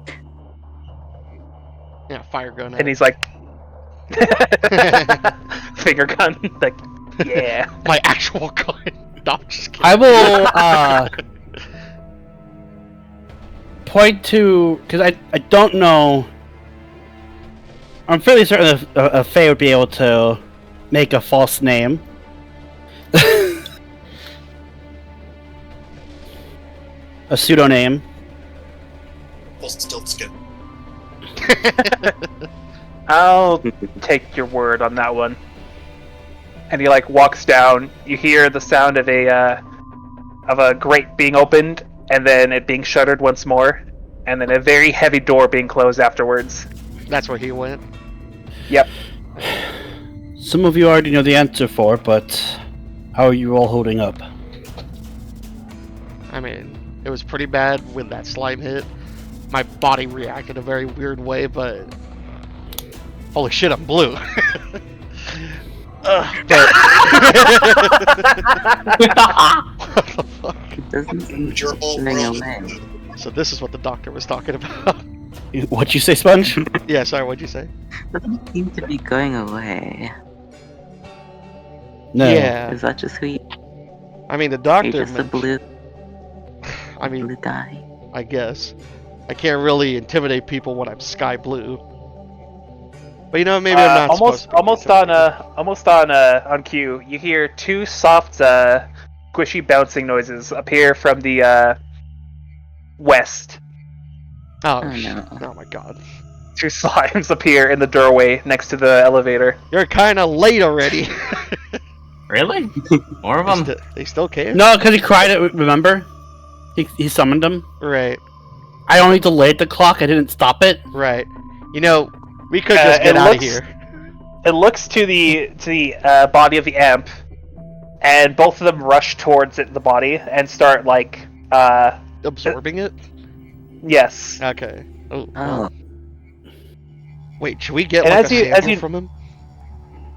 Yeah, fire gun. And he's like... Finger gun. Yeah. My actual gun. No, I'm just kidding. I will, point to because I don't know. I'm fairly certain that Faye would be able to make a false name. A pseudonym. Full stilt skin. I'll take your word on that one. And he like walks down. You hear the sound of a grate being opened, and then it being shuttered once more, and then a very heavy door being closed afterwards. That's where he went. Yep. Some of you already know the answer for, but how are you all holding up? I mean, it was pretty bad when that slime hit. My body reacted a very weird way, but holy shit, I'm blue. What the fuck? It doesn't seem Your to whole be going world is away. blue. So this is what the doctor was talking about. What'd you say, Sponge? Yeah, sorry, what'd you say? It doesn't seem to be going away. No. Yeah, Is that just who you I mean the are? You doctor. just a blue I mean, guy? I guess I can't really intimidate people when I'm sky blue. But you know, maybe I'm not supposed to be almost on cue. You hear two soft, squishy bouncing noises appear from the west. Oh, Oh, no. Oh my god. Two slimes appear in the doorway next to the elevator. You're kind of late already. Really? More of them? They still care? No, because he cried it, remember? He summoned him. Right, I only delayed the clock, I didn't stop it. right. You know, we could just get out of here. It looks to the body of the amp, and both of them rush towards it, the body, and start like Absorbing it? yes. Okay. Oh. Oh, Wait, should we get And like as a you- as sample you- from him?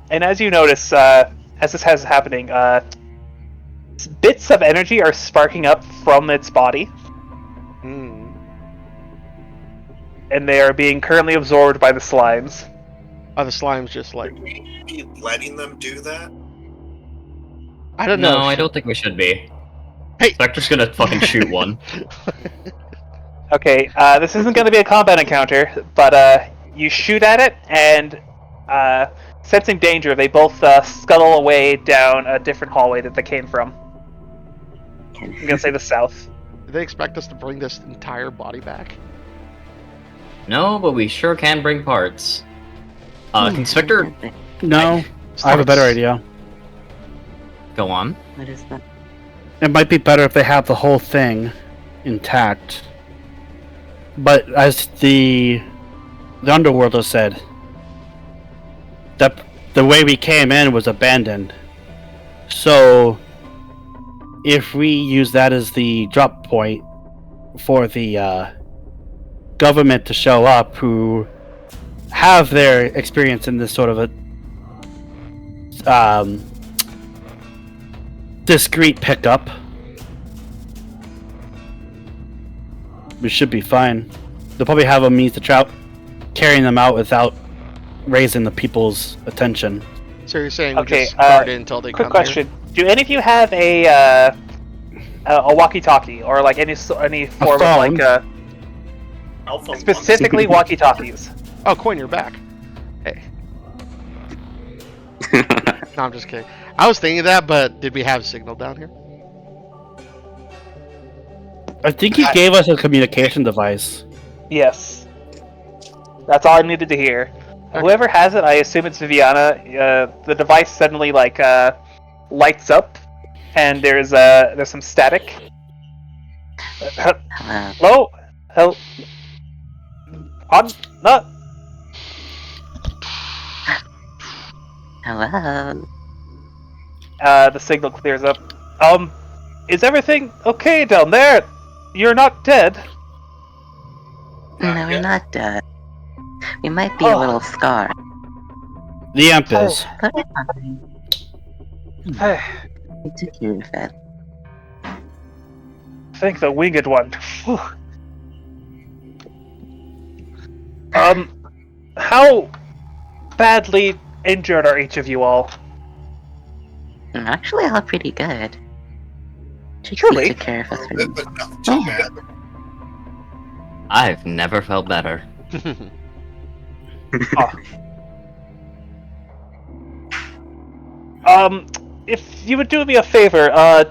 And as you notice, as this has happening, bits of energy are sparking up from its body, Hmm. and they are being currently absorbed by the slimes. Are the slimes just like... Would we be letting them do that? I don't No, know. I don't think we should be. Hey! Spectre's gonna fucking shoot one. Okay, this isn't going to be a combat encounter, but you shoot at it, and sensing danger, they both scuttle away down a different hallway that they came from. I'm going to say the south. Do they expect us to bring this entire body back? No, but we sure can bring parts. Can Spectre No, I have a better idea. go on? what is that? It might be better if they have the whole thing intact. But as the Underworld has said, that the way we came in was abandoned. So if we use that as the drop point for the government to show up, who have their experience in this sort of a discreet pickup, we should be fine. They'll probably have a means to carrying them out without raising the people's attention. So you're saying we Okay, just guard it until they Quick come question: do any of you have a walkie-talkie, or like any form of phone? like Alpha specifically walkie-talkies? here? Oh, Coin, you're back. Hey. No, I'm just kidding. I was thinking that, but did we have signal down here? I think he gave us a communication device. Yes. That's all I needed to hear. Whoever has it, I assume it's Viviana. The device suddenly like lights up, and there's some static. Hello. Hello. On. No. Hello. The signal clears up. Is everything okay down there? You're not dead. No, Yeah. we're not dead. We might be a little scarred, The amp is. but we're fine. We took care of it. Thank the winged one. Whew. How badly injured are each of you all? I'm actually all pretty good. Trixie Truly? took care of us. bit, but not too bad. I've never felt better. If you would do me a favor,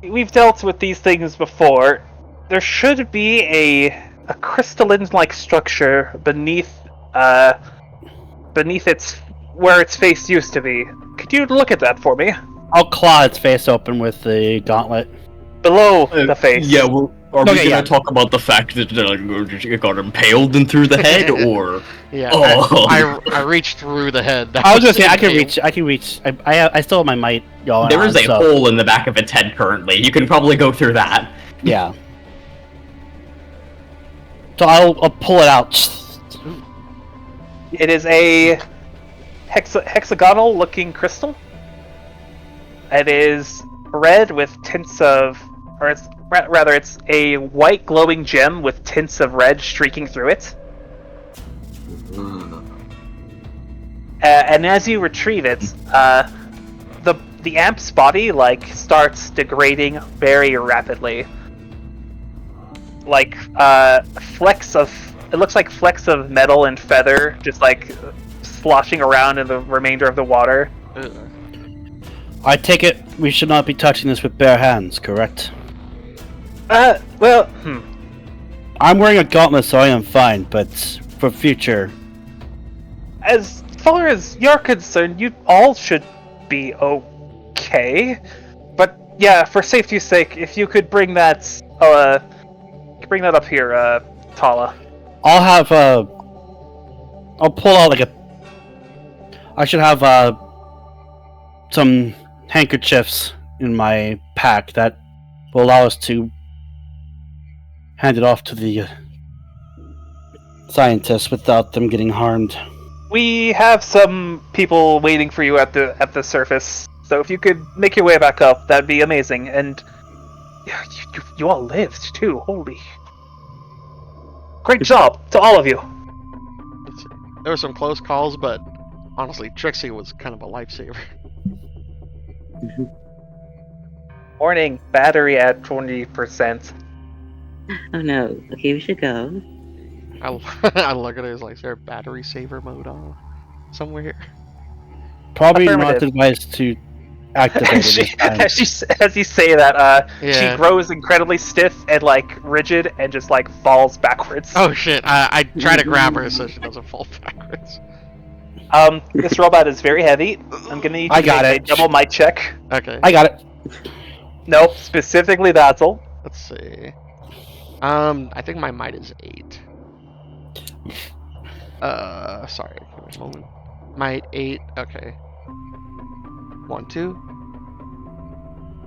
we've dealt with these things before. There should be a crystalline-like structure beneath its where its face used to be. Could you look at that for me? I'll claw its face open with the gauntlet. Below the face. Yeah, well, are Okay, we gonna yeah. talk about the fact that it got impaled in through the head, or? Yeah, Oh. I reached through the head. That I was gonna say impaled. I can reach. I still have my might going. There on, is a so, hole in the back of its head currently. You can probably go through that. Yeah. So I'll pull it out. It is a hexagonal-looking crystal. It is red with tints of, or it's rather, it's a white glowing gem with tints of red streaking through it. And as you retrieve it, the amp's body starts degrading very rapidly. It looks like flecks of metal and feather just sloshing around in the remainder of the water. I take it we should not be touching this with bare hands, correct? I'm wearing a gauntlet, so I am fine. But for future, As far as you're concerned, you all should be okay. But yeah, for safety's sake, if you could bring that up here, Tala. I'll have I'll pull out I should have some handkerchiefs in my pack that will allow us to hand it off to the scientists without them getting harmed. We have some people waiting for you at the surface, so if you could make your way back up, that'd be amazing. And yeah, you all lived too. Holy, great job to all of you. There were some close calls, but honestly, Trixie was kind of a lifesaver. Warning: battery at 20%. Oh no. Okay, we should go. I look at it as like, is there a battery saver mode on somewhere here? Probably not Affirmative. advised to activate it this time. As you say that, Yeah. she grows incredibly stiff and rigid and just falls backwards. Oh shit! I try to grab her so she doesn't fall backwards. This robot is very heavy. I'm gonna need I you to got make it. a double might check. Okay. I got it. Nope, specifically that's all. Let's see. I think my might is 8. Sorry. Give me a moment. Might 8. Okay. 1, 2.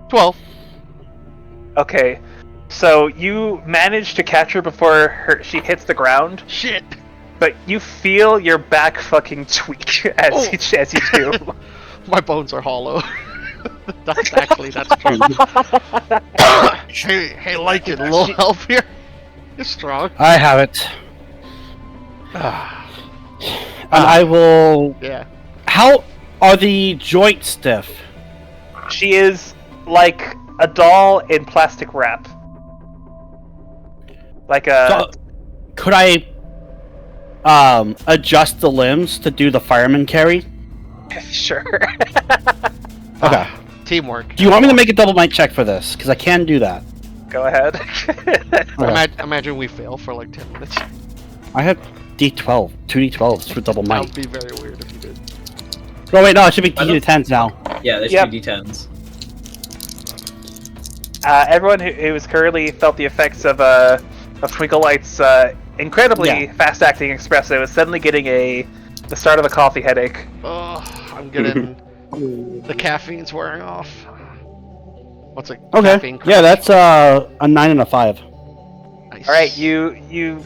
12. Okay, so you manage to catch her before she hits the ground, Shit. but you feel your back fucking tweak as you do. My bones are hollow. That's true. hey, like it. A little help here. You're strong. I have it. And I will. Yeah. How are the joints stiff? She is like a doll in plastic wrap. So, could I adjust the limbs to do the fireman carry? Sure. Okay. Teamwork. Do you want me to make a double might check for this? Because I can do that. Go ahead. Imagine we fail for like 10 minutes. I have D12, 2D12s for double That might. would be very weird if you did. Oh wait, no, it should be D10s now. Yeah, there should Yep. be D10s. Everyone who has currently felt the effects of Twinkle Light's incredibly fast-acting espresso is suddenly getting the start of a coffee headache. Oh, I'm getting the caffeine's wearing off. What's it? Okay. Caffeine crash? Yeah, that's a 9 and a 5. Nice. All right, you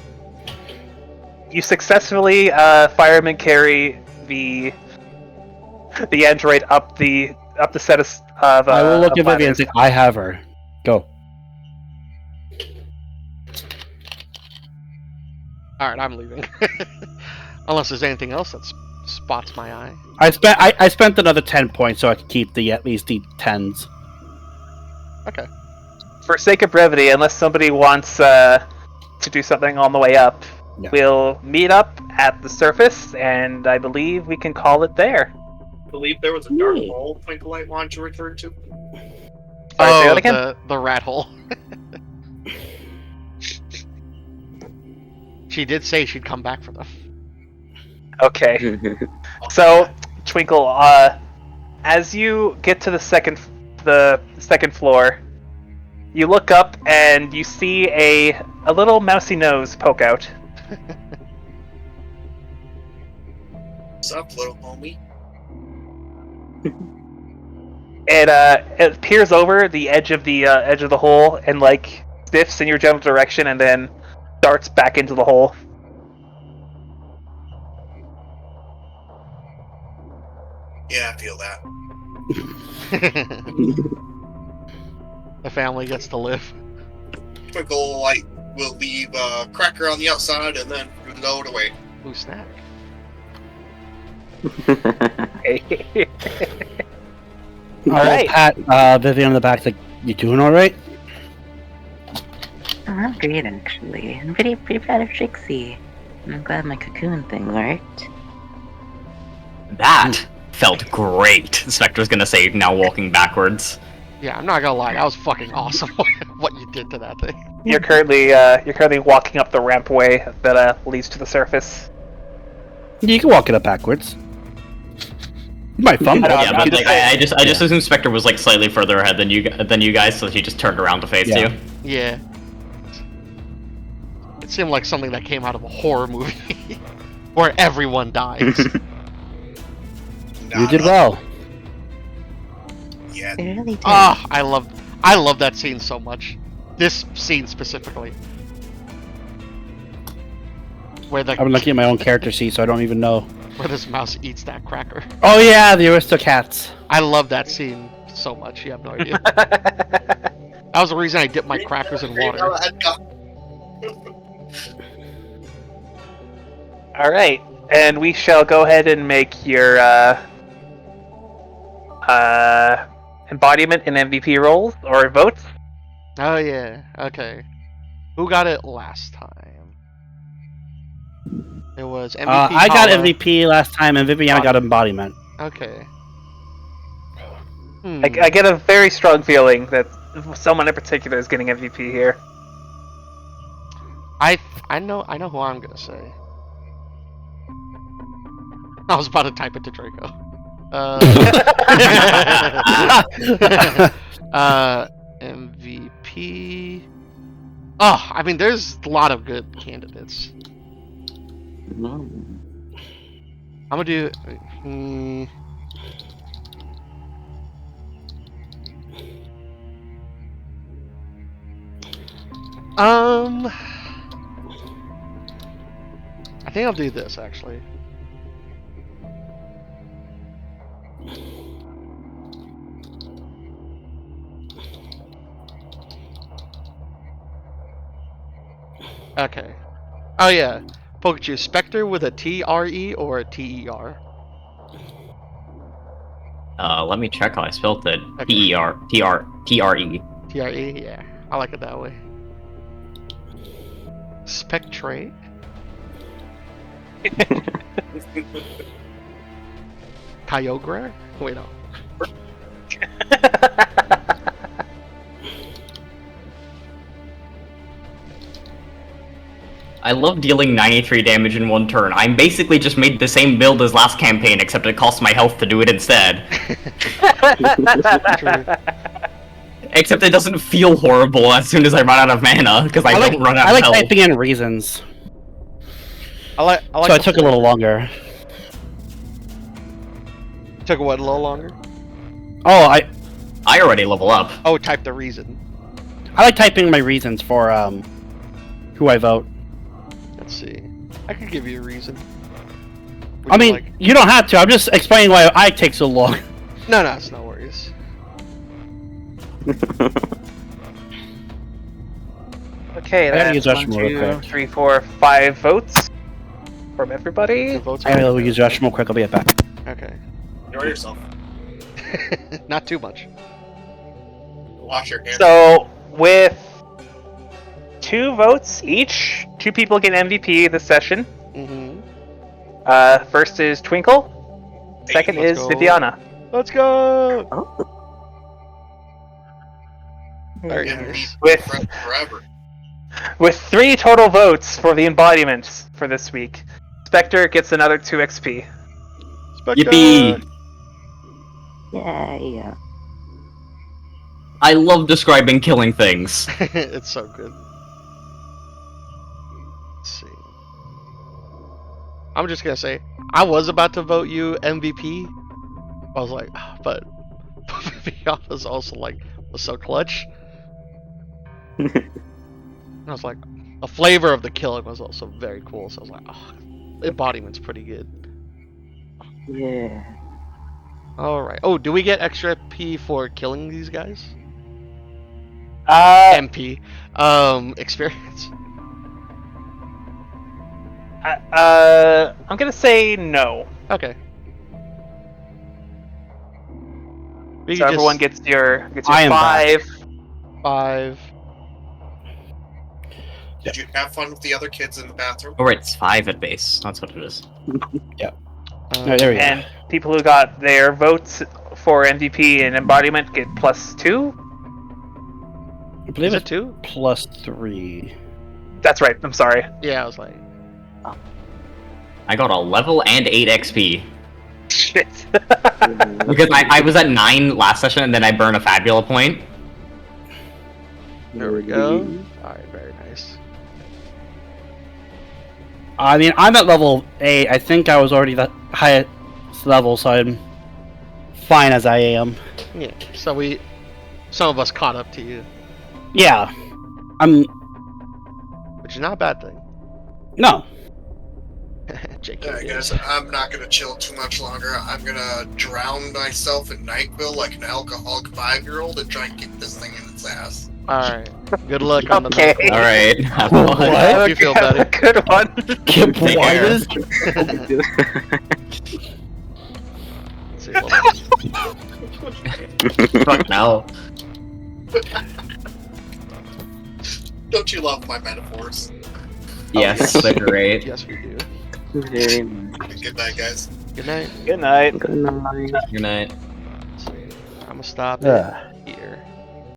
successfully fireman carry the android up the set of. I will look at Vivian and ladders. say, I have her. Go. All right, I'm leaving. Unless there's anything else that spots my eye. I spent another 10 points so I could keep at least the 10s. Okay. for sake of brevity, unless somebody wants to do something on the way up, Yeah. we'll meet up at the surface, and I believe we can call it there. I believe there was a dark hole Twinklight wanted to return to. Sorry, say that again? the rat hole. She did say she'd come back for them. Okay. So, Twinkle, as you get to the second floor, you look up and you see a little mousy nose poke out. What's up, little homie? It peers over the edge of the hole and like sniffs in your general direction and then darts back into the hole. Yeah, I feel that. The family gets to live. Twinkle Light will leave Cracker on the outside and then reload away. Ooh, snack. Alright. Pat, Vivian in the back, like, you doing alright? Oh, I'm great, actually. I'm pretty proud of Trixie. I'm glad my cocoon thing worked. That felt great. Spectre's gonna say now walking backwards. Yeah, I'm not gonna lie, that was fucking awesome what you did to that thing. You're currently walking up the rampway that leads to the surface. You can walk it up backwards. You might fumble. Yeah, but like, I just assumed Spectre was like slightly further ahead than you guys, so she just turned around to face you. Yeah. It seemed like something that came out of a horror movie where everyone dies. You did well. Yeah. They really did. Ah, I love that scene so much. This scene specifically. Where I'm looking at my own character sheet, so I don't even know. Where this mouse eats that cracker. Oh yeah, the Aristocats. I love that scene so much, you have no idea. That was the reason I dipped my crackers in water. Alright, and we shall go ahead and make your embodiment and MVP rolls, or votes. Oh yeah, okay. Who got it last time? It was MVP. I got Paula. MVP last time, and Viviana got embodiment. Okay. I get a very strong feeling that someone in particular is getting MVP here. I know who I'm gonna say. I was about to type it to Draco. MVP. Oh, I mean, there's a lot of good candidates. I'm gonna do. I think I'll do this actually. Okay. Oh yeah. Pikachu, Spectre with a TRE or a TER? Let me check how I spelled it. Okay. TRE. TRE, yeah. I like it that way. Spectre? Kyogre? Wait, no. I love dealing 93 damage in one turn. I'm basically just made the same build as last campaign, except it costs my health to do it instead. True. Except it doesn't feel horrible as soon as I run out of mana, because I don't run out I of like health. typing in reasons. I like So it took a little longer. Took what, a little longer? Oh, I already level up. Oh, type the reason. I like typing my reasons for who I vote. Let's see. I could give you a reason. I mean, you don't have to. I'm just explaining why I take so long. No, it's no worries. Okay, I gotta that's use 1, Rushmore real 2, quick. 3, 4, 5 votes from everybody. The votes I are- will use Rush real quick. I'll be right back. Okay. Enjoy yourself. Not too much. Wash your hands. So, With 2 votes each, 2 people get MVP this session. Mm-hmm. First is Twinkle. Second Let's is go. Viviana. Let's go! Oh. Very And nice. forever. With 3 total votes for the embodiments for this week, Spectre gets another 2 XP. Spectre! Yippee! Yeah. I love describing killing things. It's so good. Let's see. I'm just gonna say, I was about to vote you MVP. I was like, but Viviana's also like, was so clutch. I was like, the flavor of the killing was also very cool. So I was like, the embodiment's pretty good. Yeah. Alright. Oh, do we get extra P for killing these guys? MP. Experience. I'm gonna say no. Okay. We So can everyone just gets your I am 5. 5. Did you have fun with the other kids in the bathroom? Oh, right, it's 5 at base. That's what it is. No, there we go. And people who got their votes for MVP and embodiment get +2. I believe Is it's it 2? +3. That's right. I'm sorry. Yeah, I was like, I got a level and 8 XP. Shit. Because I was at 9 last session and then I burned a Fabula point. there we go. Alright, very nice. I mean, I'm at level 8. I think I was already the highest level, so I'm fine as I am. Yeah, so some of us caught up to you, Yeah. I'm... which is not a bad thing. No. JK. Alright guys, I'm not gonna chill too much longer. I'm gonna drown myself in NyQuil like an alcoholic 5-year-old and try and kick this thing in its ass. Alright. Good luck on the Okay. medical. Alright. have What? fun. I hope you feel better. Good one. Get Take care. blinded? Let's see, what Fuck no. Don't you love my metaphors? Yes, they're great. Yes, we do. Very much. Good night, guys. Good night. Good night. Good night. Good night. I'm gonna stop it. Ugh.